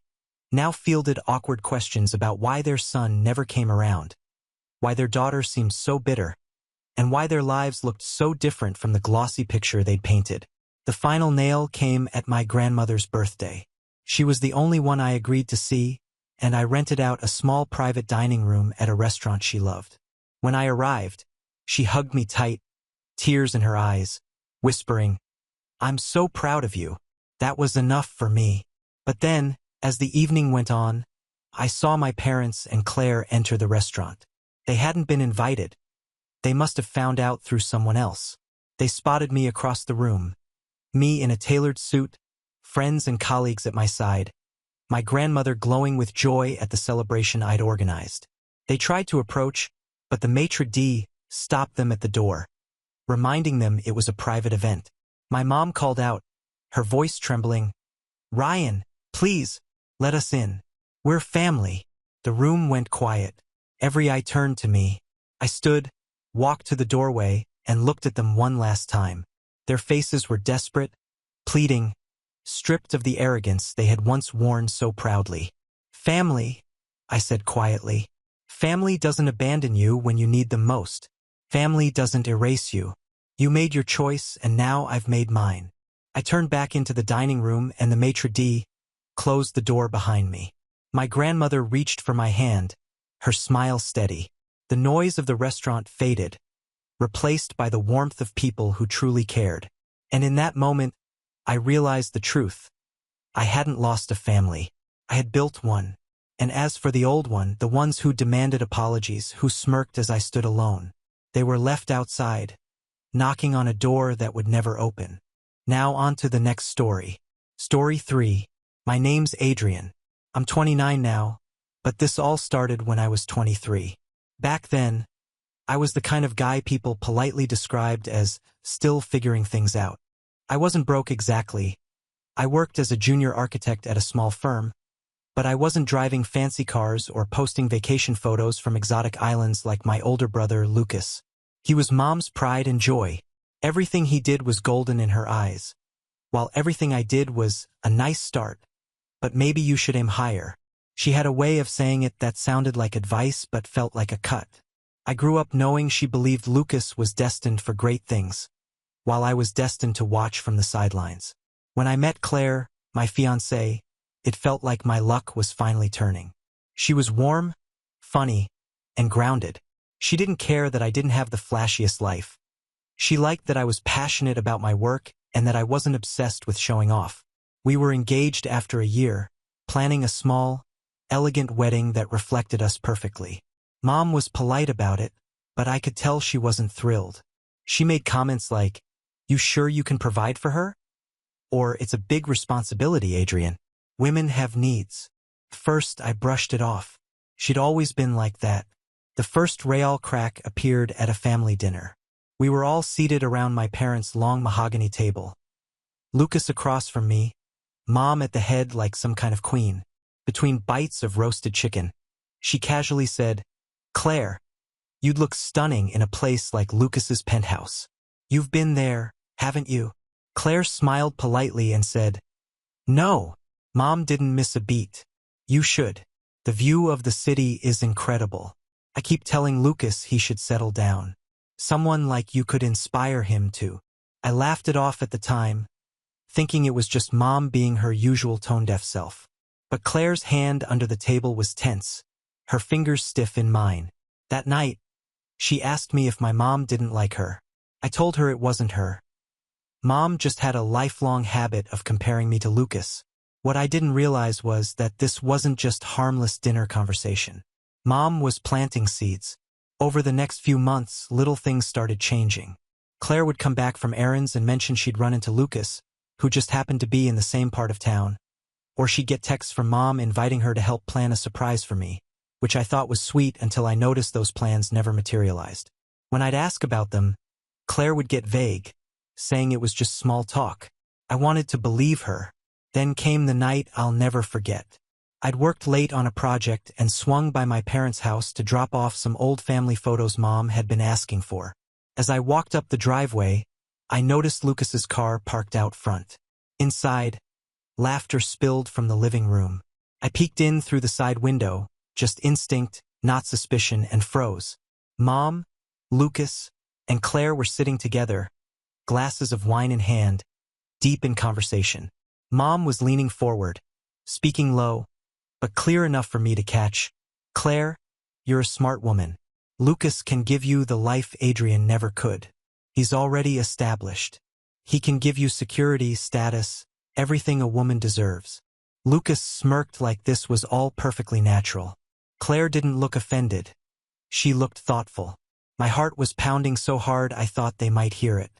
now fielded awkward questions about why their son never came around, why their daughter seemed so bitter, and why their lives looked so different from the glossy picture they'd painted. The final nail came at my grandmother's birthday. She was the only one I agreed to see, and I rented out a small private dining room at a restaurant she loved. When I arrived, she hugged me tight, tears in her eyes, whispering, "I'm so proud of you." That was enough for me. But then, as the evening went on, I saw my parents and Claire enter the restaurant. They hadn't been invited. They must have found out through someone else. They spotted me across the room. Me in a tailored suit, friends and colleagues at my side, my grandmother glowing with joy at the celebration I'd organized. They tried to approach, but the maitre d' stopped them at the door, reminding them it was a private event. My mom called out, her voice trembling, "Ryan, please, let us in. We're family." The room went quiet. Every eye turned to me. I stood, walked to the doorway, and looked at them one last time. Their faces were desperate, pleading, stripped of the arrogance they had once worn so proudly. "Family," I said quietly. "Family doesn't abandon you when you need them most. Family doesn't erase you. You made your choice, and now I've made mine." I turned back into the dining room, and the maitre d' closed the door behind me. My grandmother reached for my hand, her smile steady. The noise of the restaurant faded, replaced by the warmth of people who truly cared. And in that moment, I realized the truth. I hadn't lost a family. I had built one. And as for the old one, the ones who demanded apologies, who smirked as I stood alone, they were left outside, knocking on a door that would never open. Now on to the next story. Story 3. My name's Adrian. I'm 29 now, but this all started when I was 23. Back then, I was the kind of guy people politely described as still figuring things out. I wasn't broke exactly. I worked as a junior architect at a small firm, but I wasn't driving fancy cars or posting vacation photos from exotic islands like my older brother, Lucas. He was Mom's pride and joy. Everything he did was golden in her eyes, while everything I did was a nice start, but maybe you should aim higher. She had a way of saying it that sounded like advice but felt like a cut. I grew up knowing she believed Lucas was destined for great things, while I was destined to watch from the sidelines. When I met Claire, my fiancée, it felt like my luck was finally turning. She was warm, funny, and grounded. She didn't care that I didn't have the flashiest life. She liked that I was passionate about my work and that I wasn't obsessed with showing off. We were engaged after a year, planning a small, elegant wedding that reflected us perfectly. Mom was polite about it, but I could tell she wasn't thrilled. She made comments like, "You sure you can provide for her?" Or, "It's a big responsibility, Adrian. Women have needs." First, I brushed it off. She'd always been like that. The first real crack appeared at a family dinner. We were all seated around my parents' long mahogany table. Lucas across from me, Mom at the head like some kind of queen. Between bites of roasted chicken, she casually said, "Claire, you'd look stunning in a place like Lucas's penthouse. You've been there, haven't you?" Claire smiled politely and said, "No." Mom didn't miss a beat. "You should. The view of the city is incredible. I keep telling Lucas he should settle down. Someone like you could inspire him to." I laughed it off at the time, thinking it was just Mom being her usual tone-deaf self. But Claire's hand under the table was tense, her fingers stiff in mine. That night, she asked me if my mom didn't like her. I told her it wasn't her. Mom just had a lifelong habit of comparing me to Lucas. What I didn't realize was that this wasn't just harmless dinner conversation. Mom was planting seeds. Over the next few months, little things started changing. Claire would come back from errands and mention she'd run into Lucas, who just happened to be in the same part of town. Or she'd get texts from Mom inviting her to help plan a surprise for me, which I thought was sweet until I noticed those plans never materialized. When I'd ask about them, Claire would get vague, saying it was just small talk. I wanted to believe her. Then came the night I'll never forget. I'd worked late on a project and swung by my parents' house to drop off some old family photos Mom had been asking for. As I walked up the driveway, I noticed Lucas's car parked out front. Inside, laughter spilled from the living room. I peeked in through the side window, just instinct, not suspicion, and froze. Mom, Lucas, and Claire were sitting together, glasses of wine in hand, deep in conversation. Mom was leaning forward, speaking low, but clear enough for me to catch. "Claire, you're a smart woman. Lucas can give you the life Adrian never could. He's already established. He can give you security, status, everything a woman deserves. Lucas smirked like this was all perfectly natural. Claire didn't look offended. She looked thoughtful. My heart was pounding so hard I thought they might hear it.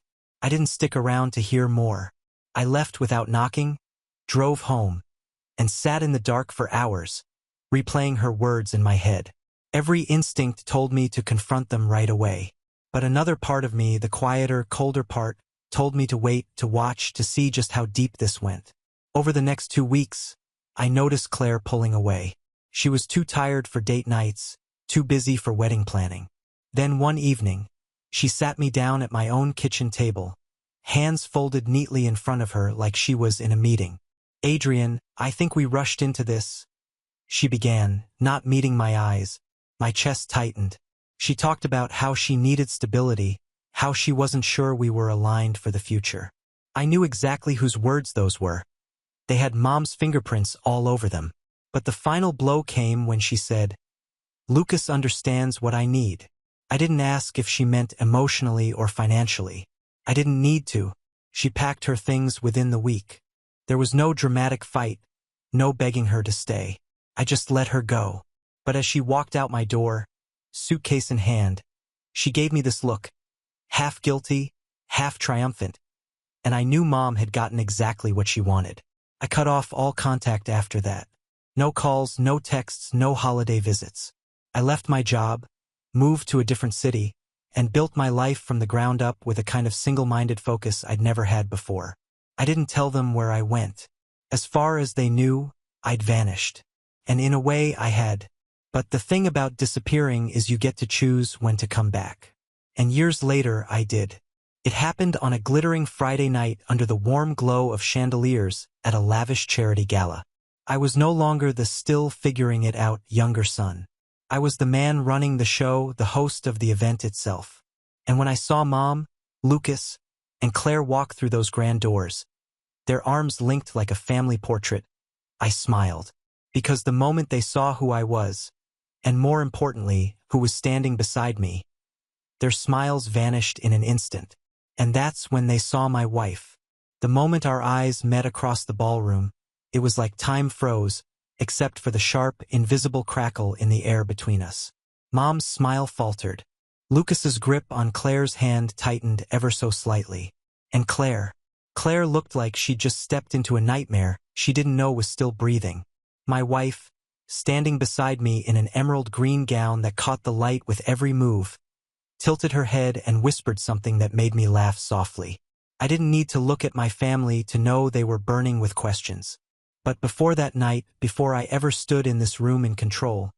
I didn't stick around to hear more. I left without knocking, drove home, and sat in the dark for hours, replaying her words in my head. Every instinct told me to confront them right away. But another part of me, the quieter, colder part, told me to wait, to watch, to see just how deep this went. Over the next 2 weeks, I noticed Claire pulling away. She was too tired for date nights, too busy for wedding planning. Then one evening, she sat me down at my own kitchen table, hands folded neatly in front of her like she was in a meeting. "Adrian, I think we rushed into this," she began, not meeting my eyes. My chest tightened. She talked about how she needed stability, how she wasn't sure we were aligned for the future. I knew exactly whose words those were. They had Mom's fingerprints all over them. But the final blow came when she said, "Lucas understands what I need." I didn't ask if she meant emotionally or financially. I didn't need to. She packed her things within the week. There was no dramatic fight, no begging her to stay. I just let her go. But as she walked out my door, suitcase in hand, she gave me this look, half guilty, half triumphant, and I knew Mom had gotten exactly what she wanted. I cut off all contact after that. No calls, no texts, no holiday visits. I left my job, moved to a different city, and built my life from the ground up with a kind of single-minded focus I'd never had before. I didn't tell them where I went. As far as they knew, I'd vanished. And in a way, I had. But the thing about disappearing is you get to choose when to come back. And years later, I did. It happened on a glittering Friday night under the warm glow of chandeliers at a lavish charity gala. I was no longer the still figuring it out younger son. I was the man running the show, the host of the event itself. And when I saw Mom, Lucas, and Claire walk through those grand doors, their arms linked like a family portrait, I smiled. Because the moment they saw who I was, and more importantly, who was standing beside me, their smiles vanished in an instant. And that's when they saw my wife. The moment our eyes met across the ballroom, it was like time froze, except for the sharp, invisible crackle in the air between us. Mom's smile faltered. Lucas's grip on Claire's hand tightened ever so slightly. And Claire looked like she'd just stepped into a nightmare she didn't know was still breathing. My wife, standing beside me in an emerald green gown that caught the light with every move, tilted her head and whispered something that made me laugh softly. I didn't need to look at my family to know they were burning with questions. But before that night, before I ever stood in this room in control,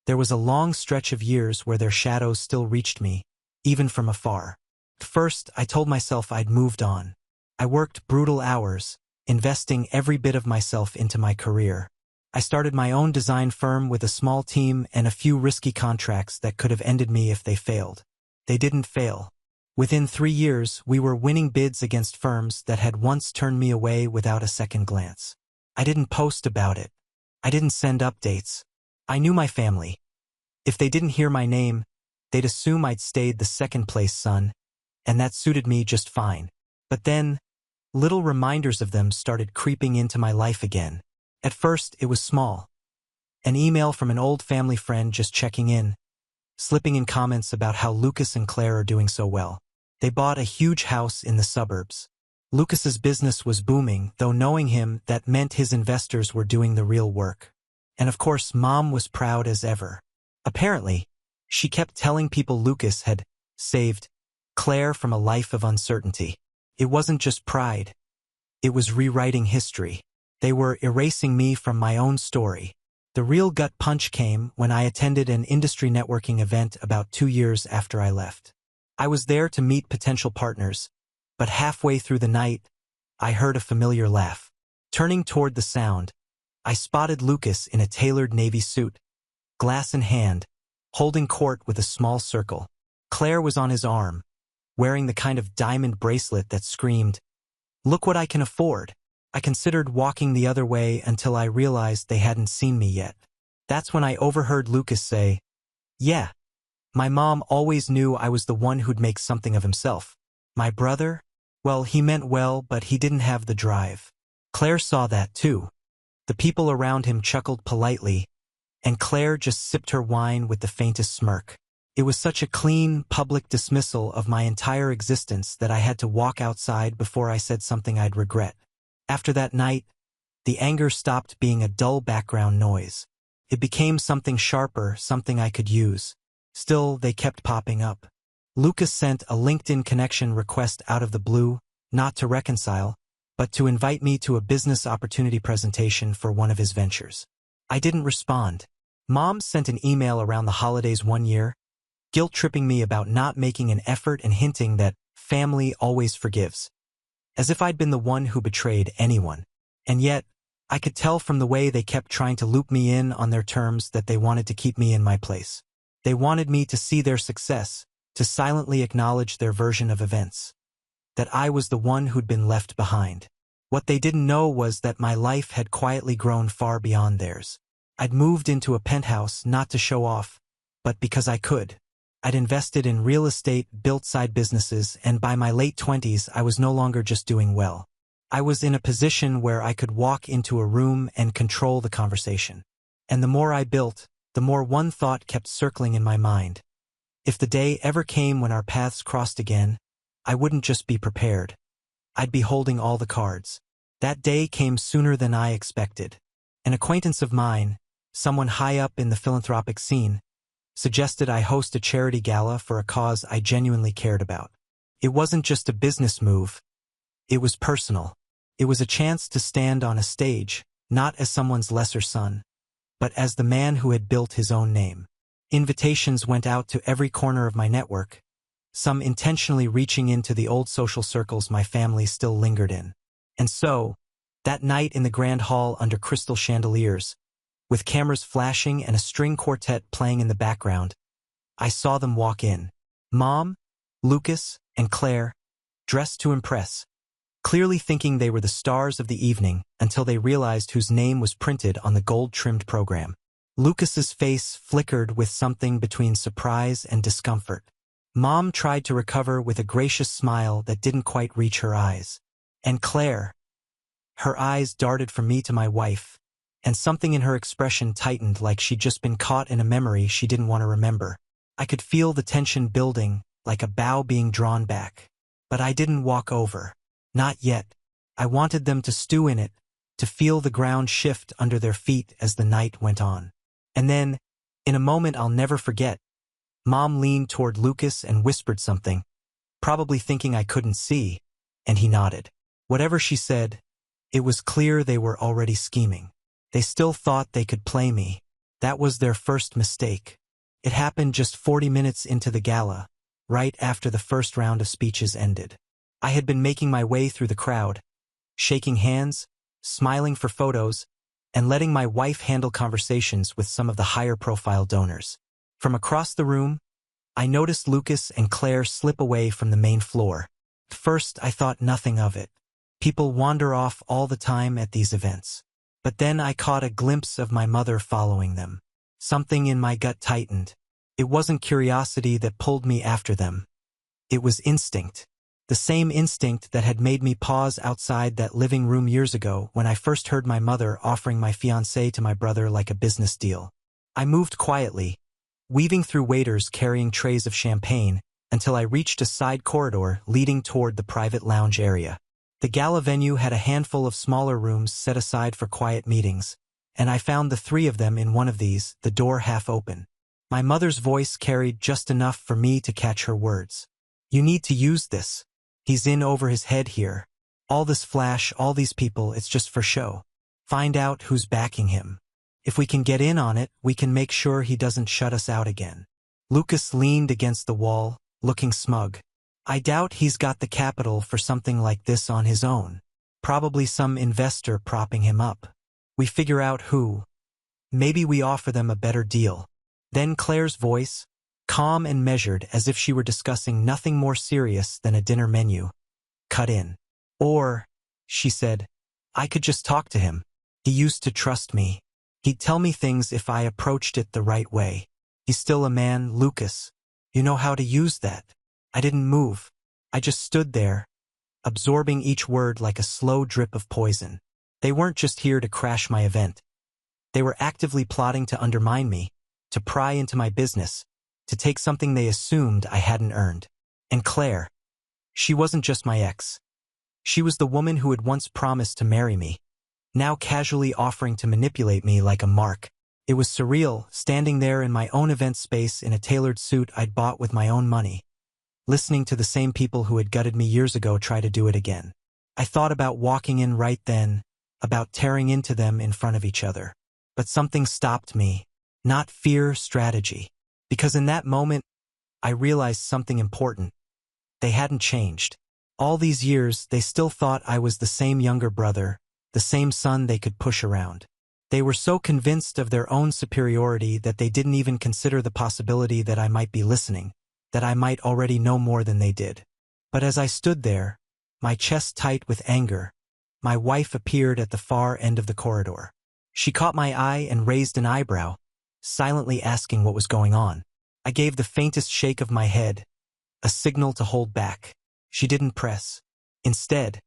there was a long stretch of years where their shadows still reached me, even from afar. First, I told myself I'd moved on. I worked brutal hours, investing every bit of myself into my career. I started my own design firm with a small team and a few risky contracts that could have ended me if they failed. They didn't fail. Within 3 years, we were winning bids against firms that had once turned me away without a second glance. I didn't post about it. I didn't send updates. I knew my family. If they didn't hear my name, they'd assume I'd stayed the second-place son, and that suited me just fine. But then, little reminders of them started creeping into my life again. At first, it was small. An email from an old family friend just checking in, slipping in comments about how Lucas and Claire are doing so well. They bought a huge house in the suburbs. Lucas's business was booming, though knowing him, that meant his investors were doing the real work. And of course, Mom was proud as ever. Apparently, she kept telling people Lucas had saved Claire from a life of uncertainty. It wasn't just pride. It was rewriting history. They were erasing me from my own story. The real gut punch came when I attended an industry networking event about 2 years after I left. I was there to meet potential partners, but halfway through the night, I heard a familiar laugh. Turning toward the sound, I spotted Lucas in a tailored navy suit, glass in hand, holding court with a small circle. Claire was on his arm, wearing the kind of diamond bracelet that screamed, "Look what I can afford." I considered walking the other way until I realized they hadn't seen me yet. That's when I overheard Lucas say, "Yeah, my mom always knew I was the one who'd make something of himself. My brother? Well, he meant well, but he didn't have the drive." Claire saw that too. The people around him chuckled politely, and Claire just sipped her wine with the faintest smirk. It was such a clean, public dismissal of my entire existence that I had to walk outside before I said something I'd regret. After that night, the anger stopped being a dull background noise. It became something sharper, something I could use. Still, they kept popping up. Lucas sent a LinkedIn connection request out of the blue, not to reconcile, but to invite me to a business opportunity presentation for one of his ventures. I didn't respond. Mom sent an email around the holidays one year, guilt-tripping me about not making an effort and hinting that family always forgives. As if I'd been the one who betrayed anyone. And yet, I could tell from the way they kept trying to loop me in on their terms that they wanted to keep me in my place. They wanted me to see their success, to silently acknowledge their version of events. That I was the one who'd been left behind. What they didn't know was that my life had quietly grown far beyond theirs. I'd moved into a penthouse not to show off, but because I could. I'd invested in real estate, built side businesses, and by my late 20s I was no longer just doing well. I was in a position where I could walk into a room and control the conversation. And the more I built, the more one thought kept circling in my mind. If the day ever came when our paths crossed again, I wouldn't just be prepared. I'd be holding all the cards. That day came sooner than I expected. An acquaintance of mine, someone high up in the philanthropic scene, suggested I host a charity gala for a cause I genuinely cared about. It wasn't just a business move. It was personal. It was a chance to stand on a stage, not as someone's lesser son, but as the man who had built his own name. Invitations went out to every corner of my network, some intentionally reaching into the old social circles my family still lingered in. And so, that night in the grand hall under crystal chandeliers, with cameras flashing and a string quartet playing in the background, I saw them walk in. Mom, Lucas, and Claire, dressed to impress, clearly thinking they were the stars of the evening until they realized whose name was printed on the gold-trimmed program. Lucas's face flickered with something between surprise and discomfort. Mom tried to recover with a gracious smile that didn't quite reach her eyes. And Claire, her eyes darted from me to my wife, and something in her expression tightened like she'd just been caught in a memory she didn't want to remember. I could feel the tension building, like a bow being drawn back. But I didn't walk over. Not yet. I wanted them to stew in it, to feel the ground shift under their feet as the night went on. And then, in a moment I'll never forget, Mom leaned toward Lucas and whispered something, probably thinking I couldn't see, and he nodded. Whatever she said, it was clear they were already scheming. They still thought they could play me. That was their first mistake. It happened just 40 minutes into the gala, right after the first round of speeches ended. I had been making my way through the crowd, shaking hands, smiling for photos, and letting my wife handle conversations with some of the higher-profile donors. From across the room, I noticed Lucas and Claire slip away from the main floor. At first, I thought nothing of it. People wander off all the time at these events. But then I caught a glimpse of my mother following them. Something in my gut tightened. It wasn't curiosity that pulled me after them. It was instinct. The same instinct that had made me pause outside that living room years ago when I first heard my mother offering my fiancé to my brother like a business deal. I moved quietly, weaving through waiters carrying trays of champagne until I reached a side corridor leading toward the private lounge area. The gala venue had a handful of smaller rooms set aside for quiet meetings, and I found the three of them in one of these, the door half open. My mother's voice carried just enough for me to catch her words. "You need to use this. He's in over his head here. All this flash, all these people, it's just for show. Find out who's backing him. If we can get in on it, we can make sure he doesn't shut us out again." Lucas leaned against the wall, looking smug. I doubt he's got the capital for something like this on his own. Probably some investor propping him up. We figure out who. Maybe we offer them a better deal. Then Claire's voice, calm and measured as if she were discussing nothing more serious than a dinner menu, cut in. "Or," she said, "I could just talk to him. He used to trust me. He'd tell me things if I approached it the right way. He's still a man, Lucas. You know how to use that." I didn't move. I just stood there, absorbing each word like a slow drip of poison. They weren't just here to crash my event. They were actively plotting to undermine me, to pry into my business, to take something they assumed I hadn't earned. And Claire, she wasn't just my ex. She was the woman who had once promised to marry me, now casually offering to manipulate me like a mark. It was surreal, standing there in my own event space in a tailored suit I'd bought with my own money, listening to the same people who had gutted me years ago try to do it again. I thought about walking in right then, about tearing into them in front of each other. But something stopped me, not fear, strategy. Because in that moment, I realized something important. They hadn't changed. All these years, they still thought I was the same younger brother, the same son they could push around. They were so convinced of their own superiority that they didn't even consider the possibility that I might be listening, that I might already know more than they did. But as I stood there, my chest tight with anger, my wife appeared at the far end of the corridor. She caught my eye and raised an eyebrow, silently asking what was going on. I gave the faintest shake of my head, a signal to hold back. She didn't press. Instead,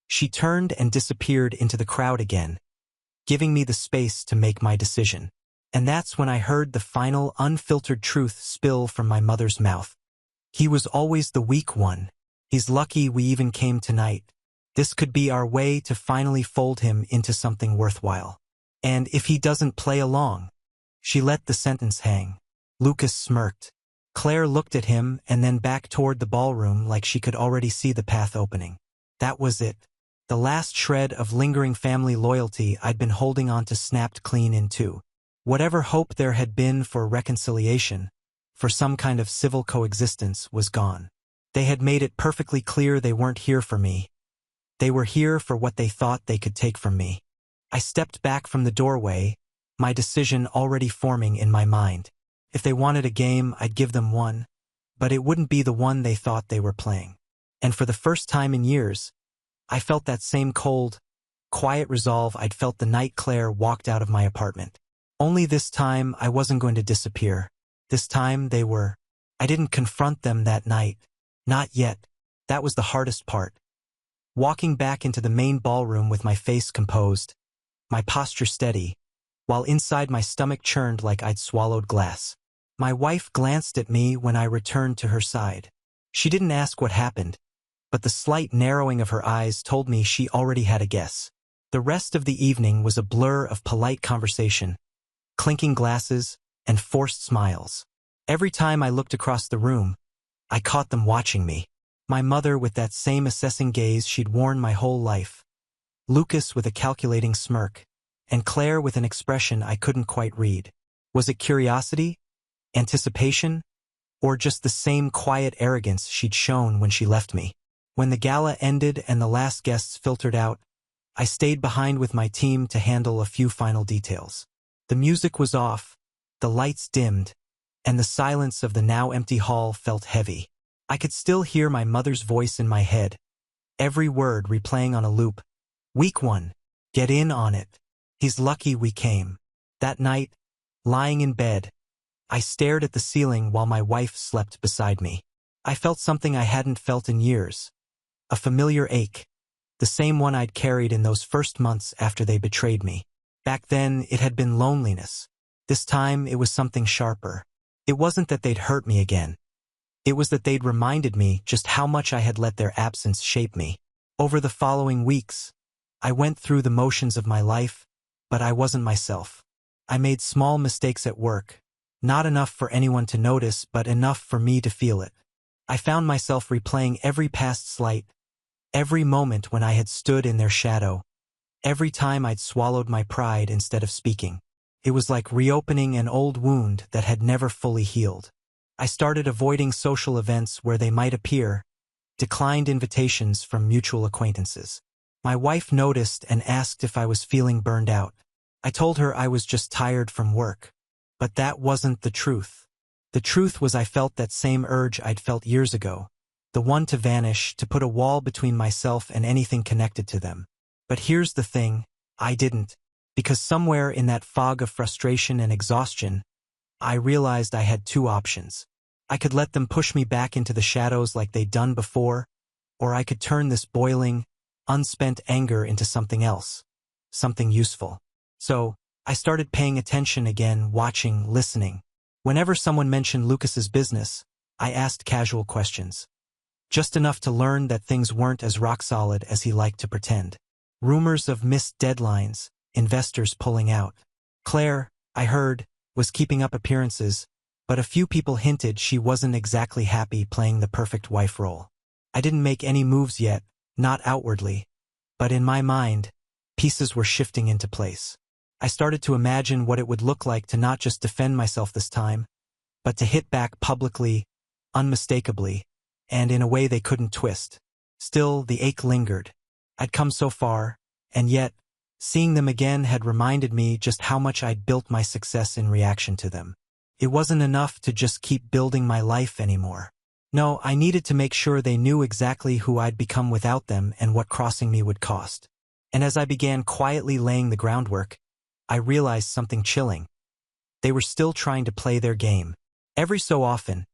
she turned and disappeared into the crowd again, giving me the space to make my decision. And that's when I heard the final, unfiltered truth spill from my mother's mouth. He was always the weak one. He's lucky we even came tonight. This could be our way to finally fold him into something worthwhile. And if he doesn't play along. She let the sentence hang. Lucas smirked. Claire looked at him and then back toward the ballroom like she could already see the path opening. That was it. The last shred of lingering family loyalty I'd been holding on to snapped clean in two. Whatever hope there had been for reconciliation, for some kind of civil coexistence, was gone. They had made it perfectly clear they weren't here for me. They were here for what they thought they could take from me. I stepped back from the doorway, my decision already forming in my mind. If they wanted a game, I'd give them one, but it wouldn't be the one they thought they were playing. And for the first time in years, I felt that same cold, quiet resolve I'd felt the night Claire walked out of my apartment. Only this time I wasn't going to disappear. This time they were. I didn't confront them that night. Not yet. That was the hardest part. Walking back into the main ballroom with my face composed, my posture steady, while inside my stomach churned like I'd swallowed glass. My wife glanced at me when I returned to her side. She didn't ask what happened, but the slight narrowing of her eyes told me she already had a guess. The rest of the evening was a blur of polite conversation, clinking glasses, and forced smiles. Every time I looked across the room, I caught them watching me. My mother with that same assessing gaze she'd worn my whole life. Lucas with a calculating smirk, and Claire with an expression I couldn't quite read. Was it curiosity? Anticipation? Or just the same quiet arrogance she'd shown when she left me? When the gala ended and the last guests filtered out, I stayed behind with my team to handle a few final details. The music was off, the lights dimmed, and the silence of the now empty hall felt heavy. I could still hear my mother's voice in my head, every word replaying on a loop. Week one. Get in on it. He's lucky we came. That night, lying in bed, I stared at the ceiling while my wife slept beside me. I felt something I hadn't felt in years. A familiar ache, the same one I'd carried in those first months after they betrayed me. Back then, it had been loneliness. This time, it was something sharper. It wasn't that they'd hurt me again. It was that they'd reminded me just how much I had let their absence shape me. Over the following weeks, I went through the motions of my life, but I wasn't myself. I made small mistakes at work, not enough for anyone to notice, but enough for me to feel it. I found myself replaying every past slight, every moment when I had stood in their shadow, every time I'd swallowed my pride instead of speaking. It was like reopening an old wound that had never fully healed. I started avoiding social events where they might appear, declined invitations from mutual acquaintances. My wife noticed and asked if I was feeling burned out. I told her I was just tired from work. But that wasn't the truth. The truth was I felt that same urge I'd felt years ago, the one to vanish, to put a wall between myself and anything connected to them. But here's the thing, I didn't. Because somewhere in that fog of frustration and exhaustion, I realized I had two options. I could let them push me back into the shadows like they'd done before, or I could turn this boiling, unspent anger into something else. something useful. So, I started paying attention again, watching, listening. Whenever someone mentioned Lucas's business, I asked casual questions. Just enough to learn that things weren't as rock-solid as he liked to pretend. Rumors of missed deadlines, investors pulling out. Claire, I heard, was keeping up appearances, but a few people hinted she wasn't exactly happy playing the perfect wife role. I didn't make any moves yet, not outwardly, but in my mind, pieces were shifting into place. I started to imagine what it would look like to not just defend myself this time, but to hit back publicly, unmistakably, and in a way they couldn't twist. Still, the ache lingered. I'd come so far, and yet, seeing them again had reminded me just how much I'd built my success in reaction to them. It wasn't enough to just keep building my life anymore. No, I needed to make sure they knew exactly who I'd become without them and what crossing me would cost. And as I began quietly laying the groundwork, I realized something chilling. They were still trying to play their game. Every so often,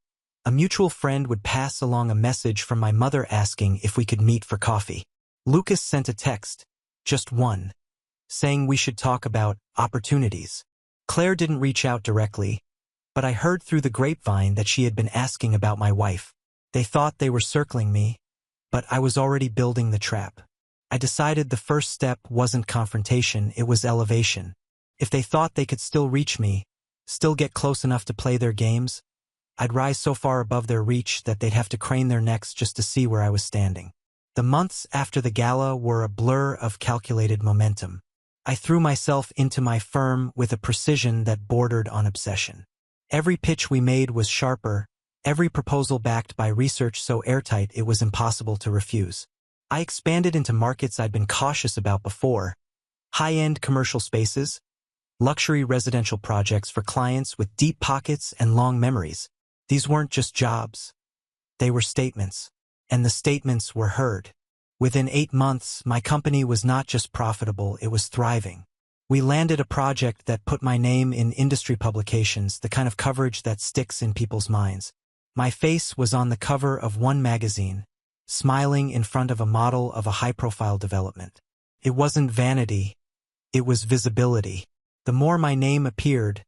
a mutual friend would pass along a message from my mother asking if we could meet for coffee. Lucas sent a text, just one, saying we should talk about opportunities. Claire didn't reach out directly, but I heard through the grapevine that she had been asking about my wife. They thought they were circling me, but I was already building the trap. I decided the first step wasn't confrontation, it was elevation. If they thought they could still reach me, still get close enough to play their games, I'd rise so far above their reach that they'd have to crane their necks just to see where I was standing. The months after the gala were a blur of calculated momentum. I threw myself into my firm with a precision that bordered on obsession. Every pitch we made was sharper, every proposal backed by research so airtight it was impossible to refuse. I expanded into markets I'd been cautious about before: high-end commercial spaces, luxury residential projects for clients with deep pockets and long memories. These weren't just jobs. They were statements. And the statements were heard. Within 8 months, my company was not just profitable, it was thriving. We landed a project that put my name in industry publications, the kind of coverage that sticks in people's minds. My face was on the cover of one magazine, smiling in front of a model of a high-profile development. It wasn't vanity, it was visibility. The more my name appeared,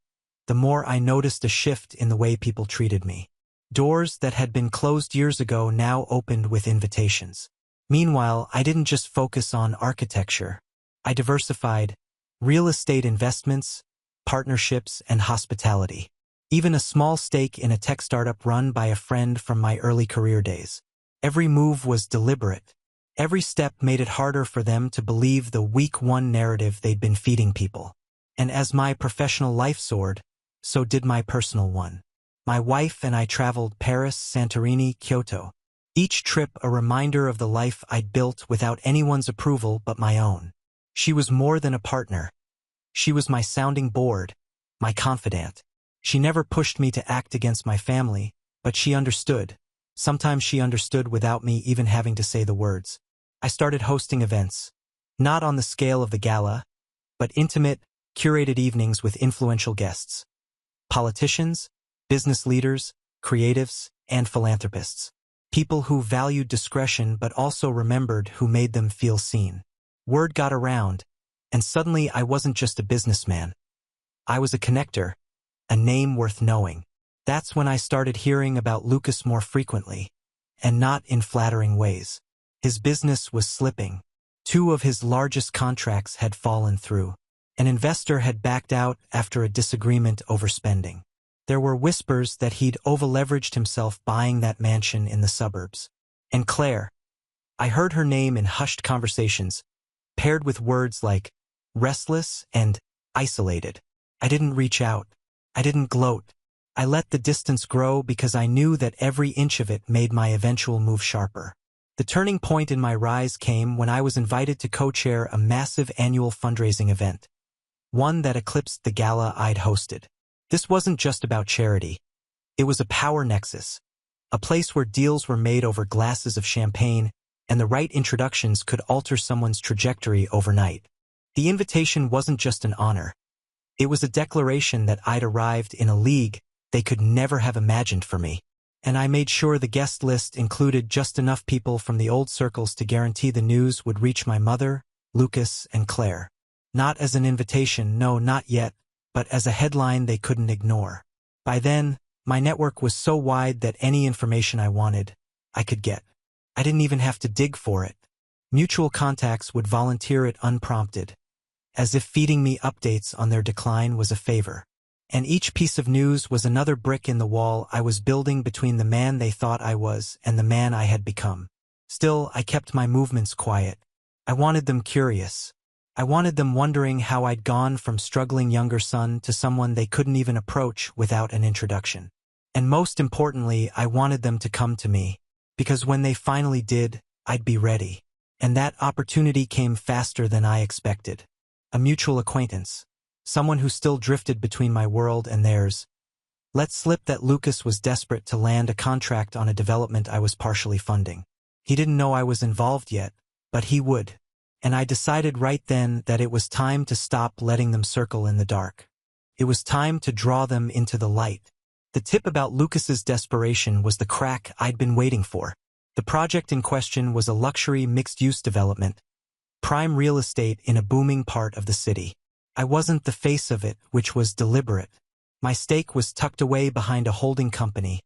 the more I noticed a shift in the way people treated me. Doors that had been closed years ago now opened with invitations. Meanwhile, I didn't just focus on architecture. I diversified: real estate investments, partnerships, and hospitality. Even a small stake in a tech startup run by a friend from my early career days. Every move was deliberate. Every step made it harder for them to believe the week one narrative they'd been feeding people. And as my professional life soared, so did my personal one. My wife and I traveled Paris, Santorini, Kyoto. Each trip a reminder of the life I'd built without anyone's approval but my own. She was more than a partner. She was my sounding board, my confidant. She never pushed me to act against my family, but she understood. Sometimes she understood without me even having to say the words. I started hosting events, not on the scale of the gala, but intimate, curated evenings with influential guests. Politicians, business leaders, creatives, and philanthropists. People who valued discretion but also remembered who made them feel seen. Word got around, and suddenly I wasn't just a businessman. I was a connector, a name worth knowing. That's when I started hearing about Lucas more frequently, and not in flattering ways. His business was slipping. 2 of his largest contracts had fallen through. An investor had backed out after a disagreement over spending. There were whispers that he'd over-leveraged himself buying that mansion in the suburbs. And Claire, I heard her name in hushed conversations, paired with words like restless and isolated. I didn't reach out. I didn't gloat. I let the distance grow because I knew that every inch of it made my eventual move sharper. The turning point in my rise came when I was invited to co-chair a massive annual fundraising event, one that eclipsed the gala I'd hosted. This wasn't just about charity. It was a power nexus, a place where deals were made over glasses of champagne, and the right introductions could alter someone's trajectory overnight. The invitation wasn't just an honor. It was a declaration that I'd arrived in a league they could never have imagined for me. And I made sure the guest list included just enough people from the old circles to guarantee the news would reach my mother, Lucas, and Claire. Not as an invitation, no, not yet, but as a headline they couldn't ignore. By then, my network was so wide that any information I wanted, I could get. I didn't even have to dig for it. Mutual contacts would volunteer it unprompted, as if feeding me updates on their decline was a favor. And each piece of news was another brick in the wall I was building between the man they thought I was and the man I had become. Still, I kept my movements quiet. I wanted them curious. I wanted them wondering how I'd gone from struggling younger son to someone they couldn't even approach without an introduction. And most importantly, I wanted them to come to me, because when they finally did, I'd be ready. And that opportunity came faster than I expected. A mutual acquaintance. Someone who still drifted between my world and theirs. Let slip that Lucas was desperate to land a contract on a development I was partially funding. He didn't know I was involved yet, but he would. And I decided right then that it was time to stop letting them circle in the dark. It was time to draw them into the light. The tip about Lucas's desperation was the crack I'd been waiting for. The project in question was a luxury mixed-use development, prime real estate in a booming part of the city. I wasn't the face of it, which was deliberate. My stake was tucked away behind a holding company,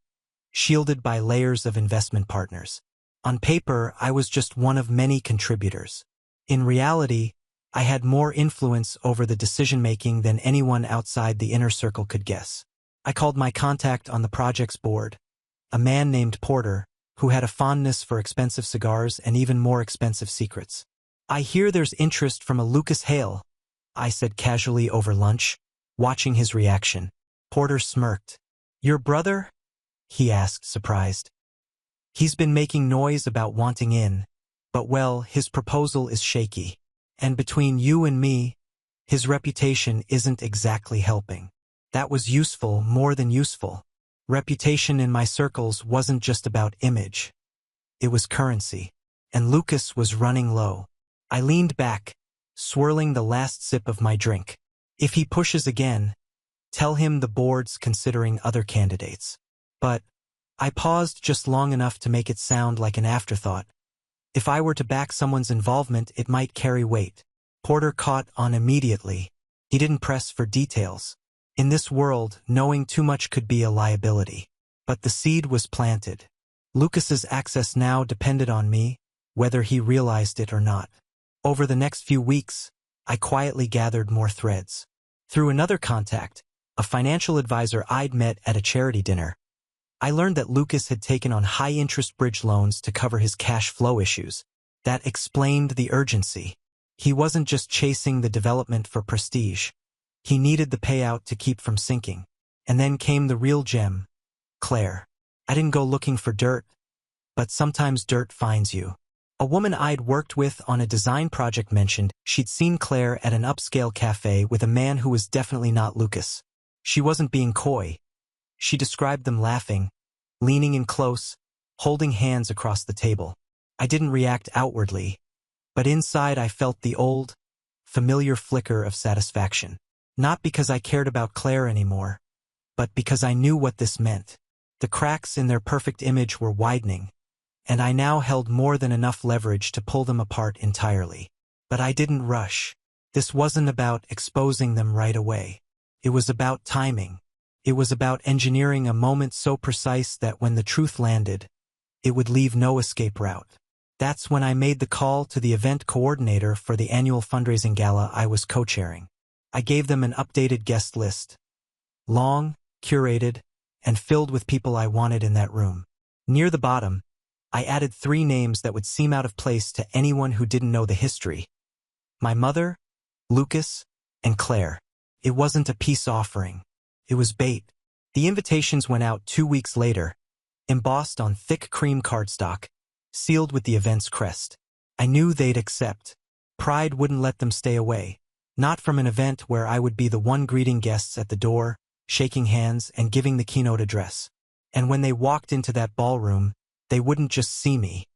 shielded by layers of investment partners. On paper, I was just one of many contributors. In reality, I had more influence over the decision-making than anyone outside the inner circle could guess. I called my contact on the project's board, a man named Porter, who had a fondness for expensive cigars and even more expensive secrets. "I hear there's interest from a Lucas Hale," I said casually over lunch, watching his reaction. Porter smirked. "Your brother?" he asked, surprised. "He's been making noise about wanting in, but well, his proposal is shaky. And between you and me, his reputation isn't exactly helping." That was useful, more than useful. Reputation in my circles wasn't just about image. It was currency. And Lucas was running low. I leaned back, swirling the last sip of my drink. "If he pushes again, tell him the board's considering other candidates." But I paused just long enough to make it sound like an afterthought. If I were to back someone's involvement, it might carry weight. Porter caught on immediately. He didn't press for details. In this world, knowing too much could be a liability. But the seed was planted. Lucas's access now depended on me, whether he realized it or not. Over the next few weeks, I quietly gathered more threads. Through another contact, a financial advisor I'd met at a charity dinner, I learned that Lucas had taken on high-interest bridge loans to cover his cash flow issues. That explained the urgency. He wasn't just chasing the development for prestige. He needed the payout to keep from sinking. And then came the real gem, Claire. I didn't go looking for dirt, but sometimes dirt finds you. A woman I'd worked with on a design project mentioned she'd seen Claire at an upscale cafe with a man who was definitely not Lucas. She wasn't being coy. She described them laughing, leaning in close, holding hands across the table. I didn't react outwardly, but inside I felt the old, familiar flicker of satisfaction. Not because I cared about Claire anymore, but because I knew what this meant. The cracks in their perfect image were widening, and I now held more than enough leverage to pull them apart entirely. But I didn't rush. This wasn't about exposing them right away. It was about timing. It was about engineering a moment so precise that when the truth landed, it would leave no escape route. That's when I made the call to the event coordinator for the annual fundraising gala I was co-chairing. I gave them an updated guest list. Long, curated, and filled with people I wanted in that room. Near the bottom, I added 3 names that would seem out of place to anyone who didn't know the history. My mother, Lucas, and Claire. It wasn't a peace offering. It was bait. The invitations went out 2 weeks later, embossed on thick cream cardstock, sealed with the event's crest. I knew they'd accept. Pride wouldn't let them stay away. Not from an event where I would be the one greeting guests at the door, shaking hands and giving the keynote address. And when they walked into that ballroom, they wouldn't just see me.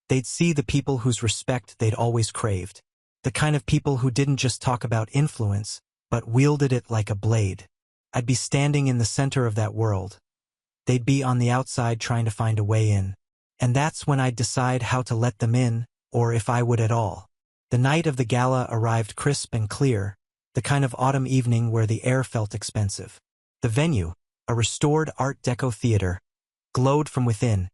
They'd see the people whose respect they'd always craved. The kind of people who didn't just talk about influence, but wielded it like a blade. I'd be standing in the center of that world. They'd be on the outside trying to find a way in. And that's when I'd decide how to let them in, or if I would at all. The night of the gala arrived crisp and clear, the kind of autumn evening where the air felt expensive. The venue, a restored Art Deco theater, glowed from within,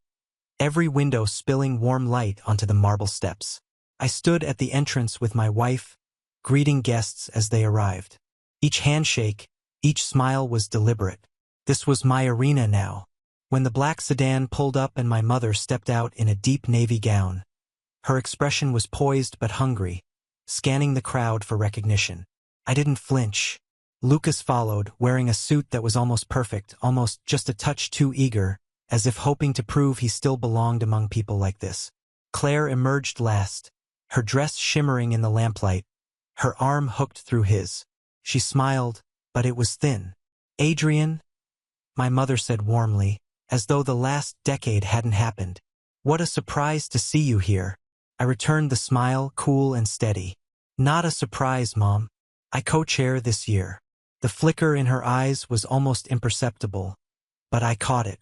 every window spilling warm light onto the marble steps. I stood at the entrance with my wife, greeting guests as they arrived. Each handshake, each smile was deliberate. This was my arena now. When the black sedan pulled up and my mother stepped out in a deep navy gown, her expression was poised but hungry, scanning the crowd for recognition. I didn't flinch. Lucas followed, wearing a suit that was almost perfect, almost just a touch too eager, as if hoping to prove he still belonged among people like this. Claire emerged last, her dress shimmering in the lamplight, her arm hooked through his. She smiled, but it was thin. "Adrian," my mother said warmly, as though the last decade hadn't happened. "What a surprise to see you here." I returned the smile, cool and steady. "Not a surprise, Mom. I co-chair this year." The flicker in her eyes was almost imperceptible, but I caught it.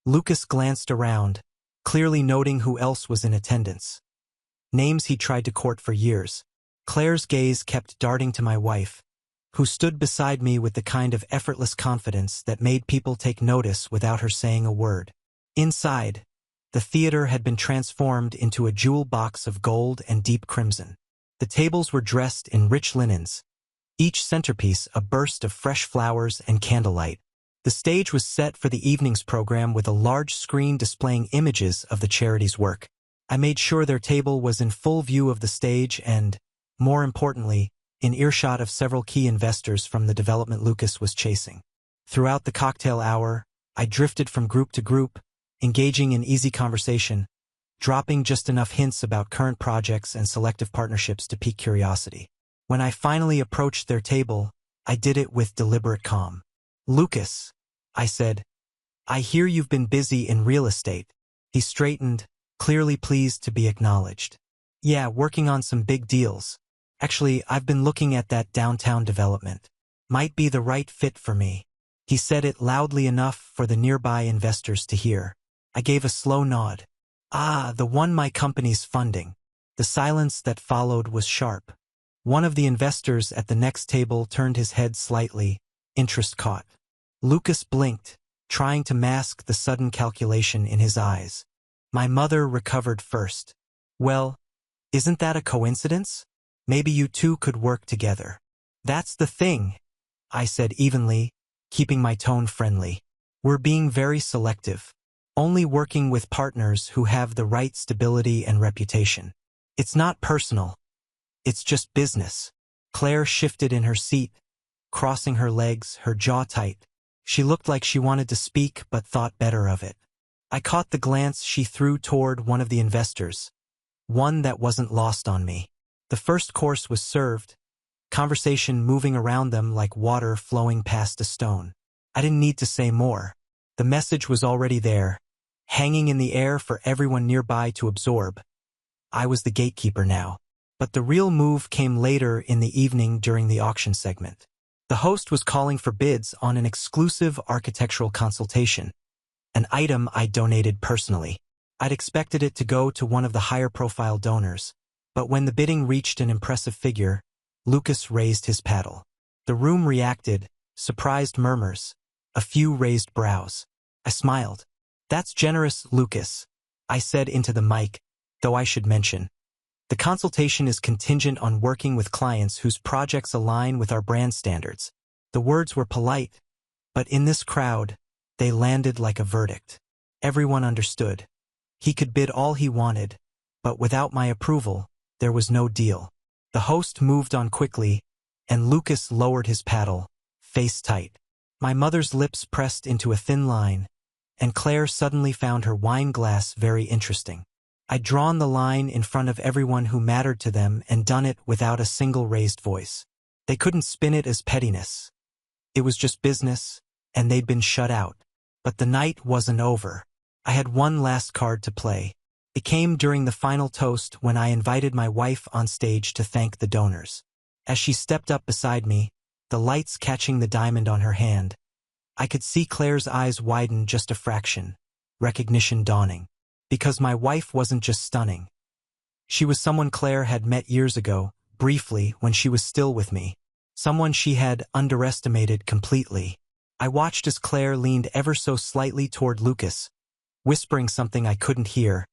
Lucas glanced around, clearly noting who else was in attendance. Names he tried to court for years. Claire's gaze kept darting to my wife, who stood beside me with the kind of effortless confidence that made people take notice without her saying a word. Inside, the theater had been transformed into a jewel box of gold and deep crimson. The tables were dressed in rich linens, each centerpiece a burst of fresh flowers and candlelight. The stage was set for the evening's program with a large screen displaying images of the charity's work. I made sure their table was in full view of the stage and, more importantly, in earshot of several key investors from the development Lucas was chasing. Throughout the cocktail hour, I drifted from group to group, engaging in easy conversation, dropping just enough hints about current projects and selective partnerships to pique curiosity. When I finally approached their table, I did it with deliberate calm. "Lucas," I said, "I hear you've been busy in real estate." He straightened, clearly pleased to be acknowledged. "Yeah, working on some big deals. Actually, I've been looking at that downtown development. Might be the right fit for me." He said it loudly enough for the nearby investors to hear. I gave a slow nod. "Ah, the one my company's funding." The silence that followed was sharp. One of the investors at the next table turned his head slightly, interest caught. Lucas blinked, trying to mask the sudden calculation in his eyes. My mother recovered first. "Well, isn't that a coincidence? Maybe you two could work together." "That's the thing," I said evenly, keeping my tone friendly. "We're being very selective, only working with partners who have the right stability and reputation. It's not personal. It's just business." Claire shifted in her seat, crossing her legs, her jaw tight. She looked like she wanted to speak but thought better of it. I caught the glance she threw toward one of the investors, one that wasn't lost on me. The first course was served, conversation moving around them like water flowing past a stone. I didn't need to say more. The message was already there, hanging in the air for everyone nearby to absorb. I was the gatekeeper now. But the real move came later in the evening during the auction segment. The host was calling for bids on an exclusive architectural consultation, an item I donated personally. I'd expected it to go to one of the higher-profile donors, but when the bidding reached an impressive figure, Lucas raised his paddle. The room reacted, surprised murmurs, a few raised brows. I smiled. "That's generous, Lucas," I said into the mic, though I should mention, the consultation is contingent on working with clients whose projects align with our brand standards. The words were polite, but in this crowd, they landed like a verdict. Everyone understood. He could bid all he wanted, but without my approval, there was no deal. The host moved on quickly, and Lucas lowered his paddle, face tight. My mother's lips pressed into a thin line, and Claire suddenly found her wine glass very interesting. I'd drawn the line in front of everyone who mattered to them and done it without a single raised voice. They couldn't spin it as pettiness. It was just business, and they'd been shut out. But the night wasn't over. I had one last card to play. It came during the final toast when I invited my wife on stage to thank the donors. As she stepped up beside me, the lights catching the diamond on her hand, I could see Claire's eyes widen just a fraction, recognition dawning. Because my wife wasn't just stunning. She was someone Claire had met years ago, briefly, when she was still with me. Someone she had underestimated completely. I watched as Claire leaned ever so slightly toward Lucas, whispering something I couldn't hear,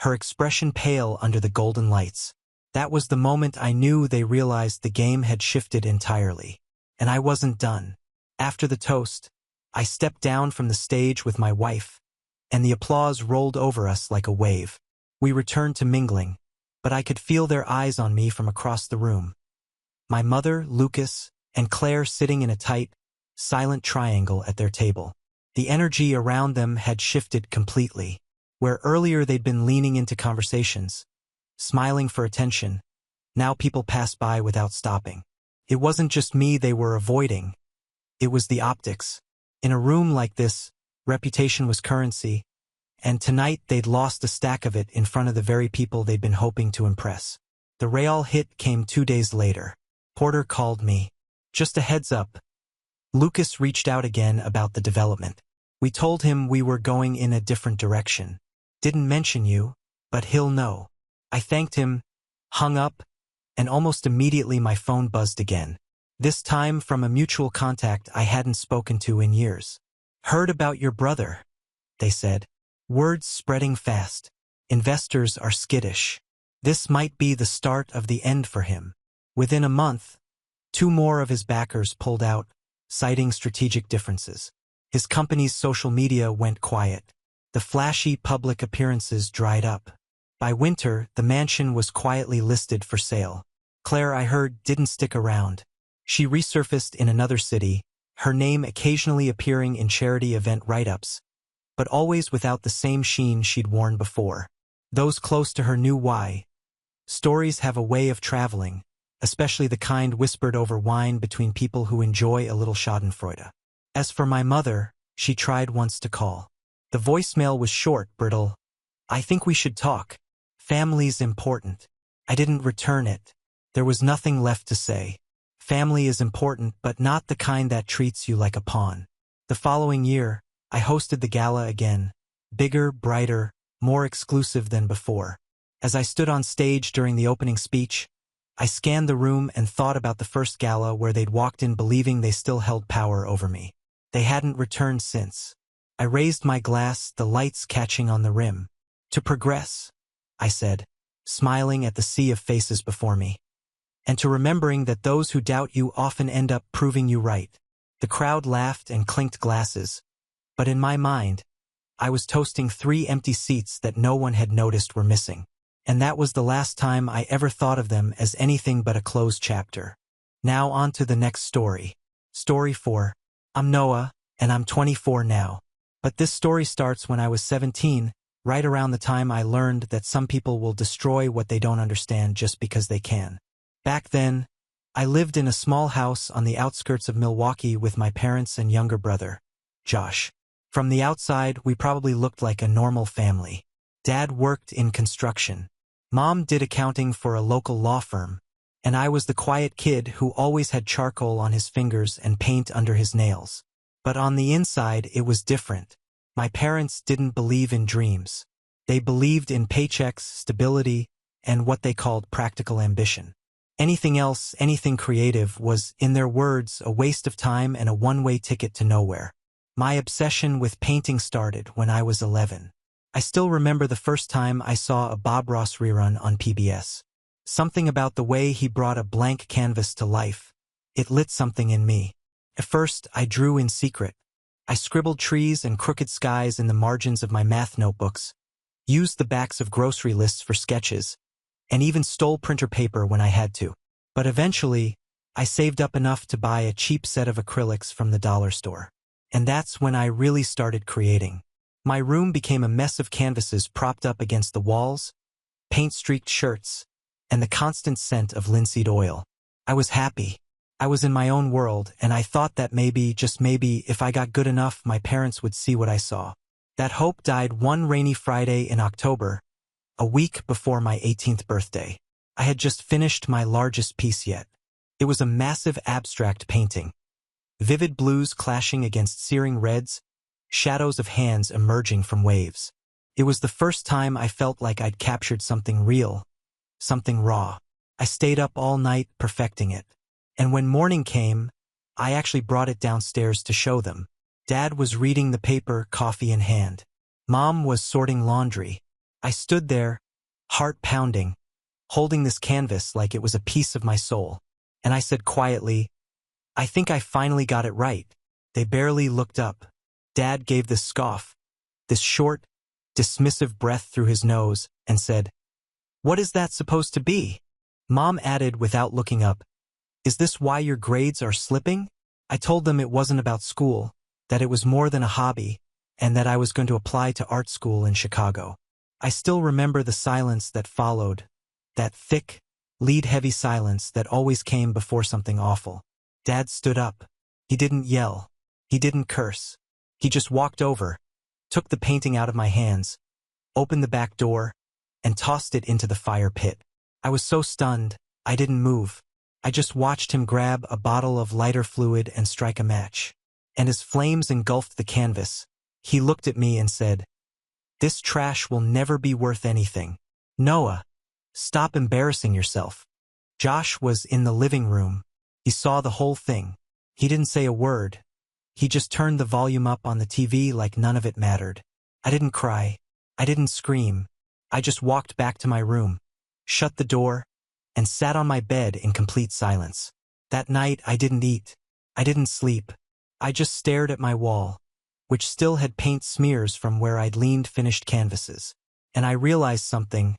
her expression pale under the golden lights. That was the moment I knew they realized the game had shifted entirely. And I wasn't done. After the toast, I stepped down from the stage with my wife, and the applause rolled over us like a wave. We returned to mingling, but I could feel their eyes on me from across the room. My mother, Lucas, and Claire sitting in a tight, silent triangle at their table. The energy around them had shifted completely. Where earlier they'd been leaning into conversations, smiling for attention, now people passed by without stopping. It wasn't just me they were avoiding. It was the optics. In a room like this, reputation was currency, and tonight they'd lost a stack of it in front of the very people they'd been hoping to impress. The Real hit came 2 days later. Porter called me. Just a heads up. Lucas reached out again about the development. We told him we were going in a different direction. Didn't mention you, but he'll know. I thanked him, hung up, and almost immediately my phone buzzed again. This time from a mutual contact I hadn't spoken to in years. Heard about your brother, they said. Words spreading fast. Investors are skittish. This might be the start of the end for him. Within a month, 2 more of his backers pulled out, citing strategic differences. His company's social media went quiet. The flashy public appearances dried up. By winter, the mansion was quietly listed for sale. Claire, I heard, didn't stick around. She resurfaced in another city, her name occasionally appearing in charity event write-ups, but always without the same sheen she'd worn before. Those close to her knew why. Stories have a way of traveling, especially the kind whispered over wine between people who enjoy a little schadenfreude. As for my mother, she tried once to call. The voicemail was short, brittle. I think we should talk. Family's important. I didn't return it. There was nothing left to say. Family is important, but not the kind that treats you like a pawn. The following year, I hosted the gala again. Bigger, brighter, more exclusive than before. As I stood on stage during the opening speech, I scanned the room and thought about the first gala where they'd walked in believing they still held power over me. They hadn't returned since. I raised my glass, the lights catching on the rim. To progress, I said, smiling at the sea of faces before me. And to remembering that those who doubt you often end up proving you right. The crowd laughed and clinked glasses, but in my mind, I was toasting 3 empty seats that no one had noticed were missing. And that was the last time I ever thought of them as anything but a closed chapter. Now on to the next story. Story 4. I'm Noah, and I'm 24 now. But this story starts when I was 17, right around the time I learned that some people will destroy what they don't understand just because they can. Back then, I lived in a small house on the outskirts of Milwaukee with my parents and younger brother, Josh. From the outside, we probably looked like a normal family. Dad worked in construction. Mom did accounting for a local law firm, and I was the quiet kid who always had charcoal on his fingers and paint under his nails. But on the inside, it was different. My parents didn't believe in dreams. They believed in paychecks, stability, and what they called practical ambition. Anything else, anything creative, was, in their words, a waste of time and a one-way ticket to nowhere. My obsession with painting started when I was 11. I still remember the first time I saw a Bob Ross rerun on PBS. Something about the way he brought a blank canvas to life. It lit something in me. At first, I drew in secret. I scribbled trees and crooked skies in the margins of my math notebooks, used the backs of grocery lists for sketches, and even stole printer paper when I had to. But eventually, I saved up enough to buy a cheap set of acrylics from the dollar store. And that's when I really started creating. My room became a mess of canvases propped up against the walls, paint-streaked shirts, and the constant scent of linseed oil. I was happy. I was in my own world, and I thought that maybe, just maybe, if I got good enough, my parents would see what I saw. That hope died one rainy Friday in October, a week before my 18th birthday. I had just finished my largest piece yet. It was a massive abstract painting. Vivid blues clashing against searing reds, shadows of hands emerging from waves. It was the first time I felt like I'd captured something real, something raw. I stayed up all night perfecting it. And when morning came, I actually brought it downstairs to show them. Dad was reading the paper, coffee in hand. Mom was sorting laundry. I stood there, heart pounding, holding this canvas like it was a piece of my soul. And I said quietly, "I think I finally got it right." They barely looked up. Dad gave this scoff, this short, dismissive breath through his nose, and said, "What is that supposed to be?" Mom added without looking up, "Is this why your grades are slipping?" I told them it wasn't about school, that it was more than a hobby, and that I was going to apply to art school in Chicago. I still remember the silence that followed, that thick, lead-heavy silence that always came before something awful. Dad stood up. He didn't yell. He didn't curse. He just walked over, took the painting out of my hands, opened the back door, and tossed it into the fire pit. I was so stunned, I didn't move. I just watched him grab a bottle of lighter fluid and strike a match. And as flames engulfed the canvas, he looked at me and said, "This trash will never be worth anything. Noah, stop embarrassing yourself." Josh was in the living room. He saw the whole thing. He didn't say a word. He just turned the volume up on the TV like none of it mattered. I didn't cry. I didn't scream. I just walked back to my room, shut the door, and sat on my bed in complete silence. That night I didn't eat. I didn't sleep. I just stared at my wall, which still had paint smears from where I'd leaned finished canvases. And I realized something.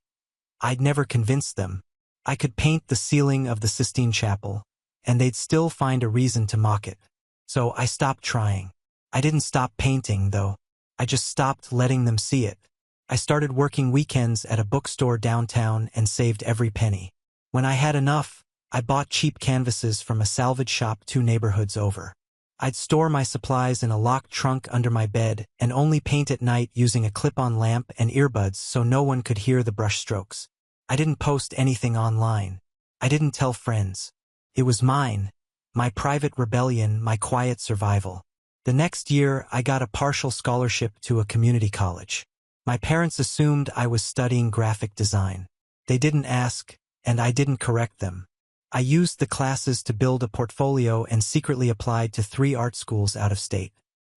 I'd never convinced them. I could paint the ceiling of the Sistine Chapel, and they'd still find a reason to mock it. So I stopped trying. I didn't stop painting, though. I just stopped letting them see it. I started working weekends at a bookstore downtown and saved every penny. When I had enough, I bought cheap canvases from a salvage shop 2 neighborhoods over. I'd store my supplies in a locked trunk under my bed and only paint at night using a clip-on lamp and earbuds so no one could hear the brush strokes. I didn't post anything online. I didn't tell friends. It was mine, my private rebellion, my quiet survival. The next year, I got a partial scholarship to a community college. My parents assumed I was studying graphic design. They didn't ask, and I didn't correct them. I used the classes to build a portfolio and secretly applied to 3 art schools out of state.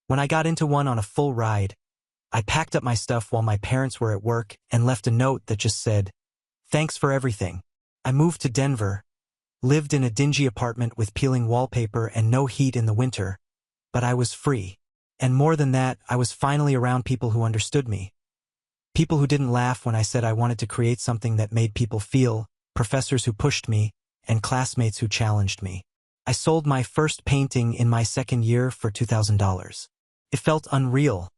When I got into one on a full ride, I packed up my stuff while my parents were at work and left a note that just said, "Thanks for everything." I moved to Denver, lived in a dingy apartment with peeling wallpaper and no heat in the winter, but I was free. And more than that, I was finally around people who understood me. People who didn't laugh when I said I wanted to create something that made people feel, professors who pushed me, and classmates who challenged me. I sold my first painting in my second year for $2,000. It felt unreal,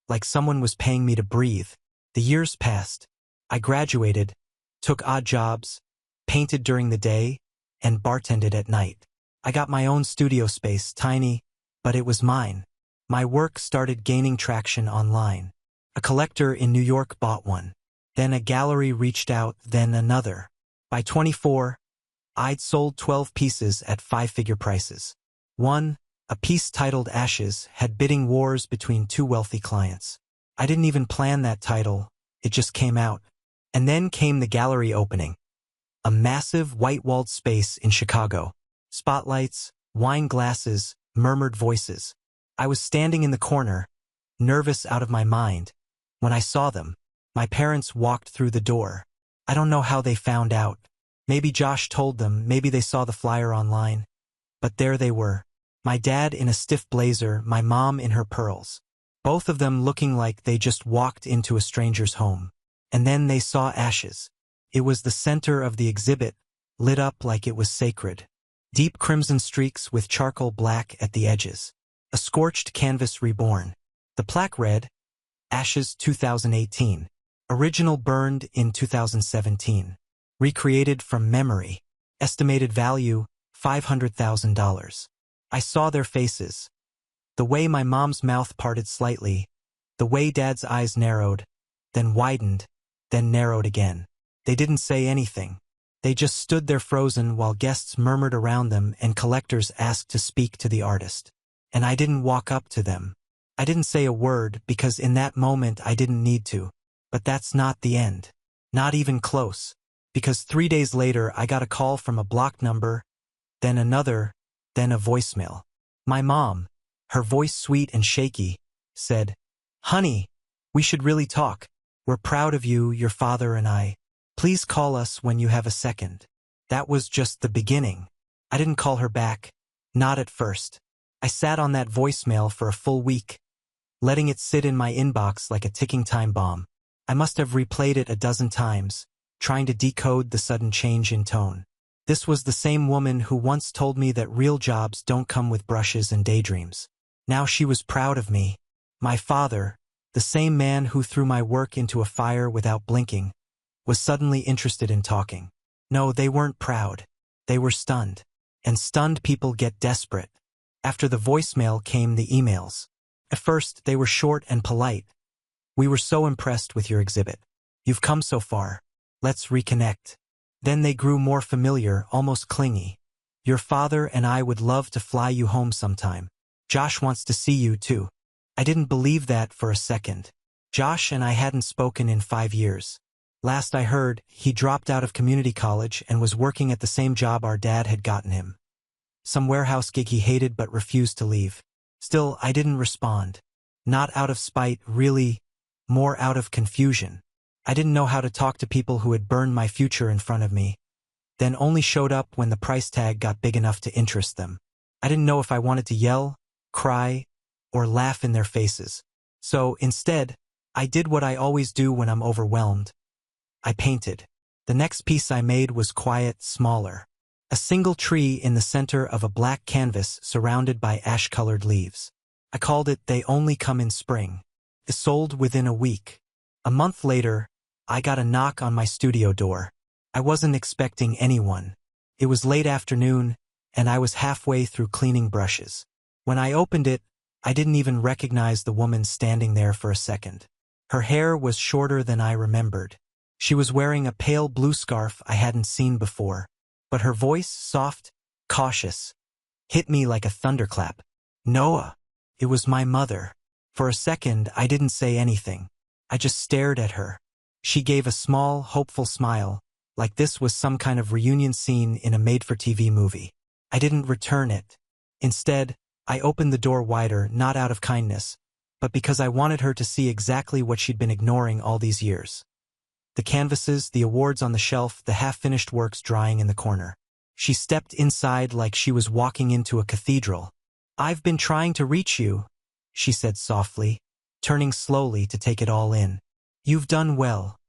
like someone was paying me to breathe. The years passed. I graduated, took odd jobs, painted during the day, and bartended at night. I got my own studio space, tiny, but it was mine. My work started gaining traction online. A collector in New York bought one. Then a gallery reached out, then another. By 24, I'd sold 12 pieces at 5-figure prices. One, a piece titled Ashes, had bidding wars between 2 wealthy clients. I didn't even plan that title, it just came out. And then came the gallery opening. A massive white-walled space in Chicago. Spotlights, wine glasses, murmured voices. I was standing in the corner, nervous out of my mind, when I saw them. My parents walked through the door. I don't know how they found out. Maybe Josh told them, maybe they saw the flyer online. But there they were. My dad in a stiff blazer, my mom in her pearls. Both of them looking like they just walked into a stranger's home. And then they saw Ashes. It was the center of the exhibit, lit up like it was sacred. Deep crimson streaks with charcoal black at the edges. A scorched canvas reborn. The plaque read, Ashes 2018. Original burned in 2017. Recreated from memory. Estimated value, $500,000. I saw their faces. The way my mom's mouth parted slightly. The way Dad's eyes narrowed, then widened, then narrowed again. They didn't say anything. They just stood there frozen while guests murmured around them and collectors asked to speak to the artist. And I didn't walk up to them. I didn't say a word because in that moment I didn't need to. But that's not the end. Not even close. because 3 days later I got a call from a blocked number, then another, then a voicemail. My mom, her voice sweet and shaky, said, "Honey, we should really talk. We're proud of you, your father and I. Please call us when you have a second." That was just the beginning. I didn't call her back. Not at first. I sat on that voicemail for a full week, letting it sit in my inbox like a ticking time bomb. I must have replayed it a dozen times, trying to decode the sudden change in tone. This was the same woman who once told me that real jobs don't come with brushes and daydreams. Now she was proud of me. My father, the same man who threw my work into a fire without blinking, was suddenly interested in talking. No, they weren't proud. They were stunned. And stunned people get desperate. After the voicemail came the emails. At first, they were short and polite. "We were so impressed with your exhibit. You've come so far. Let's reconnect." Then they grew more familiar, almost clingy. "Your father and I would love to fly you home sometime. Josh wants to see you too." I didn't believe that for a second. Josh and I hadn't spoken in 5 years. Last I heard, he dropped out of community college and was working at the same job our dad had gotten him. Some warehouse gig he hated but refused to leave. Still, I didn't respond. Not out of spite, really, more out of confusion. I didn't know how to talk to people who had burned my future in front of me, then only showed up when the price tag got big enough to interest them. I didn't know if I wanted to yell, cry, or laugh in their faces. So, instead, I did what I always do when I'm overwhelmed. I painted. The next piece I made was quiet, smaller. A single tree in the center of a black canvas surrounded by ash-colored leaves. I called it "They Only Come in Spring." It sold within a week. A month later, I got a knock on my studio door. I wasn't expecting anyone. It was late afternoon, and I was halfway through cleaning brushes. When I opened it, I didn't even recognize the woman standing there for a second. Her hair was shorter than I remembered. She was wearing a pale blue scarf I hadn't seen before. But her voice, soft, cautious, hit me like a thunderclap. "Noah." It was my mother. For a second, I didn't say anything. I just stared at her. She gave a small, hopeful smile, like this was some kind of reunion scene in a made-for-TV movie. I didn't return it. Instead, I opened the door wider, not out of kindness, but because I wanted her to see exactly what she'd been ignoring all these years. The canvases, the awards on the shelf, the half-finished works drying in the corner. She stepped inside like she was walking into a cathedral. "I've been trying to reach you," she said softly, turning slowly to take it all in. "You've done well.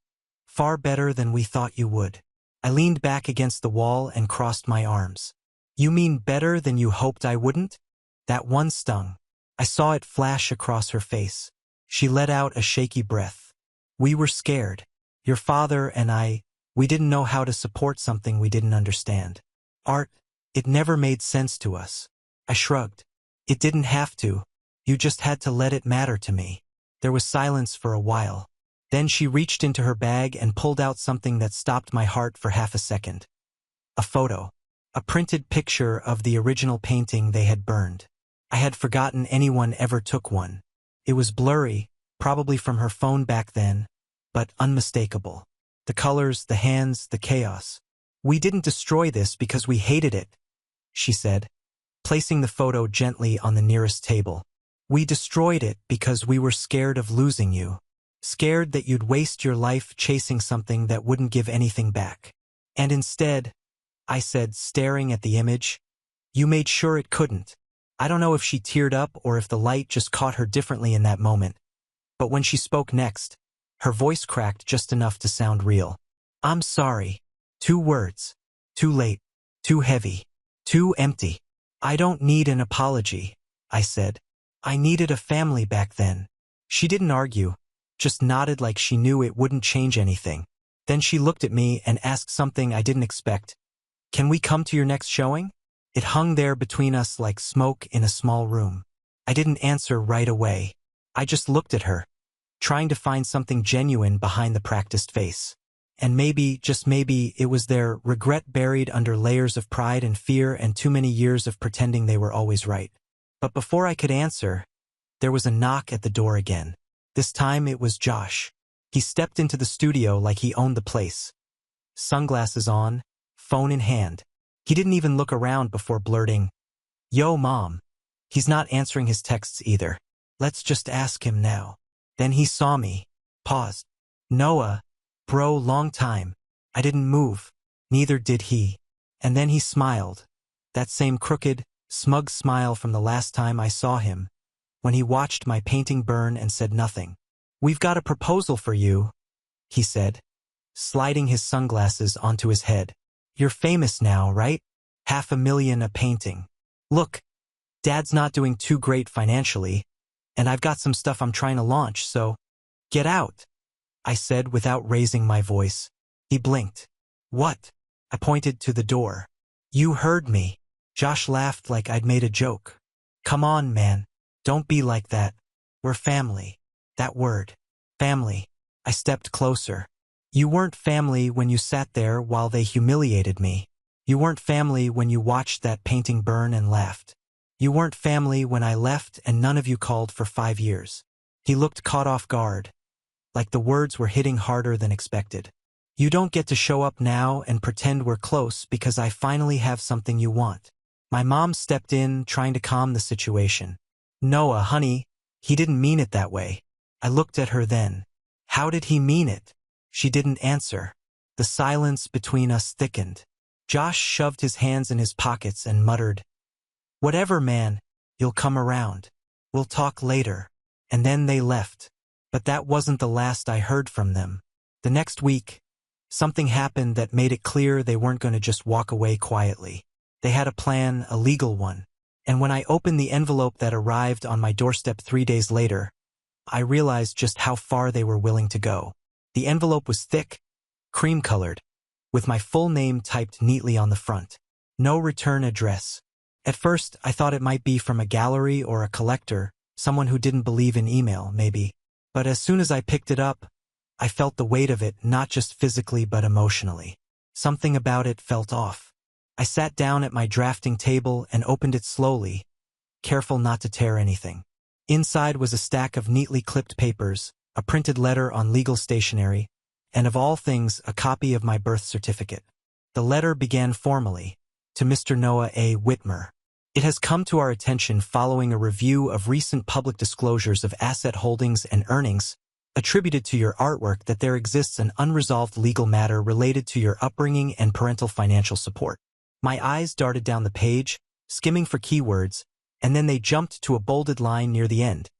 Far better than we thought you would." I leaned back against the wall and crossed my arms. "You mean better than you hoped I wouldn't?" That one stung. I saw it flash across her face. She let out a shaky breath. "We were scared. Your father and I, we didn't know how to support something we didn't understand. Art, it never made sense to us." I shrugged. "It didn't have to. You just had to let it matter to me." There was silence for a while. Then she reached into her bag and pulled out something that stopped my heart for half a second. A photo. A printed picture of the original painting they had burned. I had forgotten anyone ever took one. It was blurry, probably from her phone back then, but unmistakable. The colors, the hands, the chaos. "We didn't destroy this because we hated it," she said, placing the photo gently on the nearest table. "We destroyed it because we were scared of losing you. Scared that you'd waste your life chasing something that wouldn't give anything back. And instead," I said, staring at the image, "you made sure it couldn't." I don't know if she teared up or if the light just caught her differently in that moment, but when she spoke next, her voice cracked just enough to sound real. "I'm sorry." 2 words. Too late. Too heavy. Too empty. "I don't need an apology," I said. "I needed a family back then." She didn't argue, just nodded like she knew it wouldn't change anything. Then she looked at me and asked something I didn't expect. "Can we come to your next showing?" It hung there between us like smoke in a small room. I didn't answer right away. I just looked at her, trying to find something genuine behind the practiced face. And maybe, just maybe, it was their regret buried under layers of pride and fear and too many years of pretending they were always right. But before I could answer, there was a knock at the door again. This time it was Josh. He stepped into the studio like he owned the place. sunglasses on, phone in hand. He didn't even look around before blurting, "Yo, Mom." He's not answering his texts either. Let's just ask him now. Then he saw me, paused. "Noah, bro, long time." I didn't move. Neither did he. And then he smiled. That same crooked, smug smile from the last time I saw him, when he watched my painting burn and said nothing. "We've got a proposal for you," he said, sliding his sunglasses onto his head. "You're famous now, right? $500,000 a painting. Look, Dad's not doing too great financially, and I've got some stuff I'm trying to launch, so get out," I said without raising my voice. He blinked. "What?" I pointed to the door. "You heard me." Josh laughed like I'd made a joke. "Come on, man. Don't be like that. We're family." That word, family. I stepped closer. "You weren't family when you sat there while they humiliated me. You weren't family when you watched that painting burn and laughed. You weren't family when I left and none of you called for 5 years." He looked caught off guard, like the words were hitting harder than expected. "You don't get to show up now and pretend we're close because I finally have something you want." My mom stepped in, trying to calm the situation. "Noah, honey, he didn't mean it that way." I looked at her then. How did he mean it? She didn't answer. The silence between us thickened. Josh shoved his hands in his pockets and muttered, "Whatever, man, you'll come around. We'll talk later." And then they left. But that wasn't the last I heard from them. The next week, something happened that made it clear they weren't going to just walk away quietly. They had a plan, a legal one. And when I opened the envelope that arrived on my doorstep 3 days later, I realized just how far they were willing to go. The envelope was thick, cream-colored, with my full name typed neatly on the front. No return address. At first, I thought it might be from a gallery or a collector, someone who didn't believe in email, maybe. But as soon as I picked it up, I felt the weight of it, not just physically but emotionally. Something about it felt off. I sat down at my drafting table and opened it slowly, careful not to tear anything. Inside was a stack of neatly clipped papers, a printed letter on legal stationery, and of all things, a copy of my birth certificate. The letter began formally, to Mr. Noah A. Whitmer. "It has come to our attention following a review of recent public disclosures of asset holdings and earnings attributed to your artwork that there exists an unresolved legal matter related to your upbringing and parental financial support." My eyes darted down the page, skimming for keywords, and then they jumped to a bolded line near the end.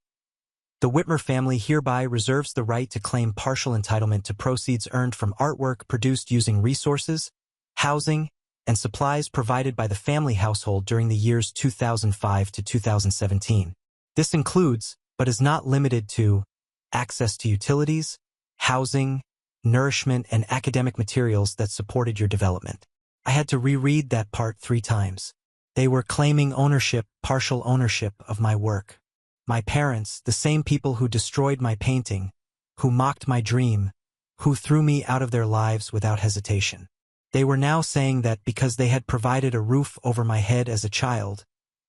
"The Whitmer family hereby reserves the right to claim partial entitlement to proceeds earned from artwork produced using resources, housing, and supplies provided by the family household during the years 2005 to 2017. This includes, but is not limited to, access to utilities, housing, nourishment, and academic materials that supported your development." I had to reread that part 3 times. They were claiming ownership, partial ownership, of my work. My parents, the same people who destroyed my painting, who mocked my dream, who threw me out of their lives without hesitation. They were now saying that because they had provided a roof over my head as a child,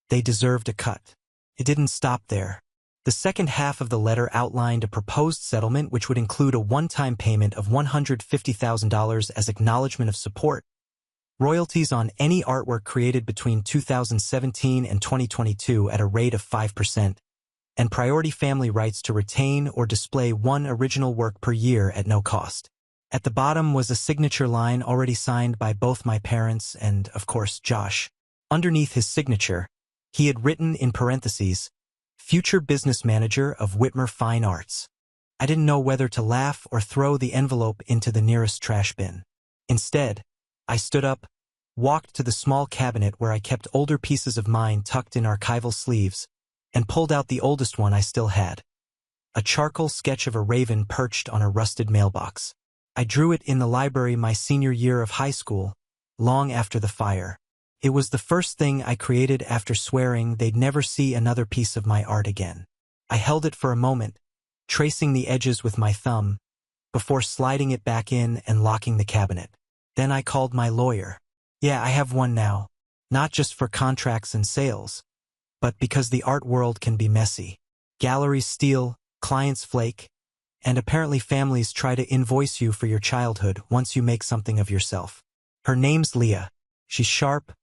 they deserved a cut. It didn't stop there. The second half of the letter outlined a proposed settlement which would include a one-time payment of $150,000 as acknowledgement of support, royalties on any artwork created between 2017 and 2022 at a rate of 5%, and priority family rights to retain or display one original work per year at no cost. At the bottom was a signature line already signed by both my parents and, of course, Josh. Underneath his signature, he had written in parentheses, "Future business manager of Whitmer Fine Arts." I didn't know whether to laugh or throw the envelope into the nearest trash bin. Instead, I stood up, walked to the small cabinet where I kept older pieces of mine tucked in archival sleeves, and pulled out the oldest one I still had. A charcoal sketch of a raven perched on a rusted mailbox. I drew it in the library my senior year of high school, long after the fire. It was the first thing I created after swearing they'd never see another piece of my art again. I held it for a moment, tracing the edges with my thumb, before sliding it back in and locking the cabinet. Then I called my lawyer. Yeah, I have one now. Not just for contracts and sales, but because the art world can be messy. Galleries steal, clients flake, and apparently families try to invoice you for your childhood once you make something of yourself. Her name's Leah. She's sharp,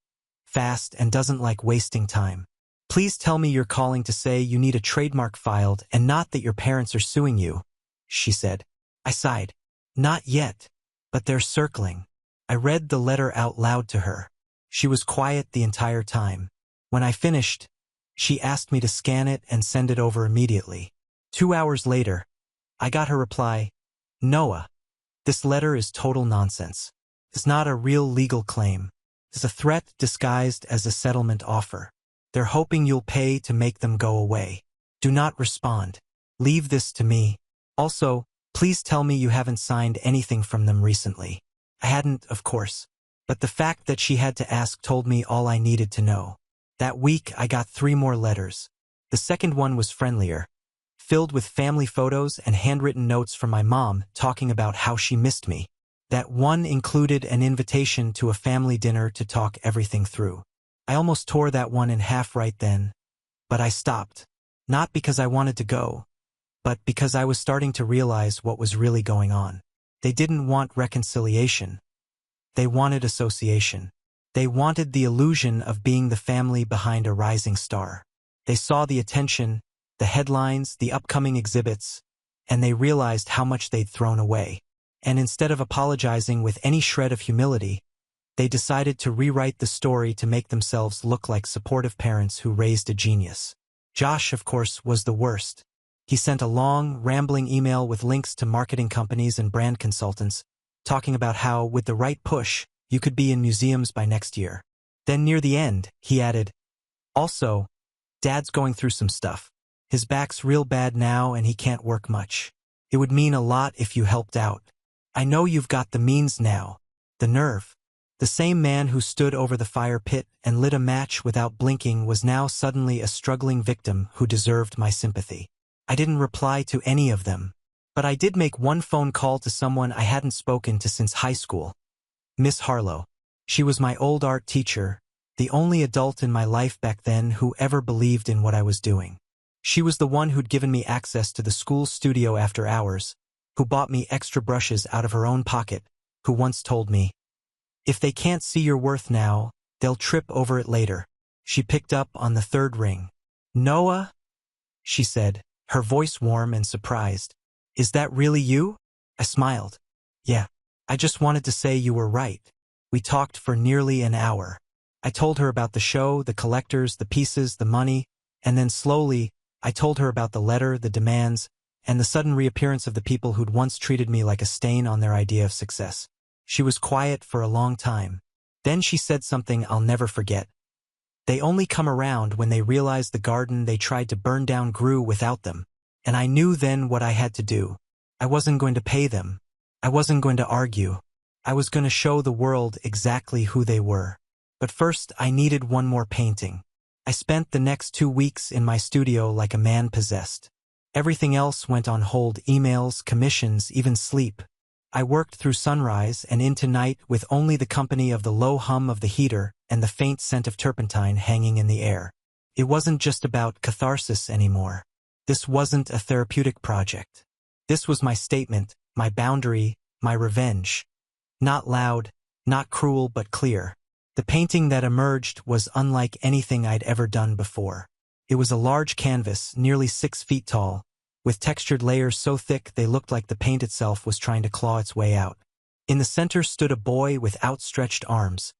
fast, and doesn't like wasting time. Please tell me you're calling to say you need a trademark filed and not that your parents are suing you, she said. I sighed. Not yet, but they're circling. I read the letter out loud to her. She was quiet the entire time. When I finished, she asked me to scan it and send it over immediately. 2 hours later, I got her reply, Noah, this letter is total nonsense. It's not a real legal claim. It's a threat disguised as a settlement offer. They're hoping you'll pay to make them go away. Do not respond. Leave this to me. Also, please tell me you haven't signed anything from them recently. I hadn't, of course. But the fact that she had to ask told me all I needed to know. That week, I got 3 more letters. The second one was friendlier, filled with family photos and handwritten notes from my mom talking about how she missed me. That one included an invitation to a family dinner to talk everything through. I almost tore that one in half right then, but I stopped. Not because I wanted to go, but because I was starting to realize what was really going on. They didn't want reconciliation. They wanted association. They wanted the illusion of being the family behind a rising star. They saw the attention, the headlines, the upcoming exhibits, and they realized how much they'd thrown away. And instead of apologizing with any shred of humility, they decided to rewrite the story to make themselves look like supportive parents who raised a genius. Josh, of course, was the worst. He sent a long, rambling email with links to marketing companies and brand consultants, talking about how, with the right push, you could be in museums by next year. Then near the end, he added, also, Dad's going through some stuff. His back's real bad now and he can't work much. It would mean a lot if you helped out. I know you've got the means now, the nerve. The same man who stood over the fire pit and lit a match without blinking was now suddenly a struggling victim who deserved my sympathy. I didn't reply to any of them, but I did make one phone call to someone I hadn't spoken to since high school. Miss Harlow. She was my old art teacher, the only adult in my life back then who ever believed in what I was doing. She was the one who'd given me access to the school studio after hours, who bought me extra brushes out of her own pocket, who once told me, if they can't see your worth now, they'll trip over it later. She picked up on the 3rd ring. Noah? She said, her voice warm and surprised. Is that really you? I smiled. Yeah. I just wanted to say you were right. We talked for nearly an hour. I told her about the show, the collectors, the pieces, the money, and then slowly, I told her about the letter, the demands, and the sudden reappearance of the people who'd once treated me like a stain on their idea of success. She was quiet for a long time. Then she said something I'll never forget. They only come around when they realize the garden they tried to burn down grew without them. And I knew then what I had to do. I wasn't going to pay them. I wasn't going to argue. I was going to show the world exactly who they were. But first, I needed one more painting. I spent the next 2 weeks in my studio like a man possessed. Everything else went on hold: emails, commissions, even sleep. I worked through sunrise and into night with only the company of the low hum of the heater and the faint scent of turpentine hanging in the air. It wasn't just about catharsis anymore. This wasn't a therapeutic project. This was my statement, my boundary, my revenge. Not loud, not cruel, but clear. The painting that emerged was unlike anything I'd ever done before. It was a large canvas, nearly 6 feet tall, with textured layers so thick they looked like the paint itself was trying to claw its way out. In the center stood a boy with outstretched arms,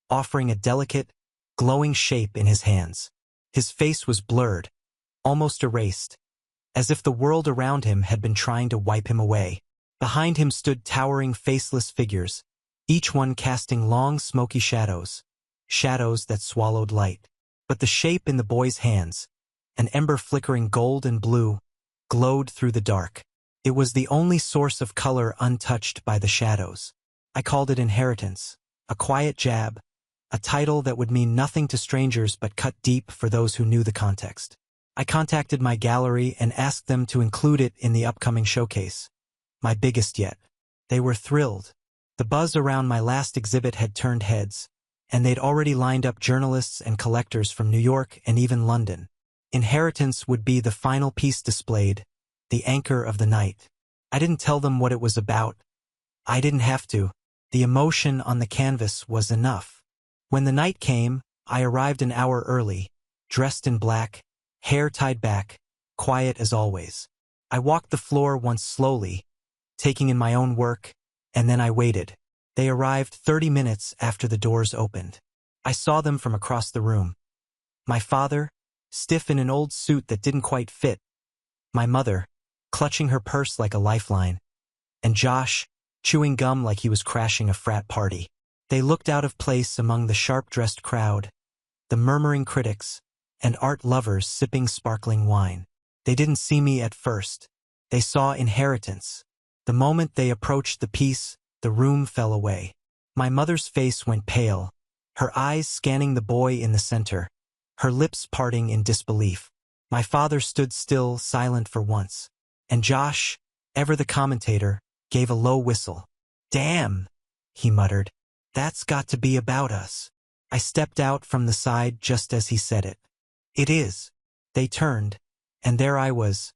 offering a delicate, glowing shape in his hands. His face was blurred, almost erased, as if the world around him had been trying to wipe him away. Behind him stood towering, faceless figures, each one casting long, smoky shadows that swallowed light. But the shape in the boy's hands, an ember flickering gold and blue, glowed through the dark. It was the only source of color untouched by the shadows. I called it Inheritance, a quiet jab, a title that would mean nothing to strangers but cut deep for those who knew the context. I contacted my gallery and asked them to include it in the upcoming showcase, my biggest yet. They were thrilled. The buzz around my last exhibit had turned heads, and they'd already lined up journalists and collectors from New York and even London. Inheritance would be the final piece displayed, the anchor of the night. I didn't tell them what it was about. I didn't have to. The emotion on the canvas was enough. When the night came, I arrived an hour early, dressed in black, hair tied back, quiet as always. I walked the floor once slowly, taking in my own work, and then I waited. They arrived 30 minutes after the doors opened. I saw them from across the room. My father, stiff in an old suit that didn't quite fit. My mother, clutching her purse like a lifeline. And Josh, chewing gum like he was crashing a frat party. They looked out of place among the sharp-dressed crowd, the murmuring critics, and art lovers sipping sparkling wine. They didn't see me at first. They saw inheritance. The moment they approached the piece, the room fell away. My mother's face went pale, her eyes scanning the boy in the center, her lips parting in disbelief. My father stood still, silent for once. And Josh, ever the commentator, gave a low whistle. "Damn," he muttered. "That's got to be about us." I stepped out from the side just as he said it. "It is." They turned, and there I was,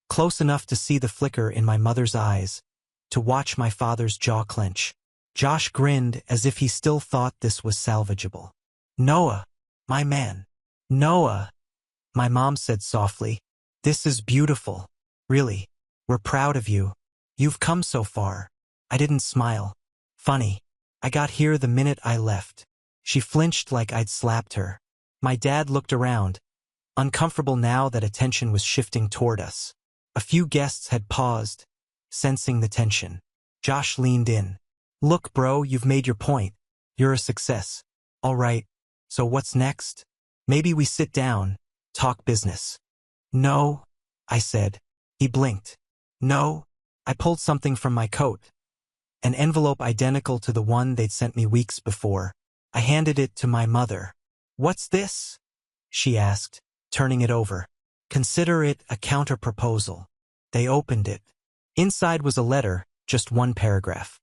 close enough to see the flicker in my mother's eyes, to watch my father's jaw clench. Josh grinned as if he still thought this was salvageable. "Noah, my man." "Noah," my mom said softly. "This is beautiful. Really. We're proud of you. You've come so far." I didn't smile. Funny. I got here the minute I left. She flinched like I'd slapped her. My dad looked around, uncomfortable now that attention was shifting toward us. A few guests had paused, sensing the tension. Josh leaned in. "Look, bro, you've made your point. You're a success. All right, so what's next? Maybe we sit down, talk business." "No," I said. He blinked. "No." I pulled something from my coat. An envelope identical to the one they'd sent me weeks before. I handed it to my mother. "What's this?" she asked, turning it over. "Consider it a counter-proposal." They opened it. Inside was a letter, just one paragraph.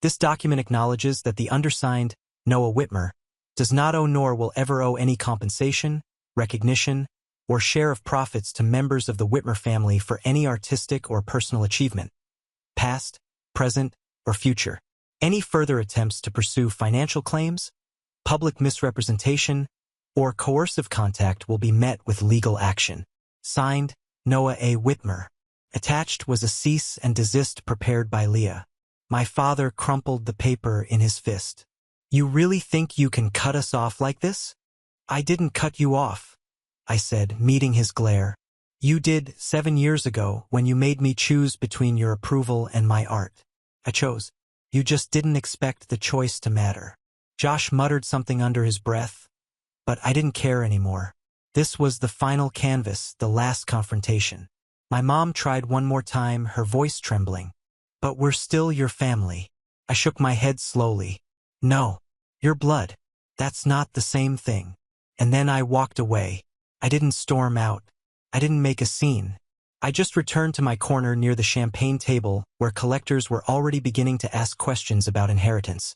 "This document acknowledges that the undersigned, Noah Whitmer, does not owe nor will ever owe any compensation, recognition, or share of profits to members of the Whitmer family for any artistic or personal achievement, past, present, or future. Any further attempts to pursue financial claims, public misrepresentation, or coercive contact will be met with legal action. Signed, Noah A. Whitmer." Attached was a cease and desist prepared by Leah. My father crumpled the paper in his fist. "You really think you can cut us off like this?" "I didn't cut you off," I said, meeting his glare. "You did 7 years ago when you made me choose between your approval and my art. I chose. You just didn't expect the choice to matter." Josh muttered something under his breath, but I didn't care anymore. This was the final canvas, the last confrontation. My mom tried one more time, her voice trembling. "But we're still your family." I shook my head slowly. "No, your blood. That's not the same thing." And then I walked away. I didn't storm out. I didn't make a scene. I just returned to my corner near the champagne table where collectors were already beginning to ask questions about inheritance,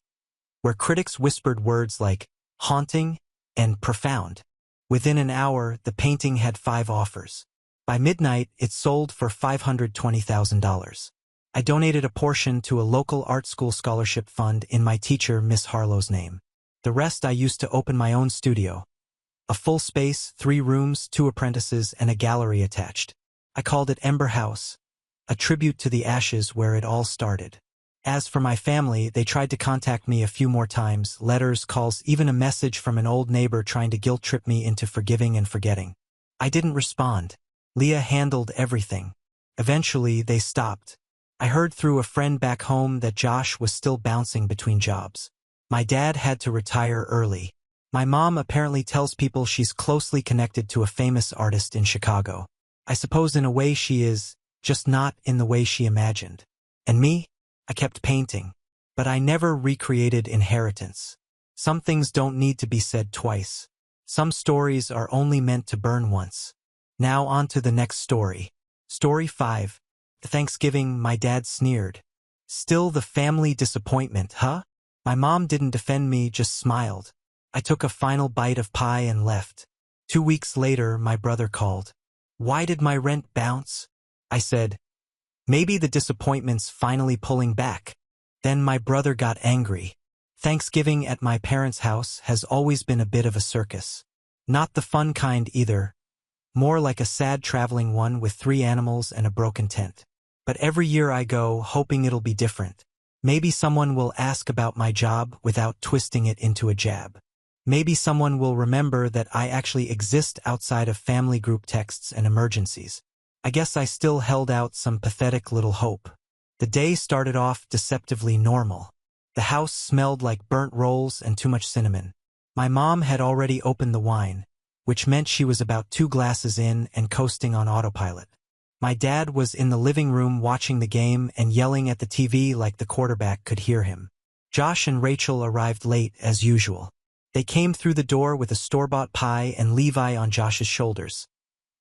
where critics whispered words like haunting and profound. Within an hour, the painting had 5 offers. By midnight, it sold for $520,000. I donated a portion to a local art school scholarship fund in my teacher, Miss Harlow's name. The rest I used to open my own studio. A full space, 3 rooms, 2 apprentices, and a gallery attached. I called it Ember House, a tribute to the ashes where it all started. As for my family, they tried to contact me a few more times, letters, calls, even a message from an old neighbor trying to guilt-trip me into forgiving and forgetting. I didn't respond. Leah handled everything. Eventually, they stopped. I heard through a friend back home that Josh was still bouncing between jobs. My dad had to retire early. My mom apparently tells people she's closely connected to a famous artist in Chicago. I suppose in a way she is, just not in the way she imagined. And me? I kept painting. But I never recreated inheritance. Some things don't need to be said twice. Some stories are only meant to burn once. Now on to the next story. Story 5. Thanksgiving, my dad sneered. "Still the family disappointment, huh?" My mom didn't defend me, just smiled. I took a final bite of pie and left. 2 weeks later, my brother called. "Why did my rent bounce?" I said, Maybe the disappointment's finally pulling back. Then my brother got angry. Thanksgiving at my parents' house has always been a bit of a circus. Not the fun kind either, more like a sad traveling one with 3 animals and a broken tent. But every year I go, hoping it'll be different. Maybe someone will ask about my job without twisting it into a jab. Maybe someone will remember that I actually exist outside of family group texts and emergencies. I guess I still held out some pathetic little hope. The day started off deceptively normal. The house smelled like burnt rolls and too much cinnamon. My mom had already opened the wine, which meant she was about 2 glasses in and coasting on autopilot. My dad was in the living room watching the game and yelling at the TV like the quarterback could hear him. Josh and Rachel arrived late as usual. They came through the door with a store-bought pie and Levi on Josh's shoulders,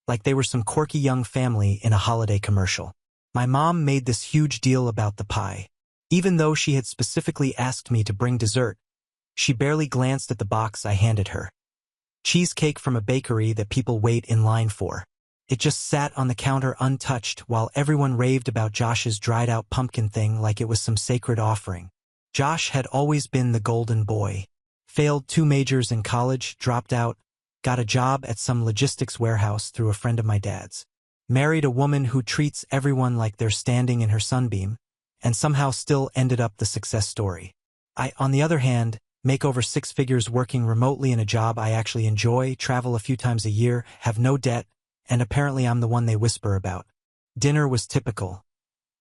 like they were some quirky young family in a holiday commercial. My mom made this huge deal about the pie. Even though she had specifically asked me to bring dessert, she barely glanced at the box I handed her. Cheesecake from a bakery that people wait in line for. It just sat on the counter untouched while everyone raved about Josh's dried-out pumpkin thing like it was some sacred offering. Josh had always been the golden boy. Failed 2 majors in college, dropped out, got a job at some logistics warehouse through a friend of my dad's. Married a woman who treats everyone like they're standing in her sunbeam, and somehow still ended up the success story. I, on the other hand, make over 6 figures working remotely in a job I actually enjoy, travel a few times a year, have no debt, and apparently I'm the one they whisper about. Dinner was typical.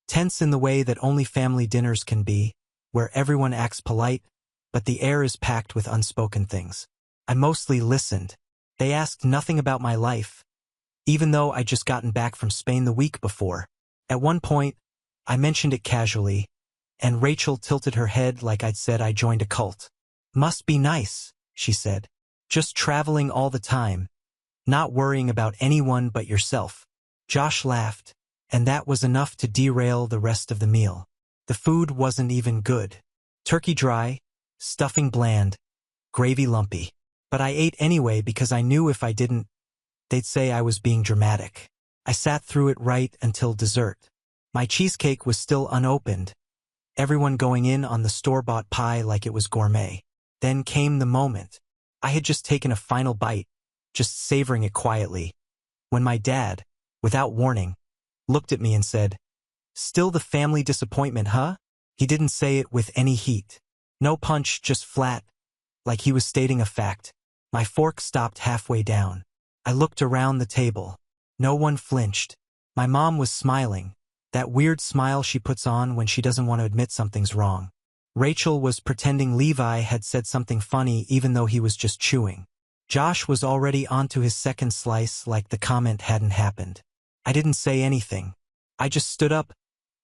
Tense in the way that only family dinners can be, where everyone acts polite, but the air is packed with unspoken things. I mostly listened. They asked nothing about my life, even though I'd just gotten back from Spain the week before. At one point, I mentioned it casually, and Rachel tilted her head like I'd said I joined a cult. Must be nice, she said. Just traveling all the time, not worrying about anyone but yourself. Josh laughed, and that was enough to derail the rest of the meal. The food wasn't even good. Turkey dry, stuffing bland, gravy lumpy. But I ate anyway because I knew if I didn't, they'd say I was being dramatic. I sat through it right until dessert. My cheesecake was still unopened, everyone going in on the store-bought pie like it was gourmet. Then came the moment. I had just taken a final bite, just savoring it quietly, when my dad, without warning, looked at me and said, "Still the family disappointment, huh?" He didn't say it with any heat. No punch, just flat, like he was stating a fact. My fork stopped halfway down. I looked around the table. No one flinched. My mom was smiling, that weird smile she puts on when she doesn't want to admit something's wrong. Rachel was pretending Levi had said something funny even though he was just chewing. Josh was already onto his second slice like the comment hadn't happened. I didn't say anything. I just stood up,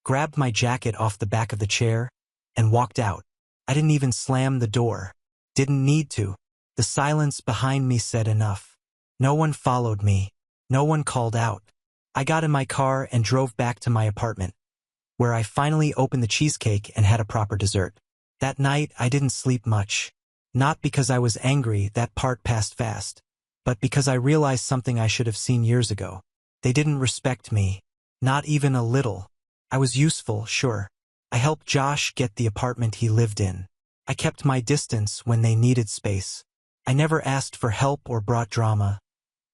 grabbed my jacket off the back of the chair, and walked out. I didn't even slam the door. Didn't need to. The silence behind me said enough. No one followed me. No one called out. I got in my car and drove back to my apartment, where I finally opened the cheesecake and had a proper dessert. That night, I didn't sleep much. Not because I was angry, that part passed fast, but because I realized something I should have seen years ago. They didn't respect me. Not even a little. I was useful, sure. I helped Josh get the apartment he lived in. I kept my distance when they needed space. I never asked for help or brought drama,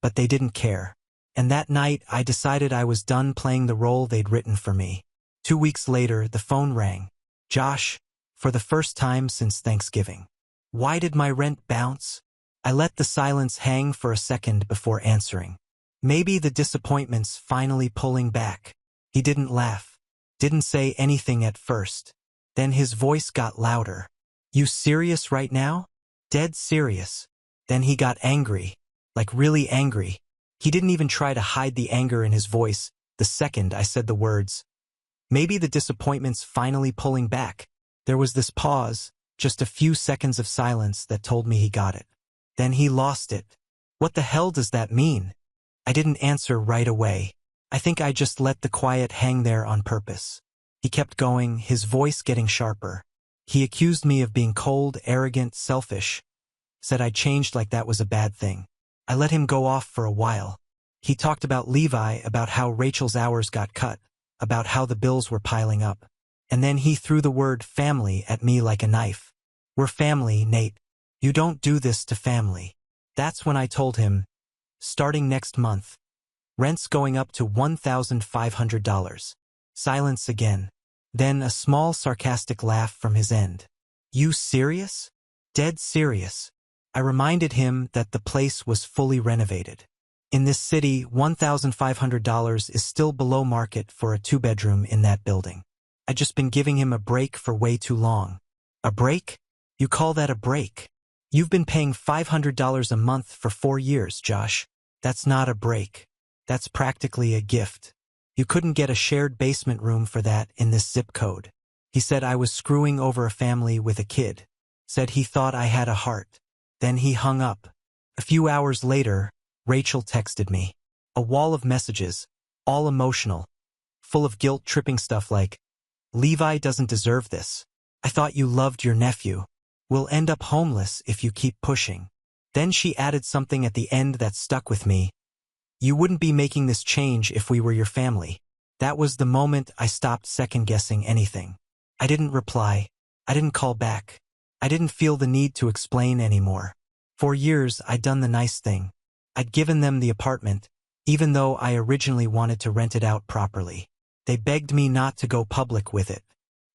but they didn't care. And that night, I decided I was done playing the role they'd written for me. 2 weeks later, the phone rang. Josh, for the first time since Thanksgiving. Why did my rent bounce? I let the silence hang for a second before answering. Maybe the disappointment's finally pulling back. He didn't laugh. Didn't say anything at first. Then his voice got louder. You serious right now? Dead serious. Then he got angry. Like really angry. He didn't even try to hide the anger in his voice the second I said the words. Maybe the disappointment's finally pulling back. There was this pause, just a few seconds of silence that told me he got it. Then he lost it. What the hell does that mean? I didn't answer right away. I think I just let the quiet hang there on purpose. He kept going, his voice getting sharper. He accused me of being cold, arrogant, selfish. Said I changed like that was a bad thing. I let him go off for a while. He talked about Levi, about how Rachel's hours got cut. about how the bills were piling up. And then he threw the word family at me like a knife. We're family, Nate. You don't do this to family. That's when I told him, starting next month, rent's going up to $1,500. Silence again. Then a small sarcastic laugh from his end. You serious? Dead serious. I reminded him that the place was fully renovated. In this city, $1,500 is still below market for a two-bedroom in that building. I'd just been giving him a break for way too long. A break? You call that a break? You've been paying $500 a month for 4 years, Josh. That's not a break. That's practically a gift. You couldn't get a shared basement room for that in this zip code. He said I was screwing over a family with a kid. Said he thought I had a heart. Then he hung up. A few hours later, Rachel texted me. A wall of messages, all emotional, full of guilt-tripping stuff like, Levi doesn't deserve this. I thought you loved your nephew. We'll end up homeless if you keep pushing. Then she added something at the end that stuck with me. You wouldn't be making this change if we were your family. That was the moment I stopped second-guessing anything. I didn't reply. I didn't call back. I didn't feel the need to explain anymore. For years, I'd done the nice thing. I'd given them the apartment, even though I originally wanted to rent it out properly. They begged me not to go public with it.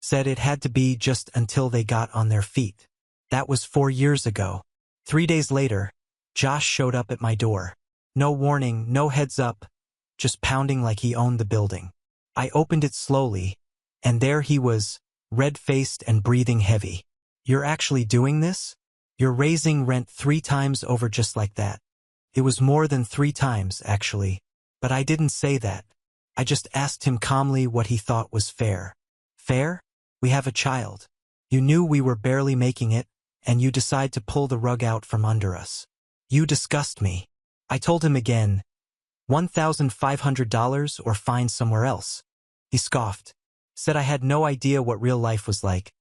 Said it had to be just until they got on their feet. That was 4 years ago. 3 days later, Josh showed up at my door. No warning, no heads up, just pounding like he owned the building. I opened it slowly, and there he was, red-faced and breathing heavy. You're actually doing this? You're raising rent 3 times over just like that. It was more than 3 times, actually. But I didn't say that. I just asked him calmly what he thought was fair. Fair? We have a child. You knew we were barely making it, and you decide to pull the rug out from under us. You disgust me. I told him again, $1,500 or find somewhere else. He scoffed. Said I had no idea what real life was like.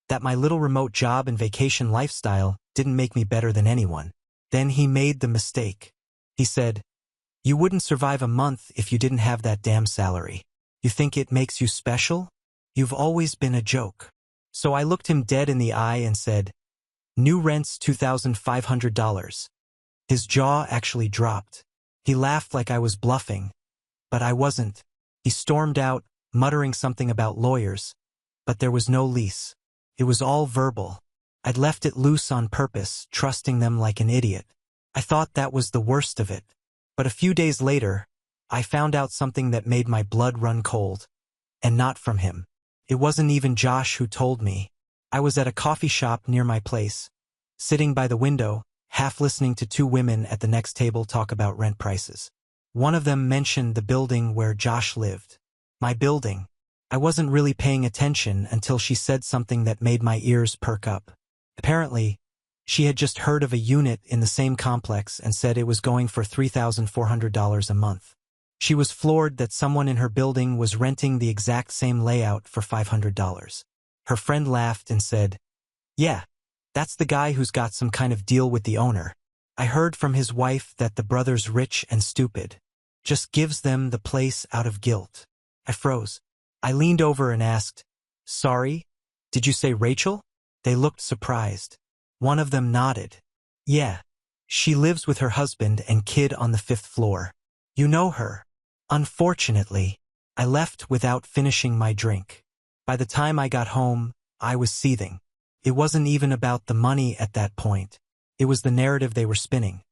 That my little remote job and vacation lifestyle didn't make me better than anyone. Then he made the mistake. He said, you wouldn't survive a month if you didn't have that damn salary. You think it makes you special? You've always been a joke. So I looked him dead in the eye and said, new rent's $2,500. His jaw actually dropped. He laughed like I was bluffing. But I wasn't. He stormed out, muttering something about lawyers. But there was no lease. It was all verbal. I'd left it loose on purpose, trusting them like an idiot. I thought that was the worst of it. But a few days later, I found out something that made my blood run cold. And not from him. It wasn't even Josh who told me. I was at a coffee shop near my place, sitting by the window, half listening to 2 women at the next table talk about rent prices. One of them mentioned the building where Josh lived. My building. I wasn't really paying attention until she said something that made my ears perk up. Apparently, she had just heard of a unit in the same complex and said it was going for $3,400 a month. She was floored that someone in her building was renting the exact same layout for $500. Her friend laughed and said, yeah, that's the guy who's got some kind of deal with the owner. I heard from his wife that the brother's rich and stupid. Just gives them the place out of guilt. I froze. I leaned over and asked, sorry, did you say Rachel? They looked surprised. One of them nodded. Yeah, she lives with her husband and kid on the 5th floor. You know her. Unfortunately, I left without finishing my drink. By the time I got home, I was seething. It wasn't even about the money at that point. It was the narrative they were spinning.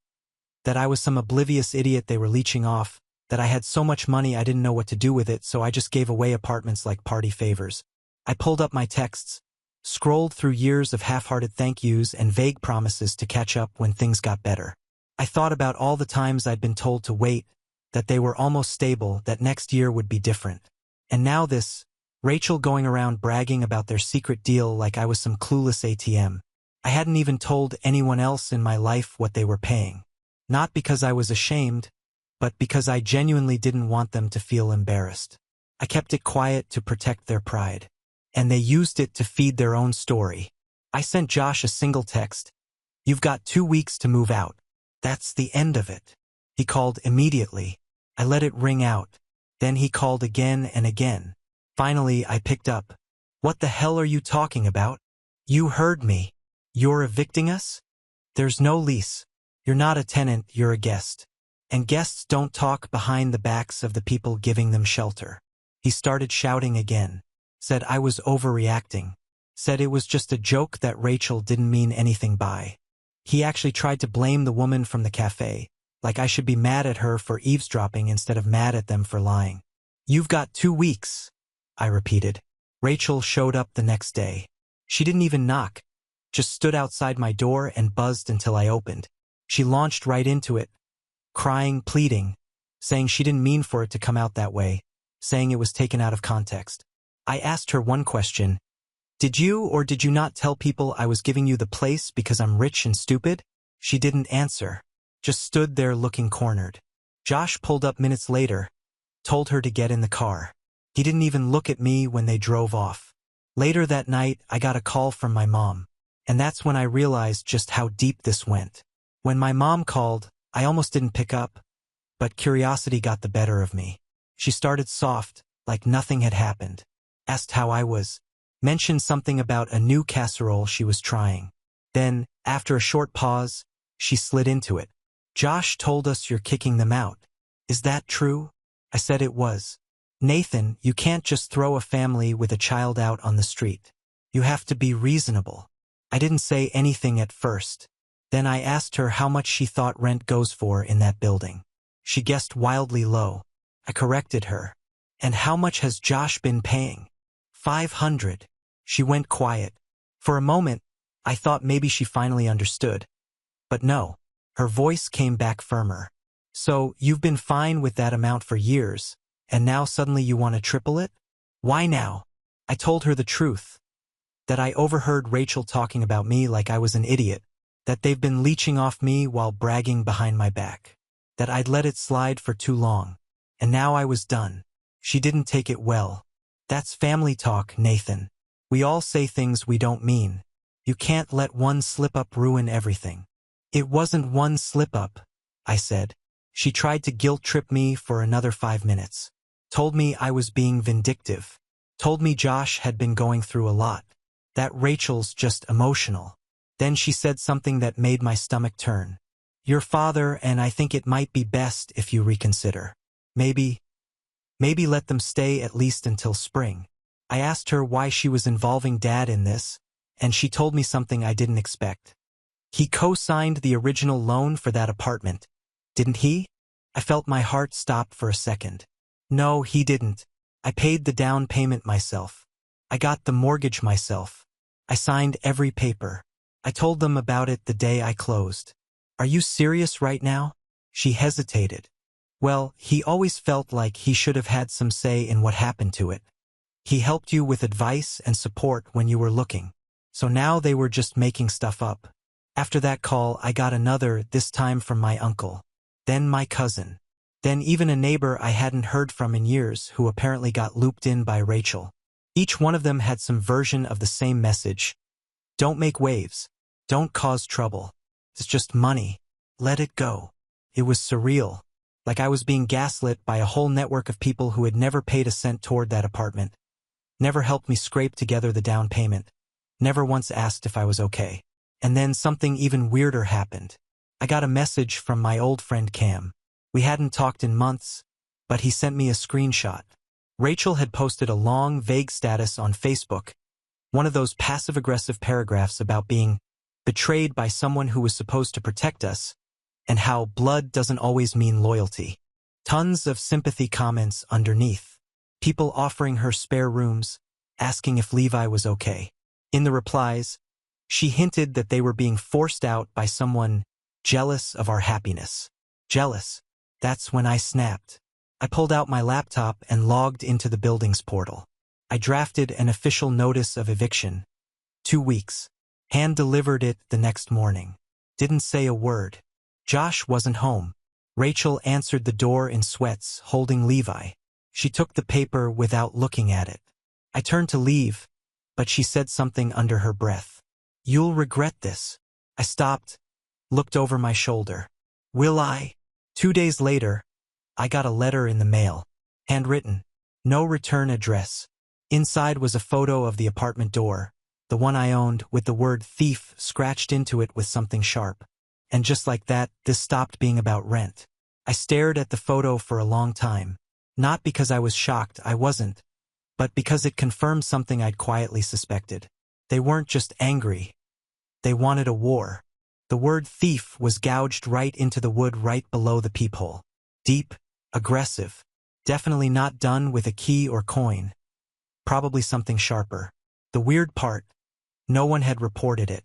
That I was some oblivious idiot they were leeching off, that I had so much money I didn't know what to do with it, so I just gave away apartments like party favors. I pulled up my texts, scrolled through years of half-hearted thank yous and vague promises to catch up when things got better. I thought about all the times I'd been told to wait, that they were almost stable, that next year would be different. And now this, Rachel going around bragging about their secret deal like I was some clueless ATM. I hadn't even told anyone else in my life what they were paying. Not because I was ashamed, but because I genuinely didn't want them to feel embarrassed. I kept it quiet to protect their pride. And they used it to feed their own story. I sent Josh a single text. You've got 2 weeks to move out. That's the end of it. He called immediately. I let it ring out. Then he called again and again. Finally, I picked up. What the hell are you talking about? You heard me. You're evicting us? There's no lease. You're not a tenant, you're a guest. And guests don't talk behind the backs of the people giving them shelter. He started shouting again. Said I was overreacting. Said it was just a joke that Rachel didn't mean anything by. He actually tried to blame the woman from the cafe, like I should be mad at her for eavesdropping instead of mad at them for lying. You've got 2 weeks, I repeated. Rachel showed up the next day. She didn't even knock, just stood outside my door and buzzed until I opened. She launched right into it, crying, pleading, saying she didn't mean for it to come out that way, saying it was taken out of context. I asked her one question. Did you or did you not tell people I was giving you the place because I'm rich and stupid? She didn't answer, just stood there looking cornered. Josh pulled up minutes later, told her to get in the car. He didn't even look at me when they drove off. Later that night, I got a call from my mom, and that's when I realized just how deep this went. When my mom called, I almost didn't pick up, but curiosity got the better of me. She started soft, like nothing had happened. Asked how I was. Mentioned something about a new casserole she was trying. Then, after a short pause, she slid into it. Josh told us you're kicking them out. Is that true? I said it was. Nathan, you can't just throw a family with a child out on the street. You have to be reasonable. I didn't say anything at first. Then I asked her how much she thought rent goes for in that building. She guessed wildly low. I corrected her. And how much has Josh been paying? $500. She went quiet. For a moment, I thought maybe she finally understood. But no, her voice came back firmer. So, you've been fine with that amount for years, and now suddenly you want to triple it? Why now? I told her the truth. That I overheard Rachel talking about me like I was an idiot. That they've been leeching off me while bragging behind my back. That I'd let it slide for too long. And now I was done. She didn't take it well. That's family talk, Nathan. We all say things we don't mean. You can't let one slip-up ruin everything. It wasn't one slip-up, I said. She tried to guilt-trip me for another 5 minutes. Told me I was being vindictive. Told me Josh had been going through a lot. That Rachel's just emotional. Then she said something that made my stomach turn. Your father, and I think it might be best if you reconsider. Maybe let them stay at least until spring. I asked her why she was involving Dad in this, and she told me something I didn't expect. He co-signed the original loan for that apartment, didn't he? I felt my heart stop for a second. No, he didn't. I paid the down payment myself. I got the mortgage myself. I signed every paper. I told them about it the day I closed. Are you serious right now? She hesitated. Well, he always felt like he should have had some say in what happened to it. He helped you with advice and support when you were looking. So now they were just making stuff up. After that call, I got another, this time from my uncle. Then my cousin. Then even a neighbor I hadn't heard from in years who apparently got looped in by Rachel. Each one of them had some version of the same message. Don't make waves. Don't cause trouble. It's just money. Let it go. It was surreal. Like I was being gaslit by a whole network of people who had never paid a cent toward that apartment. Never helped me scrape together the down payment. Never once asked if I was okay. And then something even weirder happened. I got a message from my old friend Cam. We hadn't talked in months, but he sent me a screenshot. Rachel had posted a long, vague status on Facebook, one of those passive-aggressive paragraphs about being betrayed by someone who was supposed to protect us, and how blood doesn't always mean loyalty. Tons of sympathy comments underneath. People offering her spare rooms, asking if Levi was okay. In the replies, she hinted that they were being forced out by someone jealous of our happiness. Jealous. That's when I snapped. I pulled out my laptop and logged into the building's portal. I drafted an official notice of eviction. 2 weeks. Hand-delivered it the next morning. Didn't say a word. Josh wasn't home. Rachel answered the door in sweats, holding Levi. She took the paper without looking at it. I turned to leave, but she said something under her breath. You'll regret this. I stopped, looked over my shoulder. Will I? 2 days later, I got a letter in the mail. Handwritten. No return address. Inside was a photo of the apartment door, the one I owned, with the word thief scratched into it with something sharp. And just like that, this stopped being about rent. I stared at the photo for a long time. Not because I was shocked, I wasn't, but because it confirmed something I'd quietly suspected. They weren't just angry. They wanted a war. The word thief was gouged right into the wood right below the peephole. Deep, aggressive. Definitely not done with a key or coin. Probably something sharper. The weird part, no one had reported it.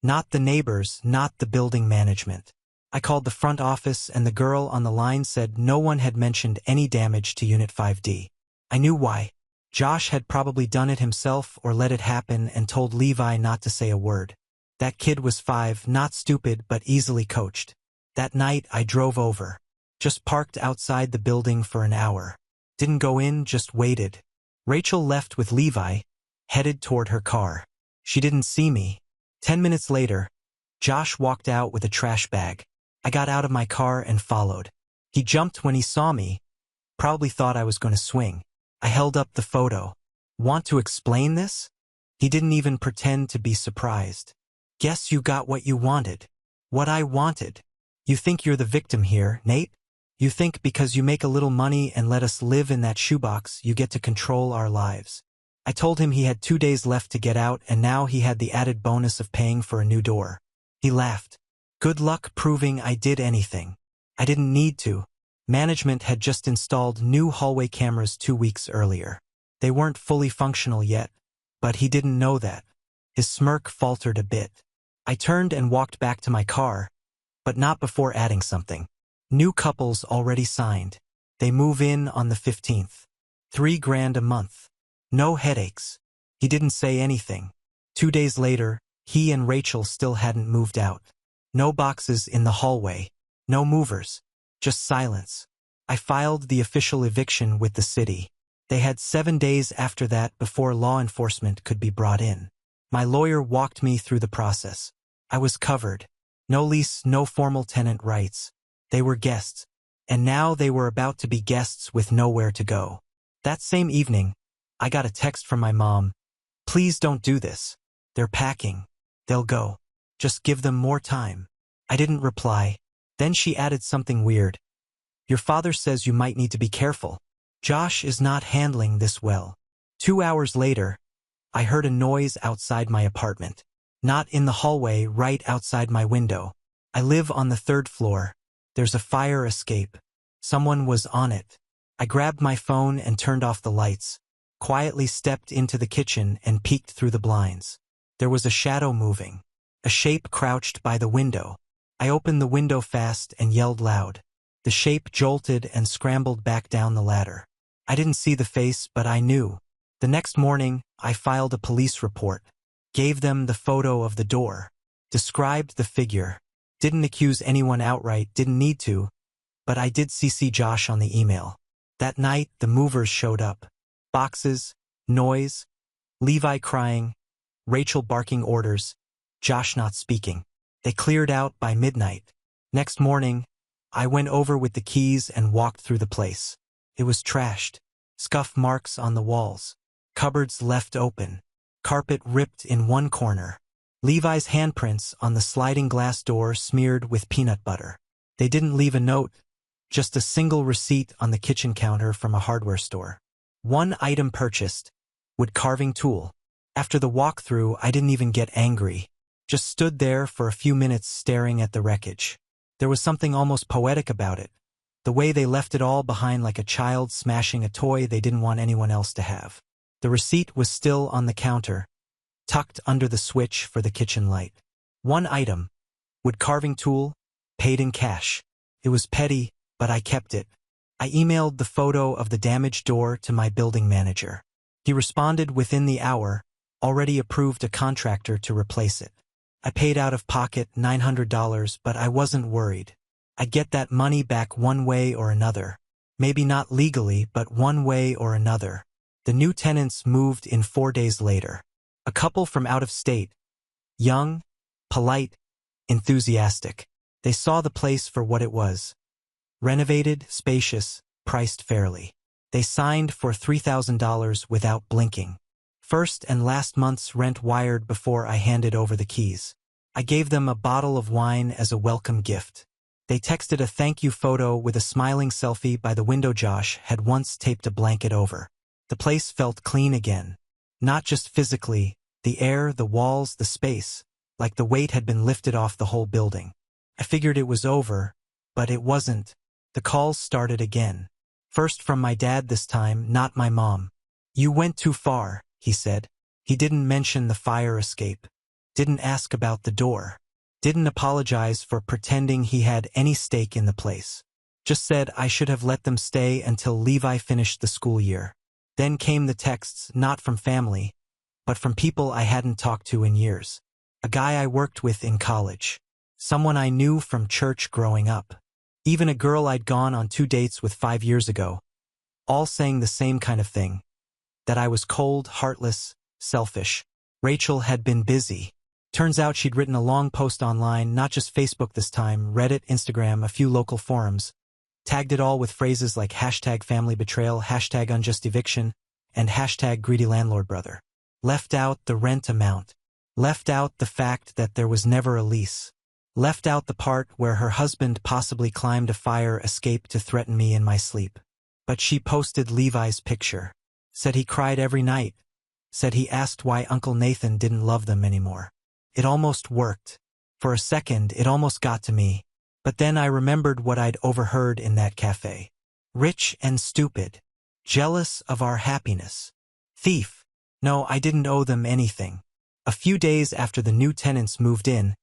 Not the neighbors, not the building management. I called the front office and the girl on the line said no one had mentioned any damage to Unit 5D. I knew why. Josh had probably done it himself or let it happen and told Levi not to say a word. That kid was 5, not stupid but easily coached. That night I drove over. Just parked outside the building for an hour. Didn't go in, just waited. Rachel left with Levi, headed toward her car. She didn't see me. 10 minutes later, Josh walked out with a trash bag. I got out of my car and followed. He jumped when he saw me. Probably thought I was going to swing. I held up the photo. Want to explain this? He didn't even pretend to be surprised. Guess you got what you wanted. What I wanted. You think you're the victim here, Nate? You think because you make a little money and let us live in that shoebox, you get to control our lives. I told him he had 2 days left to get out and now he had the added bonus of paying for a new door. He laughed. Good luck proving I did anything. I didn't need to. Management had just installed new hallway cameras 2 weeks earlier. They weren't fully functional yet, but he didn't know that. His smirk faltered a bit. I turned and walked back to my car, but not before adding something. New couples already signed. They move in on the 15th. $3,000 a month. No headaches. He didn't say anything. 2 days later, he and Rachel still hadn't moved out. No boxes in the hallway. No movers. Just silence. I filed the official eviction with the city. They had 7 days after that before law enforcement could be brought in. My lawyer walked me through the process. I was covered. No lease, no formal tenant rights. They were guests. And now they were about to be guests with nowhere to go. That same evening, I got a text from my mom. Please don't do this. They're packing. They'll go. Just give them more time. I didn't reply. Then she added something weird. Your father says you might need to be careful. Josh is not handling this well. 2 hours later, I heard a noise outside my apartment. Not in the hallway, right outside my window. I live on the 3rd floor. There's a fire escape. Someone was on it. I grabbed my phone and turned off the lights. Quietly stepped into the kitchen and peeked through the blinds. There was a shadow moving. A shape crouched by the window. I opened the window fast and yelled loud. The shape jolted and scrambled back down the ladder. I didn't see the face, but I knew. The next morning, I filed a police report. Gave them the photo of the door. Described the figure. Didn't accuse anyone outright, didn't need to. But I did CC Josh on the email. That night, the movers showed up. Boxes, noise, Levi crying, Rachel barking orders, Josh not speaking. They cleared out by midnight. Next morning, I went over with the keys and walked through the place. It was trashed. Scuff marks on the walls. Cupboards left open. Carpet ripped in one corner. Levi's handprints on the sliding glass door smeared with peanut butter. They didn't leave a note, just a single receipt on the kitchen counter from a hardware store. One item purchased, wood carving tool. After the walkthrough, I didn't even get angry. Just stood there for a few minutes staring at the wreckage. There was something almost poetic about it. The way they left it all behind like a child smashing a toy they didn't want anyone else to have. The receipt was still on the counter, tucked under the switch for the kitchen light. One item, wood carving tool, paid in cash. It was petty, but I kept it. I emailed the photo of the damaged door to my building manager. He responded within the hour, already approved a contractor to replace it. I paid out of pocket $900, but I wasn't worried. I'd get that money back one way or another. Maybe not legally, but one way or another. The new tenants moved in 4 days later. A couple from out of state. Young, polite, enthusiastic. They saw the place for what it was. Renovated, spacious, priced fairly. They signed for $3,000 without blinking. First and last month's rent wired before I handed over the keys. I gave them a bottle of wine as a welcome gift. They texted a thank you photo with a smiling selfie by the window Josh had once taped a blanket over. The place felt clean again. Not just physically, the air, the walls, the space, like the weight had been lifted off the whole building. I figured it was over, but it wasn't. The calls started again. First from my dad this time, not my mom. "You went too far," he said. He didn't mention the fire escape. Didn't ask about the door. Didn't apologize for pretending he had any stake in the place. Just said I should have let them stay until Levi finished the school year. Then came the texts, not from family, but from people I hadn't talked to in years. A guy I worked with in college. Someone I knew from church growing up. Even a girl I'd gone on 2 dates with 5 years ago. All saying the same kind of thing. That I was cold, heartless, selfish. Rachel had been busy. Turns out she'd written a long post online, not just Facebook this time, Reddit, Instagram, a few local forums. Tagged it all with phrases like #FamilyBetrayal, #UnjustEviction, and #GreedyLandlordBrother. Left out the rent amount. Left out the fact that there was never a lease. Left out the part where her husband possibly climbed a fire escape to threaten me in my sleep. But she posted Levi's picture. Said he cried every night. Said he asked why Uncle Nathan didn't love them anymore. It almost worked. For a second, it almost got to me. But then I remembered what I'd overheard in that cafe. Rich and stupid. Jealous of our happiness. Thief. No, I didn't owe them anything. A few days after the new tenants moved in,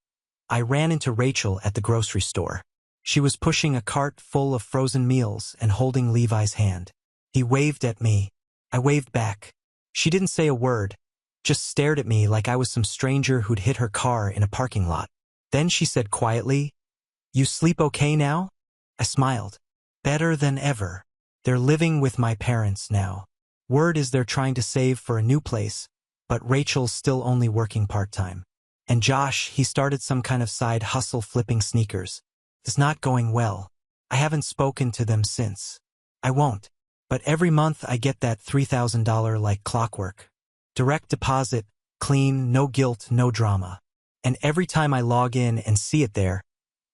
I ran into Rachel at the grocery store. She was pushing a cart full of frozen meals and holding Levi's hand. He waved at me. I waved back. She didn't say a word, just stared at me like I was some stranger who'd hit her car in a parking lot. Then she said quietly, "You sleep okay now?" I smiled. Better than ever. They're living with my parents now. Word is they're trying to save for a new place, but Rachel's still only working part-time. And Josh, he started some kind of side hustle flipping sneakers. It's not going well. I haven't spoken to them since. I won't. But every month I get that $3,000 like clockwork. Direct deposit, clean, no guilt, no drama. And every time I log in and see it there,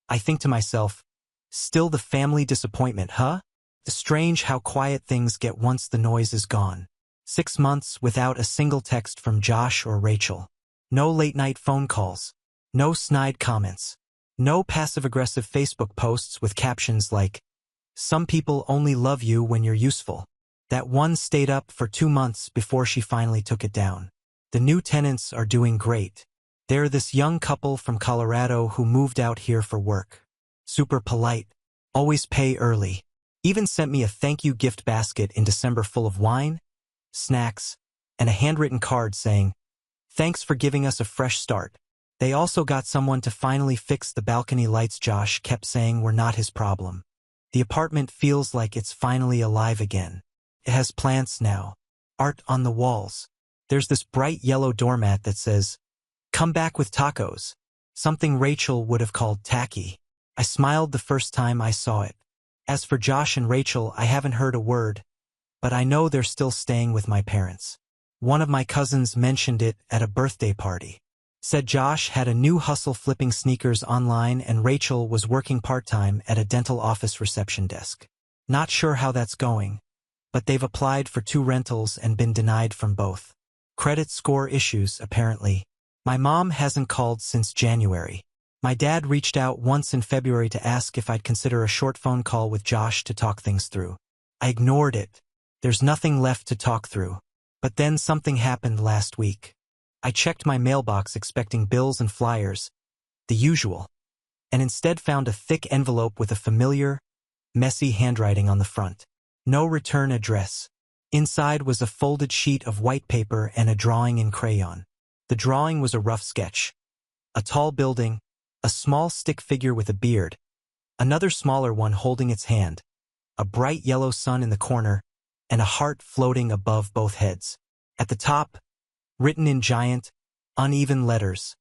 I think to myself, still the family disappointment, huh? It's strange how quiet things get once the noise is gone. 6 months without a single text from Josh or Rachel. No late-night phone calls. No snide comments. No passive-aggressive Facebook posts with captions like, "Some people only love you when you're useful." That one stayed up for 2 months before she finally took it down. The new tenants are doing great. They're this young couple from Colorado who moved out here for work. Super polite. Always pay early. Even sent me a thank you gift basket in December full of wine, snacks, and a handwritten card saying, "Thanks for giving us a fresh start." They also got someone to finally fix the balcony lights Josh kept saying were not his problem. The apartment feels like it's finally alive again. It has plants now. Art on the walls. There's this bright yellow doormat that says, "Come back with tacos." Something Rachel would have called tacky. I smiled the first time I saw it. As for Josh and Rachel, I haven't heard a word, but I know they're still staying with my parents. One of my cousins mentioned it at a birthday party. Said Josh had a new hustle flipping sneakers online and Rachel was working part-time at a dental office reception desk. Not sure how that's going, but they've applied for 2 rentals and been denied from both. Credit score issues, apparently. My mom hasn't called since January. My dad reached out once in February to ask if I'd consider a short phone call with Josh to talk things through. I ignored it. There's nothing left to talk through. But then something happened last week. I checked my mailbox expecting bills and flyers, the usual, and instead found a thick envelope with a familiar, messy handwriting on the front. No return address. Inside was a folded sheet of white paper and a drawing in crayon. The drawing was a rough sketch. A tall building, a small stick figure with a beard, another smaller one holding its hand, a bright yellow sun in the corner, and a heart floating above both heads. At the top, written in giant, uneven letters,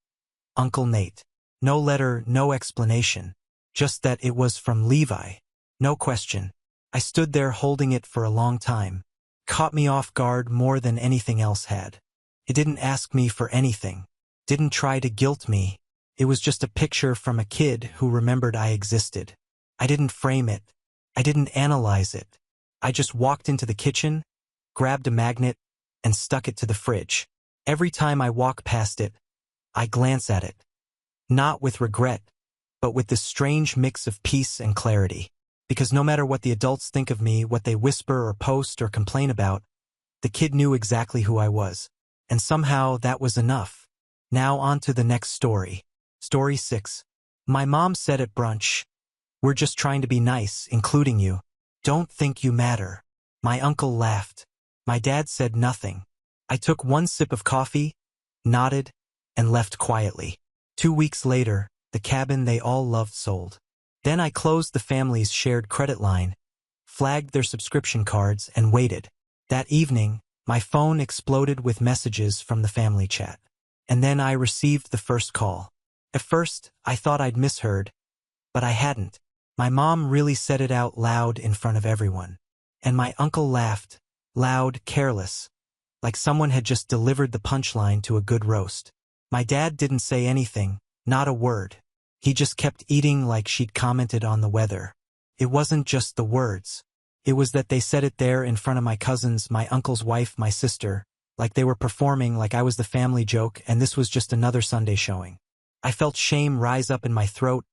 Uncle Nate. No letter, no explanation. Just that it was from Levi. No question. I stood there holding it for a long time. Caught me off guard more than anything else had. It didn't ask me for anything. Didn't try to guilt me. It was just a picture from a kid who remembered I existed. I didn't frame it. I didn't analyze it. I just walked into the kitchen, grabbed a magnet, and stuck it to the fridge. Every time I walk past it, I glance at it. Not with regret, but with this strange mix of peace and clarity. Because no matter what the adults think of me, what they whisper or post or complain about, the kid knew exactly who I was. And somehow that was enough. Now on to the next story. Story 6. My mom said at brunch, "We're just trying to be nice, including you. Don't think you matter." My uncle laughed. My dad said nothing. I took one sip of coffee, nodded, and left quietly. 2 weeks later, the cabin they all loved sold. Then I closed the family's shared credit line, flagged their subscription cards, and waited. That evening, my phone exploded with messages from the family chat. And then I received the first call. At first, I thought I'd misheard, but I hadn't. My mom really said it out loud in front of everyone. And my uncle laughed, loud, careless, like someone had just delivered the punchline to a good roast. My dad didn't say anything, not a word. He just kept eating like she'd commented on the weather. It wasn't just the words. It was that they said it there in front of my cousins, my uncle's wife, my sister, like they were performing, like I was the family joke and this was just another Sunday showing. I felt shame rise up in my throat,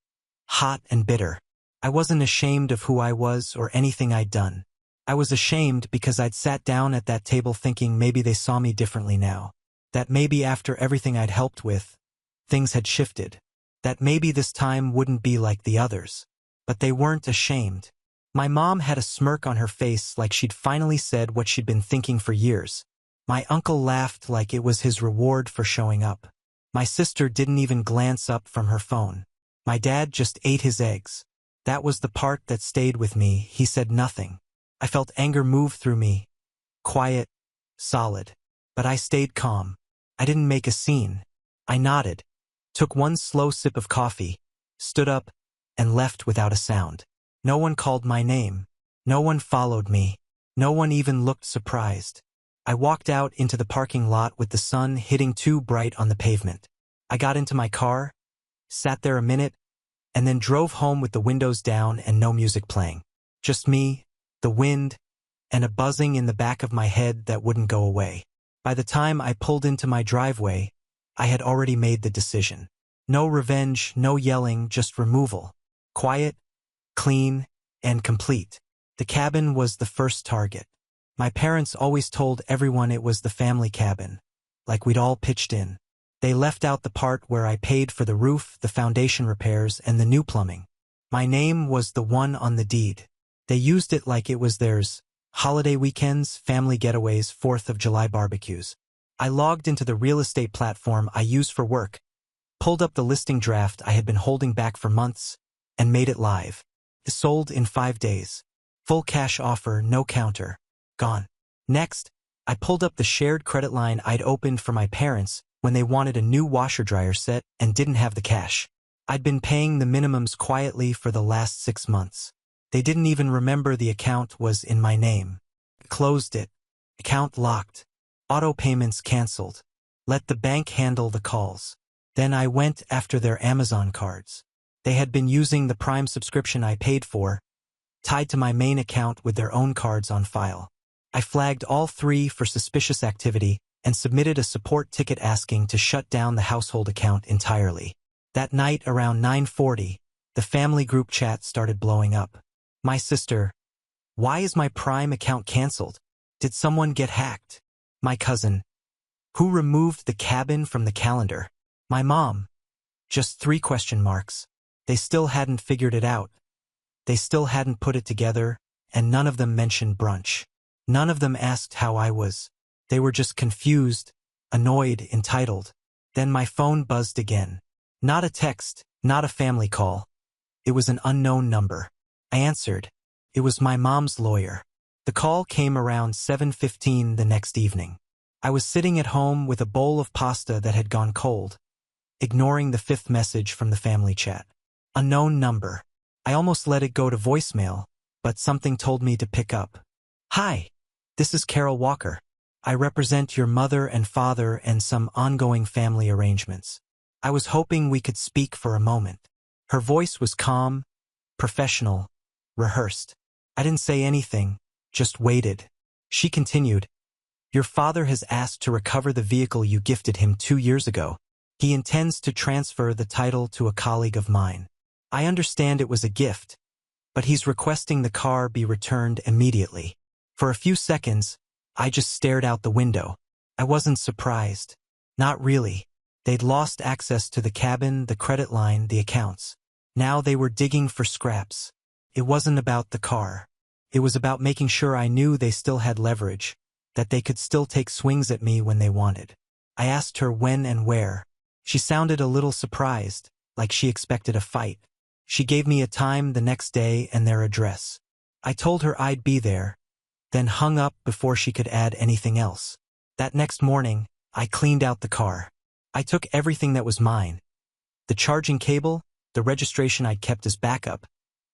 hot and bitter. I wasn't ashamed of who I was or anything I'd done. I was ashamed because I'd sat down at that table thinking maybe they saw me differently now. That maybe after everything I'd helped with, things had shifted. That maybe this time wouldn't be like the others. But they weren't ashamed. My mom had a smirk on her face like she'd finally said what she'd been thinking for years. My uncle laughed like it was his reward for showing up. My sister didn't even glance up from her phone. My dad just ate his eggs. That was the part that stayed with me. He said nothing. I felt anger move through me. Quiet, solid. But I stayed calm. I didn't make a scene. I nodded, took one slow sip of coffee, stood up, and left without a sound. No one called my name. No one followed me. No one even looked surprised. I walked out into the parking lot with the sun hitting too bright on the pavement. I got into my car, sat there a minute, and then drove home with the windows down and no music playing. Just me, the wind, and a buzzing in the back of my head that wouldn't go away. By the time I pulled into my driveway, I had already made the decision. No revenge, no yelling, just removal. Quiet, clean, and complete. The cabin was the first target. My parents always told everyone it was the family cabin, like we'd all pitched in. They left out the part where I paid for the roof, the foundation repairs, and the new plumbing. My name was the one on the deed. They used it like it was theirs. Holiday weekends, family getaways, 4th of July barbecues. I logged into the real estate platform I use for work, pulled up the listing draft I had been holding back for months, and made it live. It sold in 5 days. Full cash offer, no counter. Gone. Next, I pulled up the shared credit line I'd opened for my parents when they wanted a new washer-dryer set and didn't have the cash. I'd been paying the minimums quietly for the last 6 months. They didn't even remember the account was in my name. Closed it. Account locked. Auto payments canceled. Let the bank handle the calls. Then I went after their Amazon cards. They had been using the Prime subscription I paid for, tied to my main account with their own cards on file. I flagged all 3 for suspicious activity and submitted a support ticket asking to shut down the household account entirely. That night around 9:40, the family group chat started blowing up. My sister, "Why is my Prime account canceled? Did someone get hacked?" My cousin, "Who removed the cabin from the calendar?" My mom, "Just 3 question marks. They still hadn't figured it out. They still hadn't put it together, and none of them mentioned brunch. None of them asked how I was. They were just confused, annoyed, entitled." Then my phone buzzed again. Not a text, not a family call. It was an unknown number. I answered. It was my mom's lawyer. The call came around 7:15 the next evening. I was sitting at home with a bowl of pasta that had gone cold, ignoring the 5th message from the family chat. Unknown number. I almost let it go to voicemail, but something told me to pick up. Hi, this is Carol Walker. I represent your mother and father and some ongoing family arrangements. I was hoping we could speak for a moment. Her voice was calm, professional, rehearsed. I didn't say anything, just waited. She continued, "Your father has asked to recover the vehicle you gifted him 2 years ago. He intends to transfer the title to a colleague of mine. I understand it was a gift, but he's requesting the car be returned immediately." For a few seconds, I just stared out the window. I wasn't surprised. Not really. They'd lost access to the cabin, the credit line, the accounts. Now they were digging for scraps. It wasn't about the car. It was about making sure I knew they still had leverage, that they could still take swings at me when they wanted. I asked her when and where. She sounded a little surprised, like she expected a fight. She gave me a time the next day and their address. I told her I'd be there, then hung up before she could add anything else. That next morning, I cleaned out the car. I took everything that was mine. The charging cable, the registration I'd kept as backup,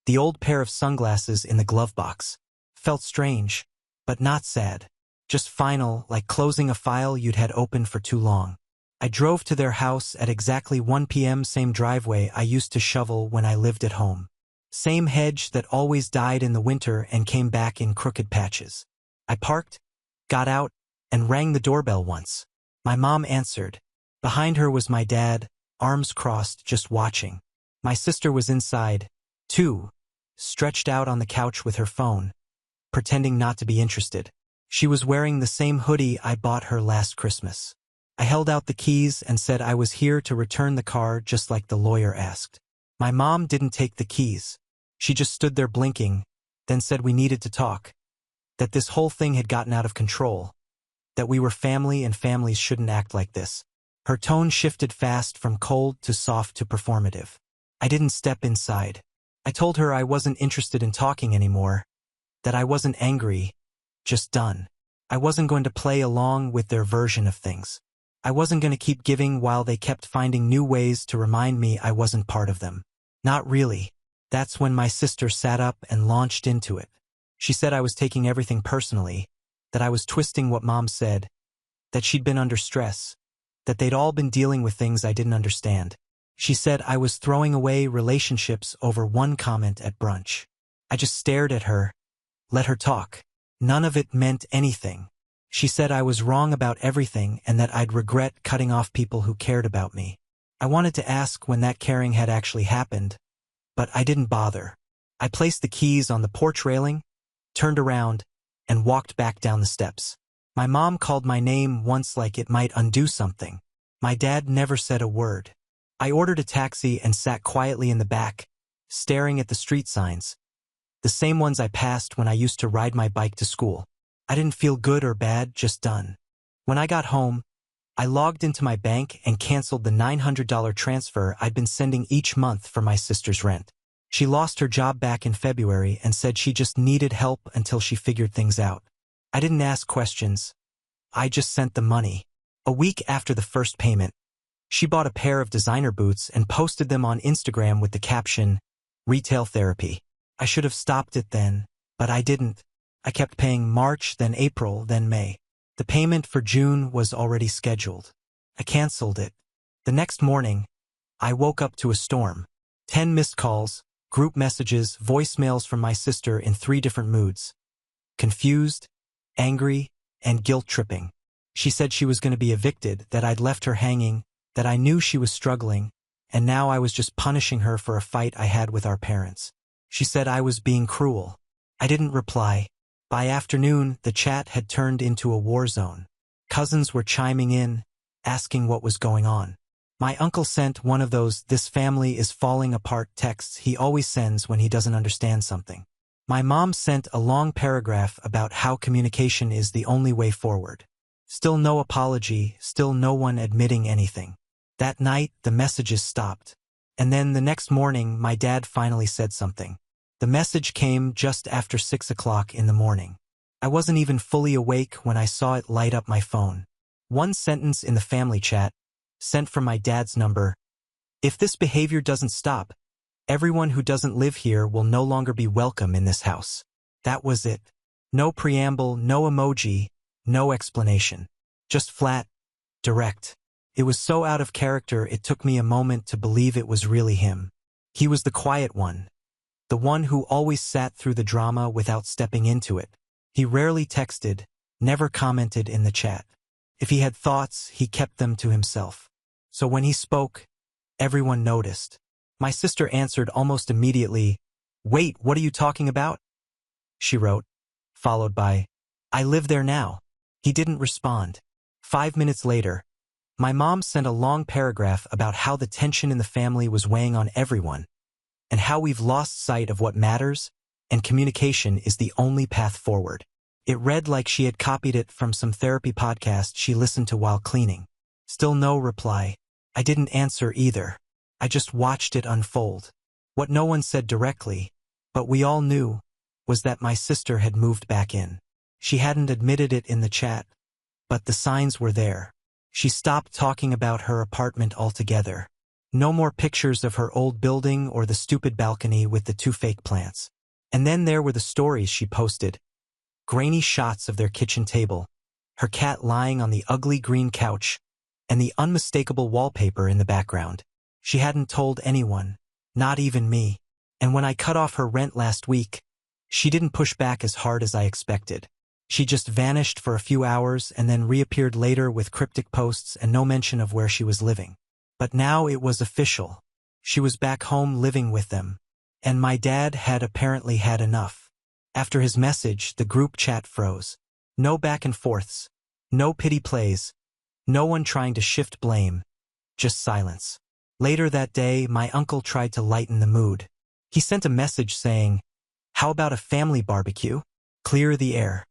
the old pair of sunglasses in the glove box. Felt strange, but not sad. Just final, like closing a file you'd had open for too long. I drove to their house at exactly 1 p.m. Same driveway I used to shovel when I lived at home. Same hedge that always died in the winter and came back in crooked patches. I parked, got out, and rang the doorbell once. My mom answered. Behind her was my dad, arms crossed, just watching. My sister was inside, too, stretched out on the couch with her phone, pretending not to be interested. She was wearing the same hoodie I bought her last Christmas. I held out the keys and said I was here to return the car just like the lawyer asked. My mom didn't take the keys. She just stood there blinking, then said we needed to talk, that this whole thing had gotten out of control, that we were family and families shouldn't act like this. Her tone shifted fast from cold to soft to performative. I didn't step inside. I told her I wasn't interested in talking anymore, that I wasn't angry, just done. I wasn't going to play along with their version of things. I wasn't going to keep giving while they kept finding new ways to remind me I wasn't part of them. Not really. That's when my sister sat up and launched into it. She said I was taking everything personally, that I was twisting what Mom said, that she'd been under stress, that they'd all been dealing with things I didn't understand. She said I was throwing away relationships over one comment at brunch. I just stared at her, let her talk. None of it meant anything. She said I was wrong about everything and that I'd regret cutting off people who cared about me. I wanted to ask when that caring had actually happened, but I didn't bother. I placed the keys on the porch railing, turned around, and walked back down the steps. My mom called my name once like it might undo something. My dad never said a word. I ordered a taxi and sat quietly in the back, staring at the street signs, the same ones I passed when I used to ride my bike to school. I didn't feel good or bad, just done. When I got home, I logged into my bank and canceled the $900 transfer I'd been sending each month for my sister's rent. She lost her job back in February and said she just needed help until she figured things out. I didn't ask questions. I just sent the money. A week after the first payment, she bought a pair of designer boots and posted them on Instagram with the caption, "Retail therapy." I should have stopped it then, but I didn't. I kept paying March, then April, then May. The payment for June was already scheduled. I canceled it. The next morning, I woke up to a storm. 10 missed calls, group messages, voicemails from my sister in 3 different moods. Confused, angry, and guilt-tripping. She said she was going to be evicted, that I'd left her hanging, that I knew she was struggling, and now I was just punishing her for a fight I had with our parents. She said I was being cruel. I didn't reply. By afternoon, the chat had turned into a war zone. Cousins were chiming in, asking what was going on. My uncle sent one of those "this family is falling apart" texts he always sends when he doesn't understand something. My mom sent a long paragraph about how communication is the only way forward. Still no apology, still no one admitting anything. That night, the messages stopped. And then the next morning, my dad finally said something. The message came just after 6 o'clock in the morning. I wasn't even fully awake when I saw it light up my phone. One sentence in the family chat, sent from my dad's number: "If this behavior doesn't stop, Everyone who doesn't live here will no longer be welcome in this house. That was it. No preamble, no emoji, no explanation. Just flat, direct. It was so out of character it took me a moment to believe it was really him. He was the quiet one. The one who always sat through the drama without stepping into it. He rarely texted, never commented in the chat. If he had thoughts, he kept them to himself. So when he spoke, everyone noticed. My sister answered almost immediately, "Wait, what are you talking about?" She wrote, followed by, "I live there now." He didn't respond. 5 minutes later, my mom sent a long paragraph about how the tension in the family was weighing on everyone, and how we've lost sight of what matters, and communication is the only path forward. It read like she had copied it from some therapy podcast she listened to while cleaning. Still no reply. I didn't answer either. I just watched it unfold. What no one said directly, but we all knew, was that my sister had moved back in. She hadn't admitted it in the chat, but the signs were there. She stopped talking about her apartment altogether. No more pictures of her old building or the stupid balcony with the 2 fake plants. And then there were the stories she posted. Grainy shots of their kitchen table, her cat lying on the ugly green couch, and the unmistakable wallpaper in the background. She hadn't told anyone, not even me. And when I cut off her rent last week, she didn't push back as hard as I expected. She just vanished for a few hours and then reappeared later with cryptic posts and no mention of where she was living. But now it was official. She was back home living with them. And my dad had apparently had enough. After his message, the group chat froze. No back and forths. No pity plays. No one trying to shift blame. Just silence. Later that day, my uncle tried to lighten the mood. He sent a message saying, "How about a family barbecue? Clear the air.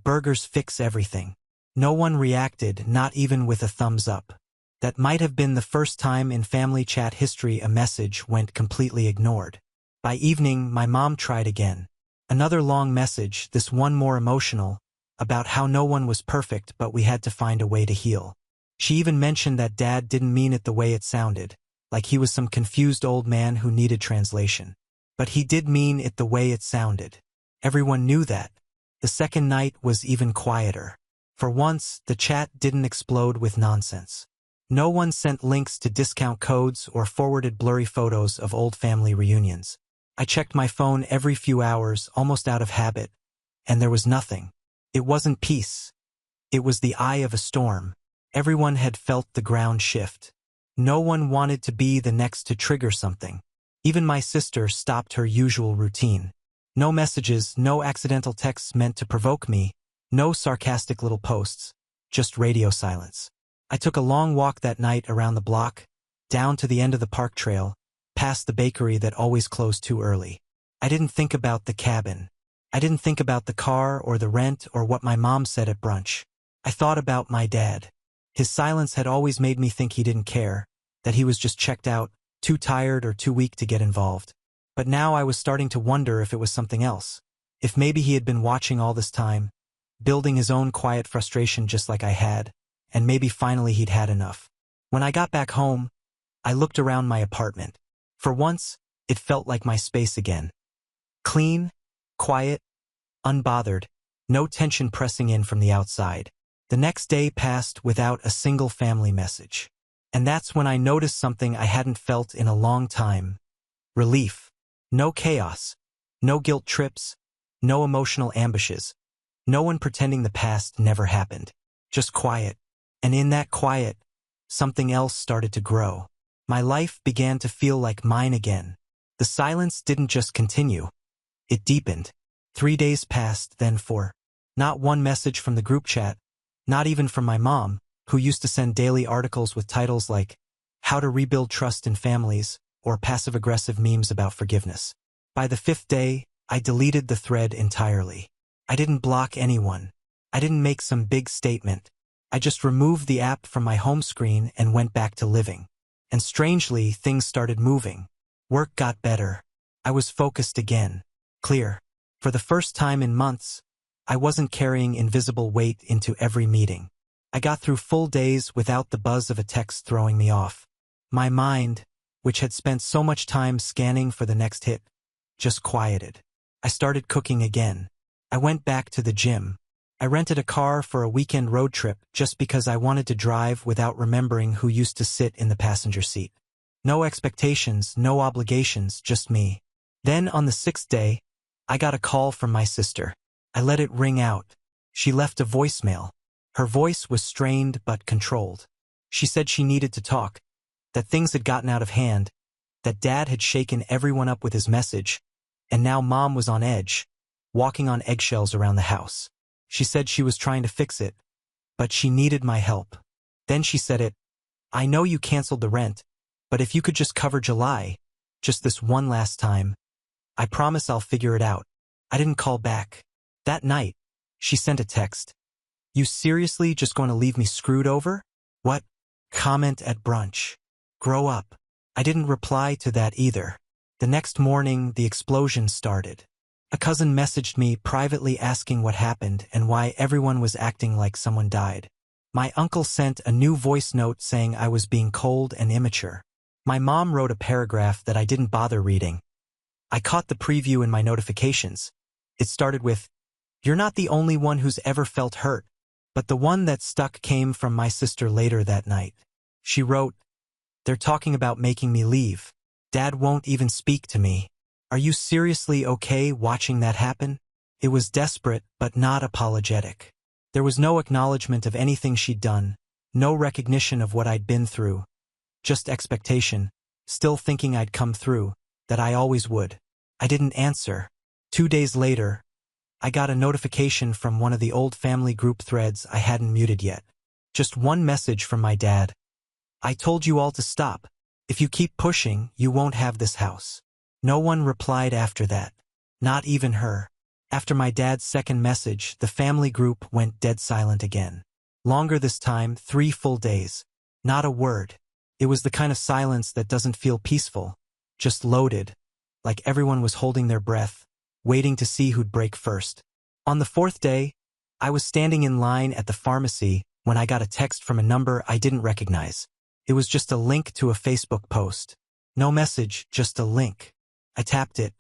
Burgers fix everything." No one reacted, not even with a thumbs up. That might have been the first time in family chat history a message went completely ignored. By evening, my mom tried again. Another long message, this one more emotional, about how no one was perfect but we had to find a way to heal. She even mentioned that Dad didn't mean it the way it sounded, like he was some confused old man who needed translation. But he did mean it the way it sounded. Everyone knew that. The second night was even quieter. For once, the chat didn't explode with nonsense. No one sent links to discount codes or forwarded blurry photos of old family reunions. I checked my phone every few hours, almost out of habit, and there was nothing. It wasn't peace. It was the eye of a storm. Everyone had felt the ground shift. No one wanted to be the next to trigger something. Even my sister stopped her usual routine. No messages, no accidental texts meant to provoke me, no sarcastic little posts, just radio silence. I took a long walk that night around the block, down to the end of the park trail, past the bakery that always closed too early. I didn't think about the cabin. I didn't think about the car or the rent or what my mom said at brunch. I thought about my dad. His silence had always made me think he didn't care, that he was just checked out, too tired or too weak to get involved. But now I was starting to wonder if it was something else. If maybe he had been watching all this time, building his own quiet frustration just like I had, and maybe finally he'd had enough. When I got back home, I looked around my apartment. For once, it felt like my space again. Clean, quiet, unbothered, no tension pressing in from the outside. The next day passed without a single family message. And that's when I noticed something I hadn't felt in a long time. Relief. No chaos. No guilt trips. No emotional ambushes. No one pretending the past never happened. Just quiet. And in that quiet, something else started to grow. My life began to feel like mine again. The silence didn't just continue. It deepened. 3 days passed, then 4. Not one message from the group chat. Not even from my mom, who used to send daily articles with titles like "How to Rebuild Trust in Families" or passive-aggressive memes about forgiveness. By the 5th day, I deleted the thread entirely. I didn't block anyone. I didn't make some big statement. I just removed the app from my home screen and went back to living. And strangely, things started moving. Work got better. I was focused again. Clear. For the first time in months, I wasn't carrying invisible weight into every meeting. I got through full days without the buzz of a text throwing me off. My mind, which had spent so much time scanning for the next hit, just quieted. I started cooking again. I went back to the gym. I rented a car for a weekend road trip just because I wanted to drive without remembering who used to sit in the passenger seat. No expectations, no obligations, just me. Then on the 6th day, I got a call from my sister. I let it ring out. She left a voicemail. Her voice was strained but controlled. She said she needed to talk, that things had gotten out of hand, that Dad had shaken everyone up with his message, and now Mom was on edge, walking on eggshells around the house. She said she was trying to fix it, but she needed my help. Then she said it, I know you canceled the rent, but if you could just cover July, just this one last time, I promise I'll figure it out. I didn't call back. That night, she sent a text. You seriously just going to leave me screwed over? What? Comment at brunch. Grow up. I didn't reply to that either. The next morning, the explosion started. A cousin messaged me privately asking what happened and why everyone was acting like someone died. My uncle sent a new voice note saying I was being cold and immature. My mom wrote a paragraph that I didn't bother reading. I caught the preview in my notifications. It started with, "You're not the only one who's ever felt hurt," but the one that stuck came from my sister later that night. She wrote, "They're talking about making me leave. Dad won't even speak to me. Are you seriously okay watching that happen?" It was desperate, but not apologetic. There was no acknowledgement of anything she'd done, no recognition of what I'd been through. Just expectation, still thinking I'd come through, that I always would. I didn't answer. 2 days later, I got a notification from one of the old family group threads I hadn't muted yet. Just one message from my dad. "I told you all to stop. If you keep pushing, you won't have this house." No one replied after that. Not even her. After my dad's second message, the family group went dead silent again. Longer this time, 3 full days. Not a word. It was the kind of silence that doesn't feel peaceful, just loaded, like everyone was holding their breath, waiting to see who'd break first. On the 4th day, I was standing in line at the pharmacy when I got a text from a number I didn't recognize. It was just a link to a Facebook post. No message, just a link. I tapped it.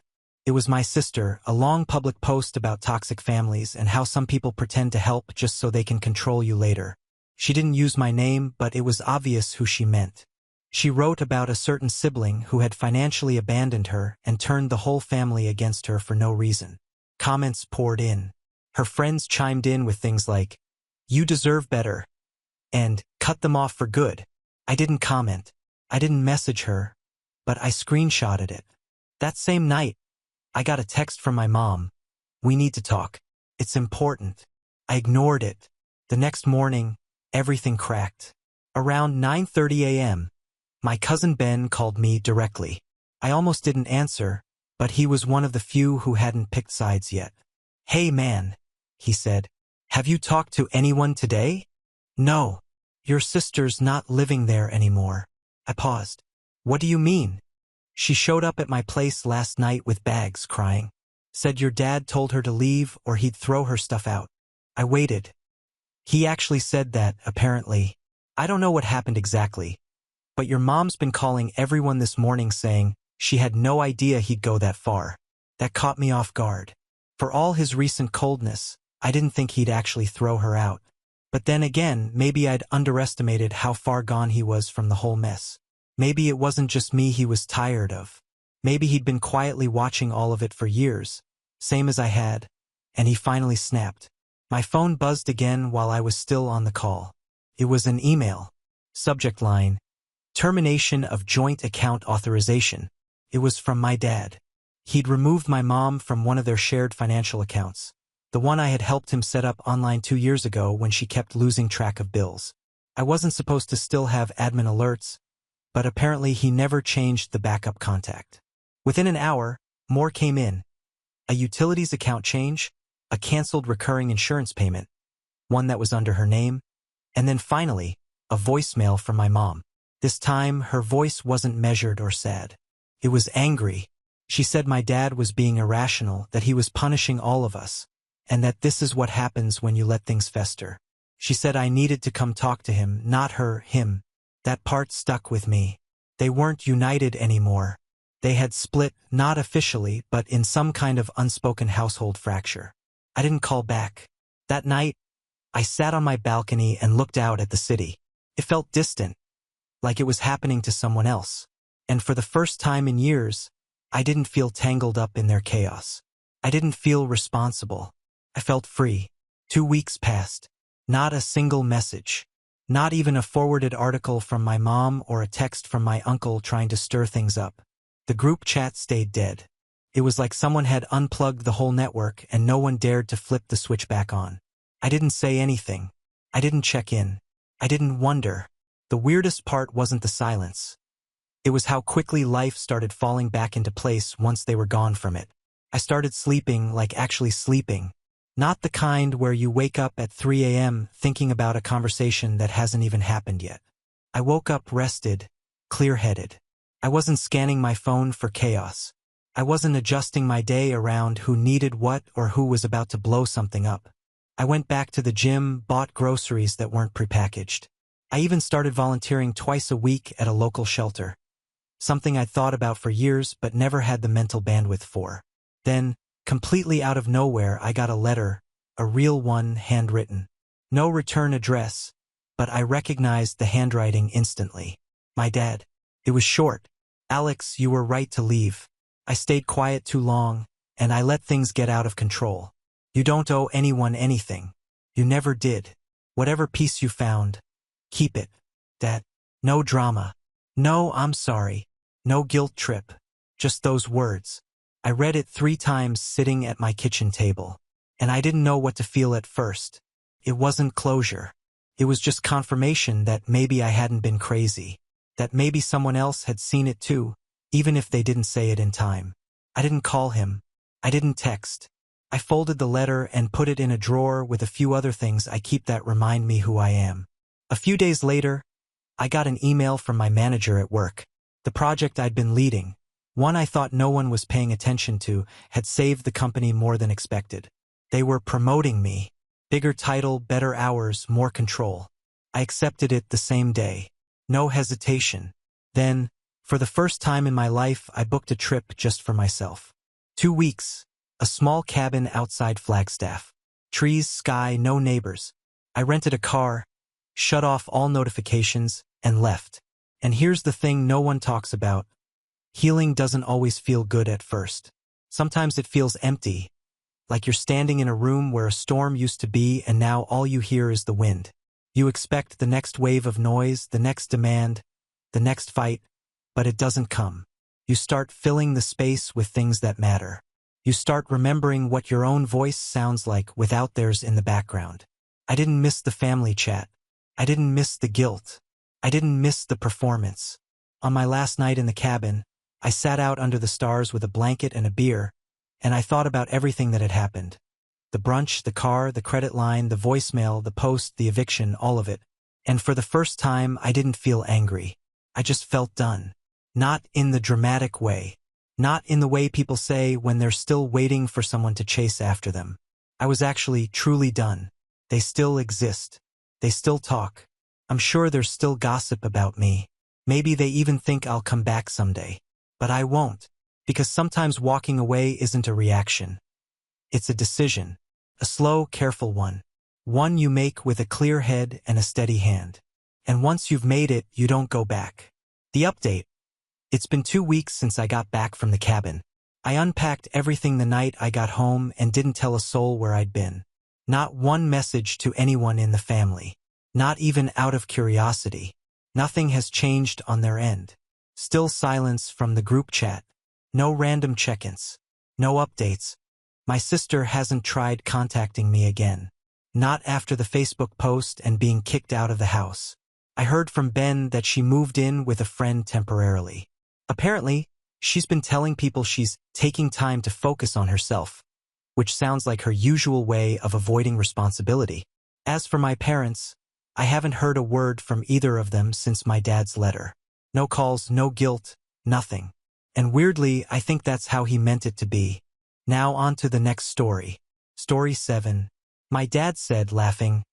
It was my sister, a long public post about toxic families and how some people pretend to help just so they can control you later. She didn't use my name, but it was obvious who she meant. She wrote about a certain sibling who had financially abandoned her and turned the whole family against her for no reason. Comments poured in. Her friends chimed in with things like, "You deserve better," and "cut them off for good." I didn't comment. I didn't message her, but I screenshotted it. That same night, I got a text from my mom. "We need to talk. It's important." I ignored it. The next morning, everything cracked. Around 9:30 a.m., my cousin Ben called me directly. I almost didn't answer, but he was one of the few who hadn't picked sides yet. "Hey man," he said, "have you talked to anyone today?" "No. Your sister's not living there anymore." I paused. "What do you mean?" "She showed up at my place last night with bags, crying. Said your dad told her to leave or he'd throw her stuff out." I waited. "He actually said that, apparently. I don't know what happened exactly, but your mom's been calling everyone this morning saying she had no idea he'd go that far." That caught me off guard. For all his recent coldness, I didn't think he'd actually throw her out. But then again, maybe I'd underestimated how far gone he was from the whole mess. Maybe it wasn't just me he was tired of. Maybe he'd been quietly watching all of it for years, same as I had, and he finally snapped. My phone buzzed again while I was still on the call. It was an email. Subject line, "Termination of joint account authorization." It was from my dad. He'd removed my mom from one of their shared financial accounts, the one I had helped him set up online 2 years ago when she kept losing track of bills. I wasn't supposed to still have admin alerts, but apparently he never changed the backup contact. Within an hour, more came in. A utilities account change, a canceled recurring insurance payment, one that was under her name, and then finally, a voicemail from my mom. This time, her voice wasn't measured or sad. It was angry. She said my dad was being irrational, that he was punishing all of us, and that this is what happens when you let things fester. She said I needed to come talk to him, not her, him. That part stuck with me. They weren't united anymore. They had split, not officially, but in some kind of unspoken household fracture. I didn't call back. That night, I sat on my balcony and looked out at the city. It felt distant, like it was happening to someone else. And for the first time in years, I didn't feel tangled up in their chaos. I didn't feel responsible. I felt free. 2 weeks passed. Not a single message. Not even a forwarded article from my mom or a text from my uncle trying to stir things up. The group chat stayed dead. It was like someone had unplugged the whole network and no one dared to flip the switch back on. I didn't say anything. I didn't check in. I didn't wonder. The weirdest part wasn't the silence. It was how quickly life started falling back into place once they were gone from it. I started sleeping, like actually sleeping. Not the kind where you wake up at 3 a.m. thinking about a conversation that hasn't even happened yet. I woke up rested, clear-headed. I wasn't scanning my phone for chaos. I wasn't adjusting my day around who needed what or who was about to blow something up. I went back to the gym, bought groceries that weren't prepackaged. I even started volunteering twice a week at a local shelter. Something I'd thought about for years but never had the mental bandwidth for. Then, completely out of nowhere, I got a letter, a real one, handwritten. No return address, but I recognized the handwriting instantly. My dad. It was short. Alex, you were right to leave. I stayed quiet too long, and I let things get out of control. You don't owe anyone anything. You never did. Whatever peace you found, keep it. Dad. No drama. No, I'm sorry. No guilt trip. Just those words. I read it 3 times sitting at my kitchen table. And I didn't know what to feel at first. It wasn't closure. It was just confirmation that maybe I hadn't been crazy. That maybe someone else had seen it too, even if they didn't say it in time. I didn't call him. I didn't text. I folded the letter and put it in a drawer with a few other things I keep that remind me who I am. A few days later, I got an email from my manager at work. The project I'd been leading, one I thought no one was paying attention to, had saved the company more than expected. They were promoting me. Bigger title, better hours, more control. I accepted it the same day. No hesitation. Then, for the first time in my life, I booked a trip just for myself. 2 weeks. A small cabin outside Flagstaff. Trees, sky, no neighbors. I rented a car, shut off all notifications, and left. And here's the thing no one talks about. Healing doesn't always feel good at first. Sometimes it feels empty, like you're standing in a room where a storm used to be and now all you hear is the wind. You expect the next wave of noise, the next demand, the next fight, but it doesn't come. You start filling the space with things that matter. You start remembering what your own voice sounds like without theirs in the background. I didn't miss the family chat. I didn't miss the guilt. I didn't miss the performance. On my last night in the cabin, I sat out under the stars with a blanket and a beer, and I thought about everything that had happened. The brunch, the car, the credit line, the voicemail, the post, the eviction, all of it. And for the first time, I didn't feel angry. I just felt done. Not in the dramatic way. Not in the way people say when they're still waiting for someone to chase after them. I was actually truly done. They still exist. They still talk. I'm sure there's still gossip about me. Maybe they even think I'll come back someday. But I won't. Because sometimes walking away isn't a reaction. It's a decision. A slow, careful one. One you make with a clear head and a steady hand. And once you've made it, you don't go back. The update. It's been 2 weeks since I got back from the cabin. I unpacked everything the night I got home and didn't tell a soul where I'd been. Not one message to anyone in the family. Not even out of curiosity. Nothing has changed on their end. Still silence from the group chat. No random check-ins. No updates. My sister hasn't tried contacting me again. Not after the Facebook post and being kicked out of the house. I heard from Ben that she moved in with a friend temporarily. Apparently, she's been telling people she's taking time to focus on herself, which sounds like her usual way of avoiding responsibility. As for my parents, I haven't heard a word from either of them since my dad's letter. No calls, no guilt, nothing. And weirdly, I think that's how he meant it to be. Now on to the next story. Story 7. My dad said, laughing,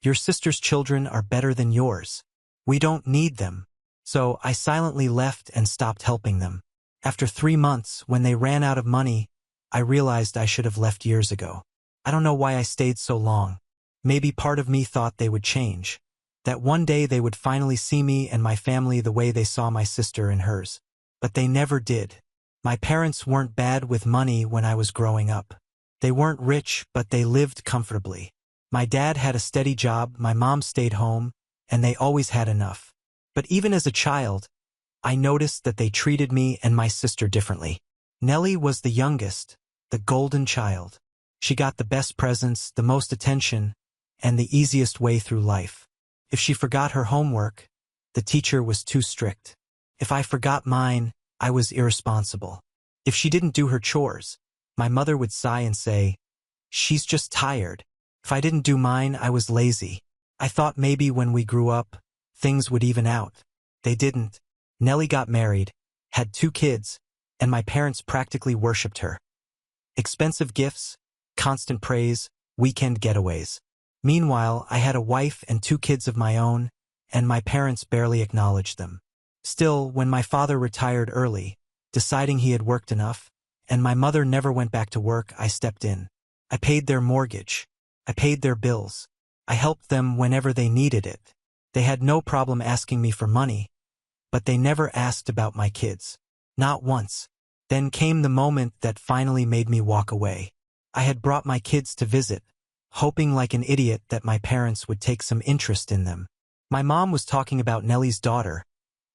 "Your sister's children are better than yours. We don't need them. So I silently left and stopped helping them. After 3 months, when they ran out of money, I realized I should have left years ago. I don't know why I stayed so long. Maybe part of me thought they would change. That one day they would finally see me and my family the way they saw my sister and hers. But they never did. My parents weren't bad with money when I was growing up. They weren't rich, but they lived comfortably. My dad had a steady job, my mom stayed home, and they always had enough. But even as a child, I noticed that they treated me and my sister differently. Nellie was the youngest, the golden child. She got the best presents, the most attention, and the easiest way through life. If she forgot her homework, the teacher was too strict. If I forgot mine, I was irresponsible. If she didn't do her chores, my mother would sigh and say, "She's just tired." If I didn't do mine, I was lazy. I thought maybe when we grew up, things would even out. They didn't. Nellie got married, had 2 kids, and my parents practically worshipped her. Expensive gifts, constant praise, weekend getaways. Meanwhile, I had a wife and 2 kids of my own, and my parents barely acknowledged them. Still, when my father retired early, deciding he had worked enough, and my mother never went back to work, I stepped in. I paid their mortgage. I paid their bills. I helped them whenever they needed it. They had no problem asking me for money, but they never asked about my kids. Not once. Then came the moment that finally made me walk away. I had brought my kids to visit, hoping like an idiot that my parents would take some interest in them. My mom was talking about Nellie's daughter,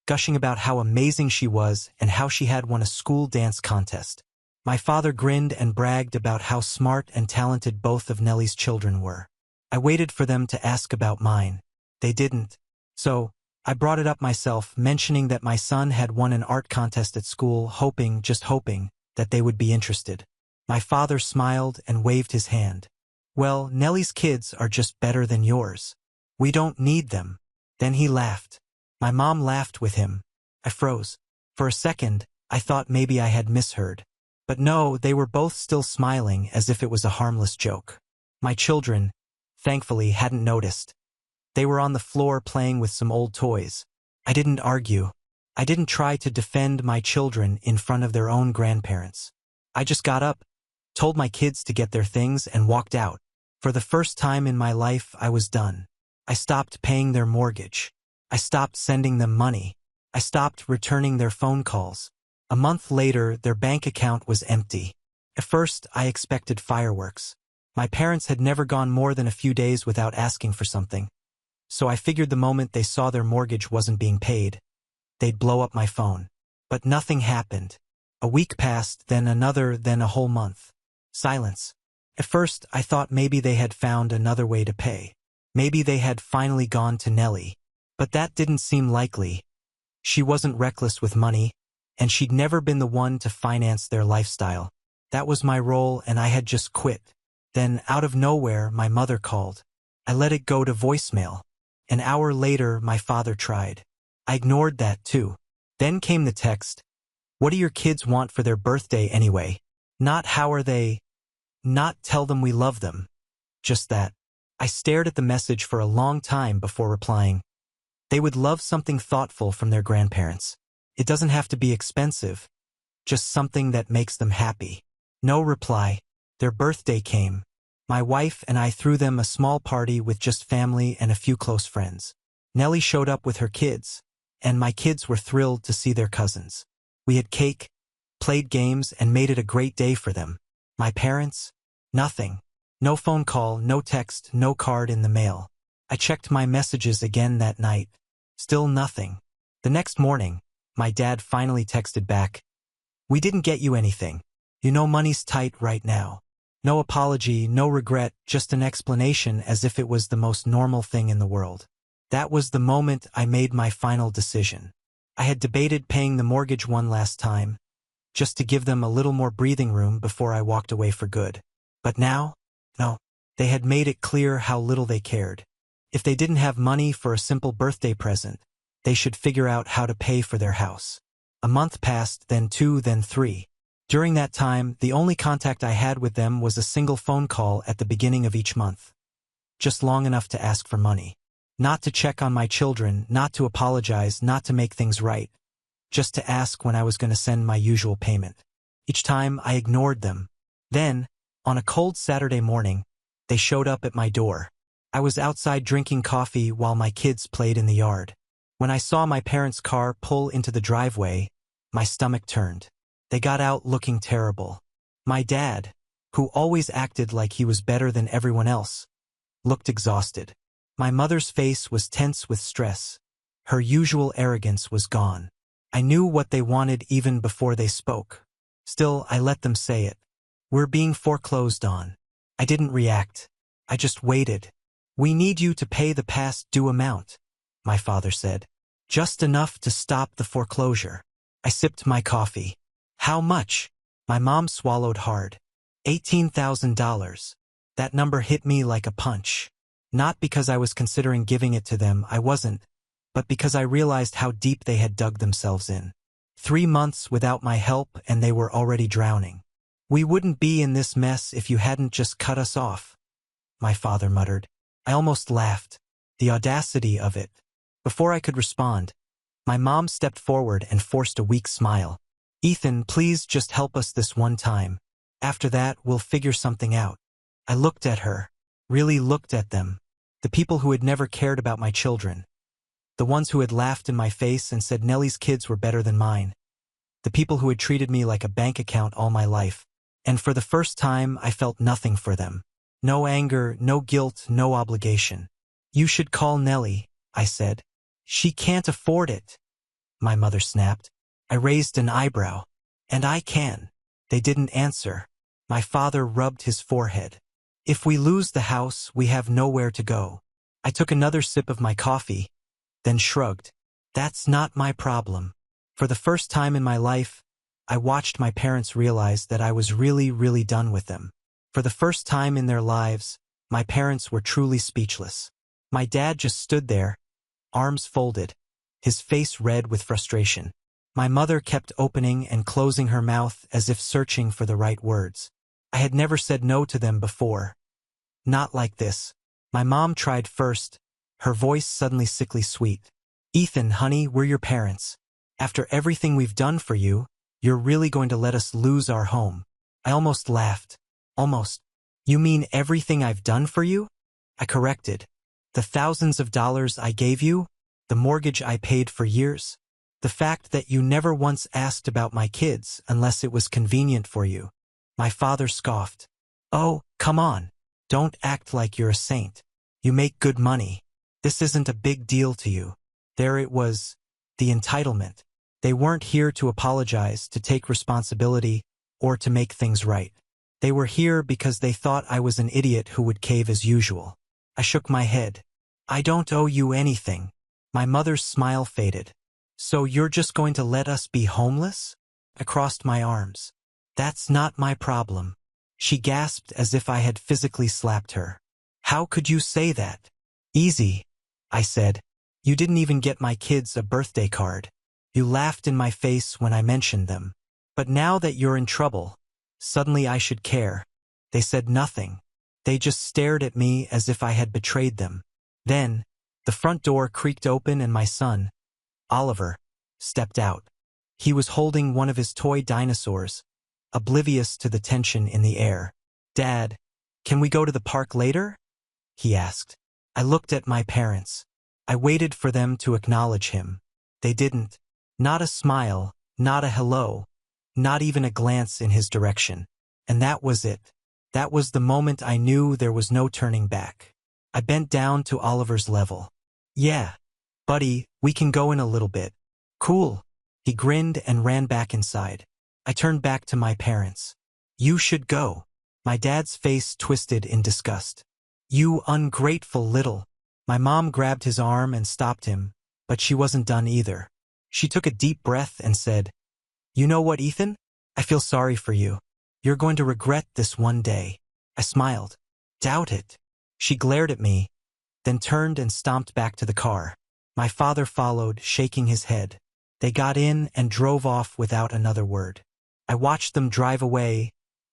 gushing about how amazing she was and how she had won a school dance contest. My father grinned and bragged about how smart and talented both of Nellie's children were. I waited for them to ask about mine. They didn't. So, I brought it up myself, mentioning that my son had won an art contest at school, hoping, just hoping, that they would be interested. My father smiled and waved his hand. "Well, Nellie's kids are just better than yours. We don't need them." Then he laughed. My mom laughed with him. I froze. For a second, I thought maybe I had misheard. But no, they were both still smiling as if it was a harmless joke. My children, thankfully, hadn't noticed. They were on the floor playing with some old toys. I didn't argue. I didn't try to defend my children in front of their own grandparents. I just got up, told my kids to get their things, and walked out. For the first time in my life, I was done. I stopped paying their mortgage. I stopped sending them money. I stopped returning their phone calls. A month later, their bank account was empty. At first, I expected fireworks. My parents had never gone more than a few days without asking for something. So I figured the moment they saw their mortgage wasn't being paid, they'd blow up my phone. But nothing happened. A week passed, then another, then a whole month. Silence. At first, I thought maybe they had found another way to pay. Maybe they had finally gone to Nellie. But that didn't seem likely. She wasn't reckless with money, and she'd never been the one to finance their lifestyle. That was my role, and I had just quit. Then, out of nowhere, my mother called. I let it go to voicemail. An hour later, my father tried. I ignored that too. Then came the text. "What do your kids want for their birthday anyway?" Not "how are they?" Not "tell them we love them." Just that. I stared at the message for a long time before replying. They would love something thoughtful from their grandparents. It doesn't have to be expensive, just something that makes them happy. No reply. Their birthday came. My wife and I threw them a small party with just family and a few close friends. Nellie showed up with her kids, and my kids were thrilled to see their cousins. We had cake, played games, and made it a great day for them. My parents? Nothing. No phone call, no text, no card in the mail. I checked my messages again that night. Still nothing. The next morning, my dad finally texted back, "We didn't get you anything. You know money's tight right now." No apology, no regret, just an explanation as if it was the most normal thing in the world. That was the moment I made my final decision. I had debated paying the mortgage one last time, just to give them a little more breathing room before I walked away for good. But now? No. They had made it clear how little they cared. If they didn't have money for a simple birthday present, they should figure out how to pay for their house. A month passed, then 2, then 3. During that time, the only contact I had with them was a single phone call at the beginning of each month. Just long enough to ask for money. Not to check on my children, not to apologize, not to make things right. Just to ask when I was going to send my usual payment. Each time I ignored them. Then, on a cold Saturday morning, they showed up at my door. I was outside drinking coffee while my kids played in the yard. When I saw my parents' car pull into the driveway, my stomach turned. They got out looking terrible. My dad, who always acted like he was better than everyone else, looked exhausted. My mother's face was tense with stress. Her usual arrogance was gone. I knew what they wanted even before they spoke. Still, I let them say it. We're being foreclosed on. I didn't react. I just waited. We need you to pay the past due amount, my father said. Just enough to stop the foreclosure. I sipped my coffee. How much? My mom swallowed hard. $18,000. That number hit me like a punch. Not because I was considering giving it to them, I wasn't, but because I realized how deep they had dug themselves in. 3 months without my help and they were already drowning. We wouldn't be in this mess if you hadn't just cut us off, my father muttered. I almost laughed. The audacity of it. Before I could respond, my mom stepped forward and forced a weak smile. Ethan, please just help us this one time. After that, we'll figure something out. I looked at her. Really looked at them. The people who had never cared about my children. The ones who had laughed in my face and said Nellie's kids were better than mine. The people who had treated me like a bank account all my life. And for the first time, I felt nothing for them. No anger, no guilt, no obligation. You should call Nellie, I said. She can't afford it, my mother snapped. I raised an eyebrow. And I can. They didn't answer. My father rubbed his forehead. If we lose the house, we have nowhere to go. I took another sip of my coffee, then shrugged. That's not my problem. For the first time in my life, I watched my parents realize that I was really done with them. For the first time in their lives, my parents were truly speechless. My dad just stood there, arms folded, his face red with frustration. My mother kept opening and closing her mouth as if searching for the right words. I had never said no to them before. Not like this. My mom tried first, her voice suddenly sickly sweet. Ethan, honey, we're your parents. After everything we've done for you, you're really going to let us lose our home. I almost laughed. Almost. You mean everything I've done for you? I corrected. The thousands of dollars I gave you? The mortgage I paid for years? The fact that you never once asked about my kids unless it was convenient for you? My father scoffed. Oh, come on. Don't act like you're a saint. You make good money. This isn't a big deal to you. There it was. The entitlement. They weren't here to apologize, to take responsibility, or to make things right. They were here because they thought I was an idiot who would cave as usual. I shook my head. I don't owe you anything. My mother's smile faded. So you're just going to let us be homeless? I crossed my arms. That's not my problem. She gasped as if I had physically slapped her. How could you say that? Easy, I said. You didn't even get my kids a birthday card. You laughed in my face when I mentioned them. But now that you're in trouble, suddenly I should care. They said nothing. They just stared at me as if I had betrayed them. Then, the front door creaked open and my son, Oliver, stepped out. He was holding one of his toy dinosaurs, oblivious to the tension in the air. Dad, can we go to the park later? He asked. I looked at my parents. I waited for them to acknowledge him. They didn't. Not a smile, not a hello, not even a glance in his direction. And that was it. That was the moment I knew there was no turning back. I bent down to Oliver's level. Yeah, buddy, we can go in a little bit. Cool. He grinned and ran back inside. I turned back to my parents. You should go. My dad's face twisted in disgust. You ungrateful little. My mom grabbed his arm and stopped him, but she wasn't done either. She took a deep breath and said, You know what, Ethan? I feel sorry for you. You're going to regret this one day. I smiled. Doubt it. She glared at me, then turned and stomped back to the car. My father followed, shaking his head. They got in and drove off without another word. I watched them drive away,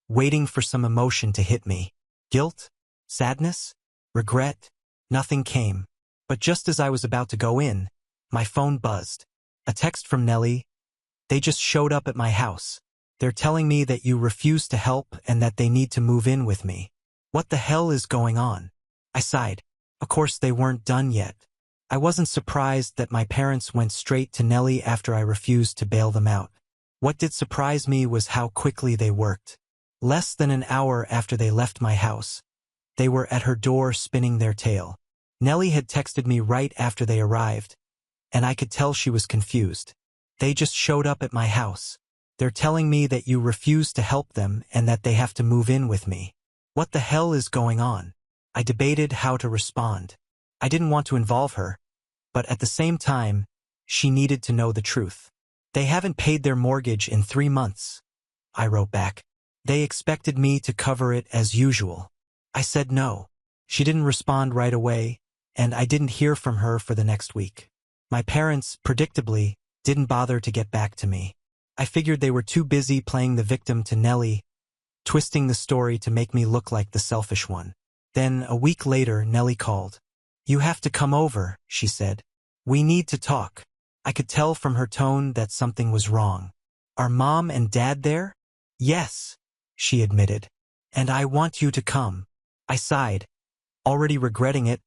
waiting for some emotion to hit me. Guilt? Sadness? Regret? Nothing came. But just as I was about to go in, my phone buzzed. A text from Nellie. They just showed up at my house. They're telling me that you refuse to help and that they need to move in with me. What the hell is going on? I sighed. Of course they weren't done yet. I wasn't surprised that my parents went straight to Nellie after I refused to bail them out. What did surprise me was how quickly they worked. Less than an hour after they left my house, they were at her door spinning their tail. Nellie had texted me right after they arrived, and I could tell she was confused. They just showed up at my house. They're telling me that you refuse to help them and that they have to move in with me. What the hell is going on? I debated how to respond. I didn't want to involve her, but at the same time, she needed to know the truth. They haven't paid their mortgage in 3 months, I wrote back. They expected me to cover it as usual. I said no. She didn't respond right away, and I didn't hear from her for the next week. My parents, predictably, didn't bother to get back to me. I figured they were too busy playing the victim to Nellie, twisting the story to make me look like the selfish one. Then, a week later, Nellie called. You have to come over, she said. We need to talk. I could tell from her tone that something was wrong. Are Mom and Dad there? Yes, she admitted. And I want you to come. I sighed, already regretting it,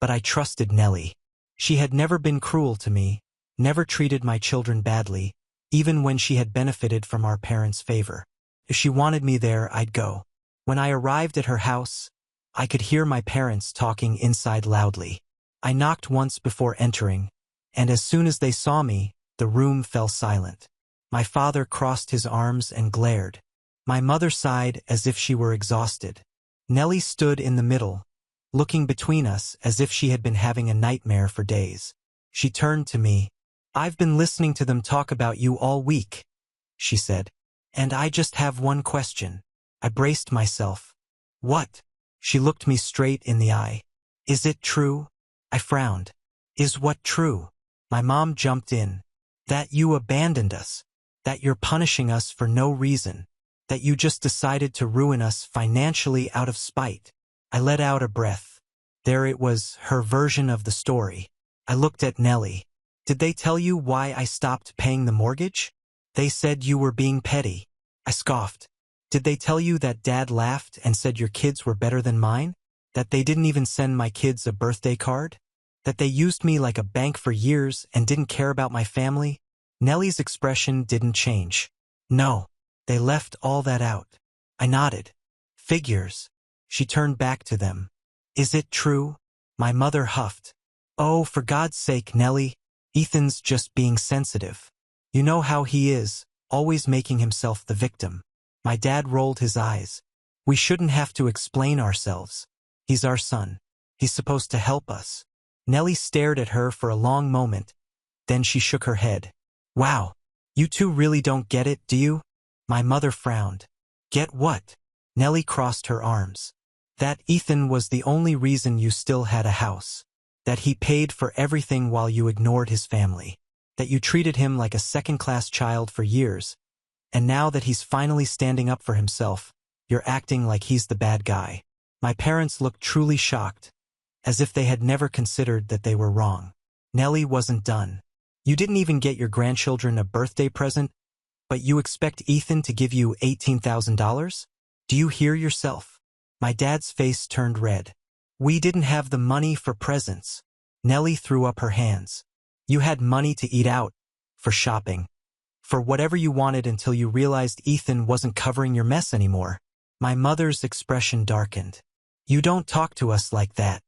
but I trusted Nellie. She had never been cruel to me, never treated my children badly, even when she had benefited from our parents' favor. If she wanted me there, I'd go. When I arrived at her house, I could hear my parents talking inside loudly. I knocked once before entering, and as soon as they saw me, the room fell silent. My father crossed his arms and glared. My mother sighed as if she were exhausted. Nellie stood in the middle, looking between us as if she had been having a nightmare for days. She turned to me. I've been listening to them talk about you all week, she said. And I just have one question. I braced myself. What? She looked me straight in the eye. Is it true? I frowned. Is what true? My mom jumped in. That you abandoned us. That you're punishing us for no reason. That you just decided to ruin us financially out of spite. I let out a breath. There it was, her version of the story. I looked at Nellie. Did they tell you why I stopped paying the mortgage? They said you were being petty. I scoffed. Did they tell you that Dad laughed and said your kids were better than mine? That they didn't even send my kids a birthday card? That they used me like a bank for years and didn't care about my family? Nellie's expression didn't change. No, they left all that out. I nodded. Figures. She turned back to them. Is it true? My mother huffed. Oh, for God's sake, Nellie. Ethan's just being sensitive. You know how he is, always making himself the victim. My dad rolled his eyes. We shouldn't have to explain ourselves. He's our son. He's supposed to help us. Nellie stared at her for a long moment. Then she shook her head. Wow, you two really don't get it, do you? My mother frowned. Get what? Nellie crossed her arms. That Ethan was the only reason you still had a house. That he paid for everything while you ignored his family. That you treated him like a second-class child for years. And now that he's finally standing up for himself, you're acting like he's the bad guy. My parents looked truly shocked, as if they had never considered that they were wrong. Nellie wasn't done. You didn't even get your grandchildren a birthday present, but you expect Ethan to give you $18,000? Do you hear yourself? My dad's face turned red. We didn't have the money for presents. Nellie threw up her hands. You had money to eat out, for shopping, for whatever you wanted until you realized Ethan wasn't covering your mess anymore. My mother's expression darkened. You don't talk to us like that.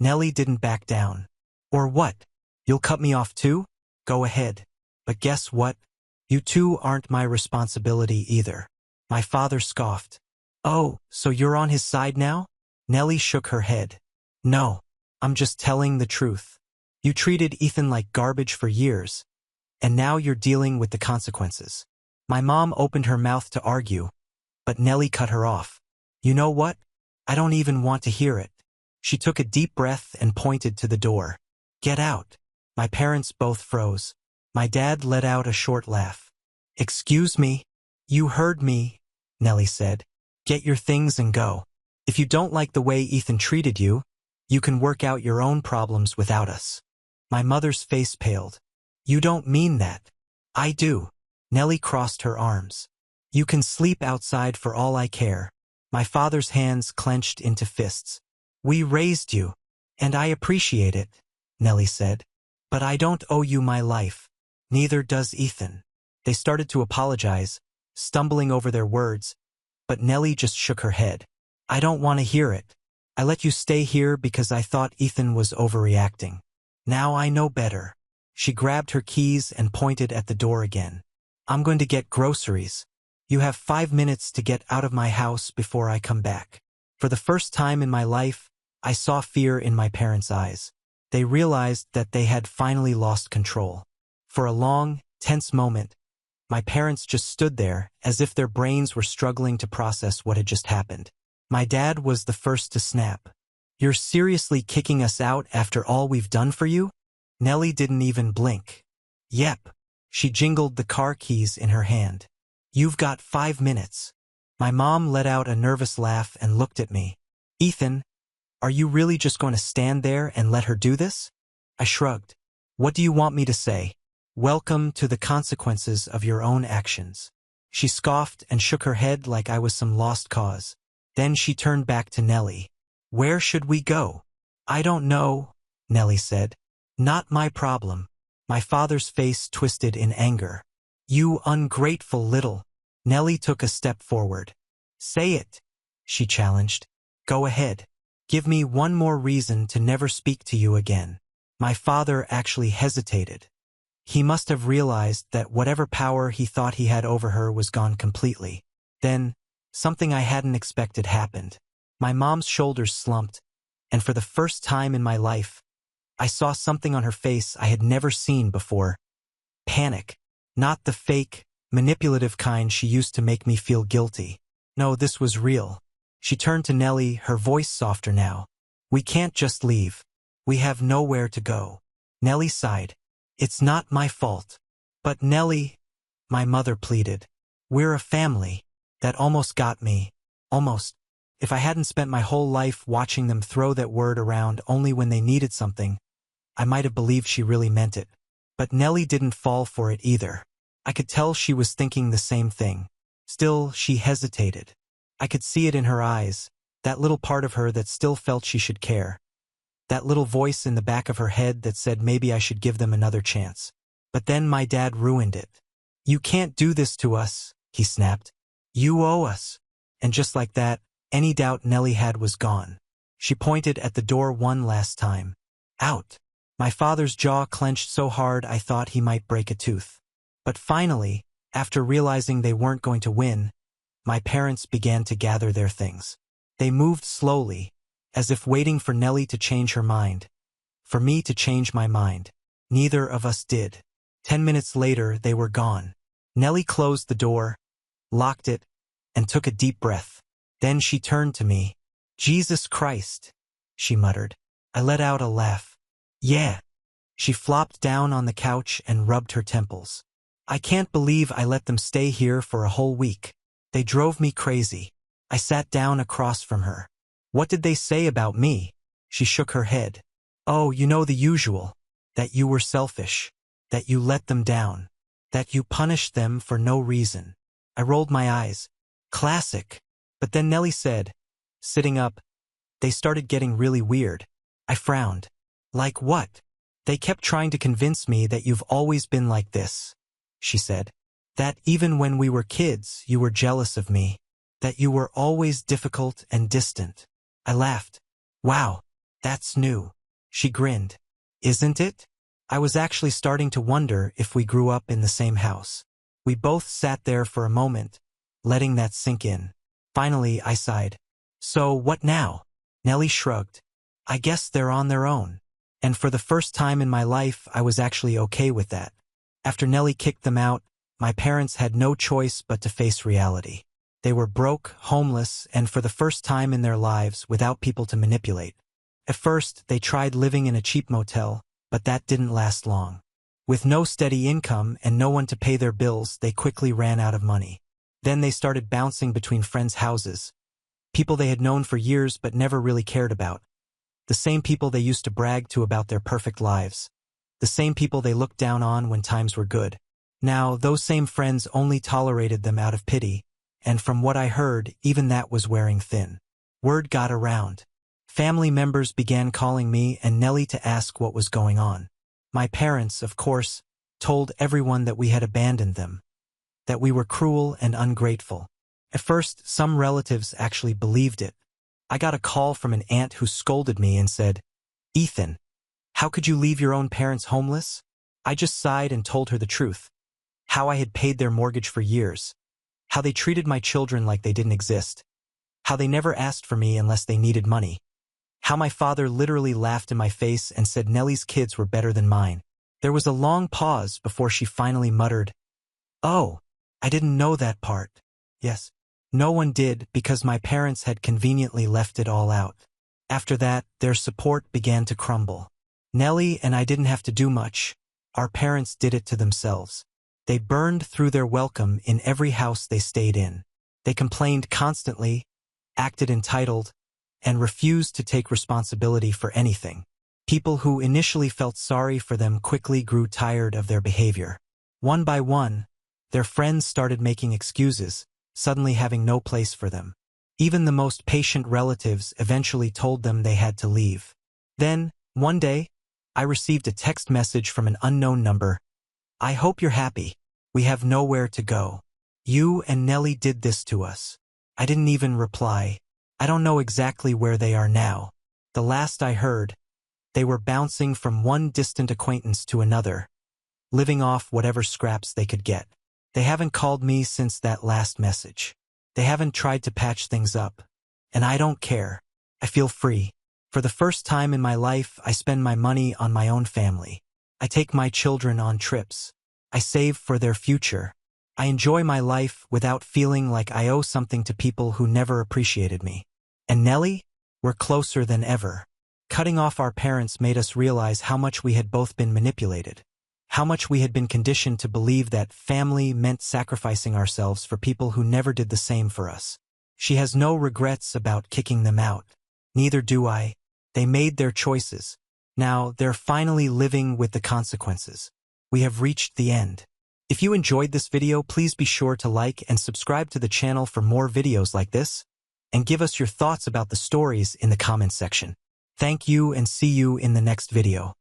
Nellie didn't back down. Or what? You'll cut me off too? Go ahead. But guess what? You two aren't my responsibility either. My father scoffed. Oh, so you're on his side now? Nellie shook her head. No, I'm just telling the truth. You treated Ethan like garbage for years, and now you're dealing with the consequences. My mom opened her mouth to argue, but Nellie cut her off. You know what? I don't even want to hear it. She took a deep breath and pointed to the door. Get out. My parents both froze. My dad let out a short laugh. Excuse me? You heard me, Nellie said. Get your things and go. If you don't like the way Ethan treated you, You can work out your own problems without us. My mother's face paled. You don't mean that. I do. Nellie crossed her arms. You can sleep outside for all I care. My father's hands clenched into fists. We raised you, and I appreciate it, Nellie said. But I don't owe you my life. Neither does Ethan. They started to apologize, stumbling over their words, but Nellie just shook her head. I don't want to hear it. I let you stay here because I thought Ethan was overreacting. Now I know better. She grabbed her keys and pointed at the door again. I'm going to get groceries. You have 5 minutes to get out of my house before I come back. For the first time in my life, I saw fear in my parents' eyes. They realized that they had finally lost control. For a long, tense moment, my parents just stood there as if their brains were struggling to process what had just happened. My dad was the first to snap. You're seriously kicking us out after all we've done for you? Nellie didn't even blink. Yep. She jingled the car keys in her hand. You've got 5 minutes. My mom let out a nervous laugh and looked at me. Ethan, are you really just going to stand there and let her do this? I shrugged. What do you want me to say? Welcome to the consequences of your own actions. She scoffed and shook her head like I was some lost cause. Then she turned back to Nellie. Where should we go? I don't know, Nellie said. Not my problem. My father's face twisted in anger. You ungrateful little. Nellie took a step forward. Say it, she challenged. Go ahead. Give me one more reason to never speak to you again. My father actually hesitated. He must have realized that whatever power he thought he had over her was gone completely. Then, something I hadn't expected happened. My mom's shoulders slumped, and for the first time in my life, I saw something on her face I had never seen before. Panic. Not the fake, manipulative kind she used to make me feel guilty. No, this was real. She turned to Nellie, her voice softer now. We can't just leave. We have nowhere to go. Nellie sighed. It's not my fault. But Nellie, my mother pleaded. We're a family. That almost got me. Almost. If I hadn't spent my whole life watching them throw that word around only when they needed something, I might have believed she really meant it. But Nellie didn't fall for it either. I could tell she was thinking the same thing. Still, she hesitated. I could see it in her eyes, that little part of her that still felt she should care. That little voice in the back of her head that said maybe I should give them another chance. But then my dad ruined it. You can't do this to us, he snapped. You owe us. And just like that, any doubt Nellie had was gone. She pointed at the door one last time. Out. My father's jaw clenched so hard I thought he might break a tooth. But finally, after realizing they weren't going to win, my parents began to gather their things. They moved slowly, as if waiting for Nellie to change her mind. For me to change my mind. Neither of us did. 10 minutes later, they were gone. Nellie closed the door, locked it, and took a deep breath. Then she turned to me. Jesus Christ, she muttered. I let out a laugh. Yeah. She flopped down on the couch and rubbed her temples. I can't believe I let them stay here for a whole week. They drove me crazy. I sat down across from her. What did they say about me? She shook her head. Oh, you know the usual. That you were selfish. That you let them down. That you punished them for no reason. I rolled my eyes. Classic. But then Nellie said, sitting up, they started getting really weird. I frowned. Like what? They kept trying to convince me that you've always been like this, she said. That even when we were kids, you were jealous of me. That you were always difficult and distant. I laughed. Wow, that's new. She grinned. Isn't it? I was actually starting to wonder if we grew up in the same house. We both sat there for a moment, letting that sink in. Finally, I sighed. So what now? Nellie shrugged. I guess they're on their own. And for the first time in my life, I was actually okay with that. After Nellie kicked them out, my parents had no choice but to face reality. They were broke, homeless, and for the first time in their lives, without people to manipulate. At first, they tried living in a cheap motel, but that didn't last long. With no steady income and no one to pay their bills, they quickly ran out of money. Then they started bouncing between friends' houses, people they had known for years but never really cared about. The The same people they used to brag to about their perfect lives. The same people they looked down on when times were good. Now, those same friends only tolerated them out of pity, and from what I heard, even that was wearing thin. Word got around. Family members began calling me and Nellie to ask what was going on. My parents, of course, told everyone that we had abandoned them, that we were cruel and ungrateful. At first, some relatives actually believed it. I got a call from an aunt who scolded me and said, "Ethan, how could you leave your own parents homeless?" I just sighed and told her the truth. How I had paid their mortgage for years. How they treated my children like they didn't exist. How they never asked for me unless they needed money. How my father literally laughed in my face and said Nellie's kids were better than mine. There was a long pause before she finally muttered, "Oh, I didn't know that part." Yes. No one did because my parents had conveniently left it all out. After that, their support began to crumble. Nellie and I didn't have to do much. Our parents did it to themselves. They burned through their welcome in every house they stayed in. They complained constantly, acted entitled, and refused to take responsibility for anything. People who initially felt sorry for them quickly grew tired of their behavior. One by one, their friends started making excuses, suddenly having no place for them. Even the most patient relatives eventually told them they had to leave. Then, one day, I received a text message from an unknown number. "I hope you're happy. We have nowhere to go. You and Nellie did this to us." I didn't even reply. I don't know exactly where they are now. The last I heard, they were bouncing from one distant acquaintance to another, living off whatever scraps they could get. They haven't called me since that last message. They haven't tried to patch things up. And I don't care. I feel free. For the first time in my life, I spend my money on my own family. I take my children on trips. I save for their future. I enjoy my life without feeling like I owe something to people who never appreciated me. And Nellie? We're closer than ever. Cutting off our parents made us realize how much we had both been manipulated. How much we had been conditioned to believe that family meant sacrificing ourselves for people who never did the same for us. She has no regrets about kicking them out. Neither do I. They made their choices. Now they're finally living with the consequences. We have reached the end. If you enjoyed this video, please be sure to like and subscribe to the channel for more videos like this, and give us your thoughts about the stories in the comments section. Thank you and see you in the next video.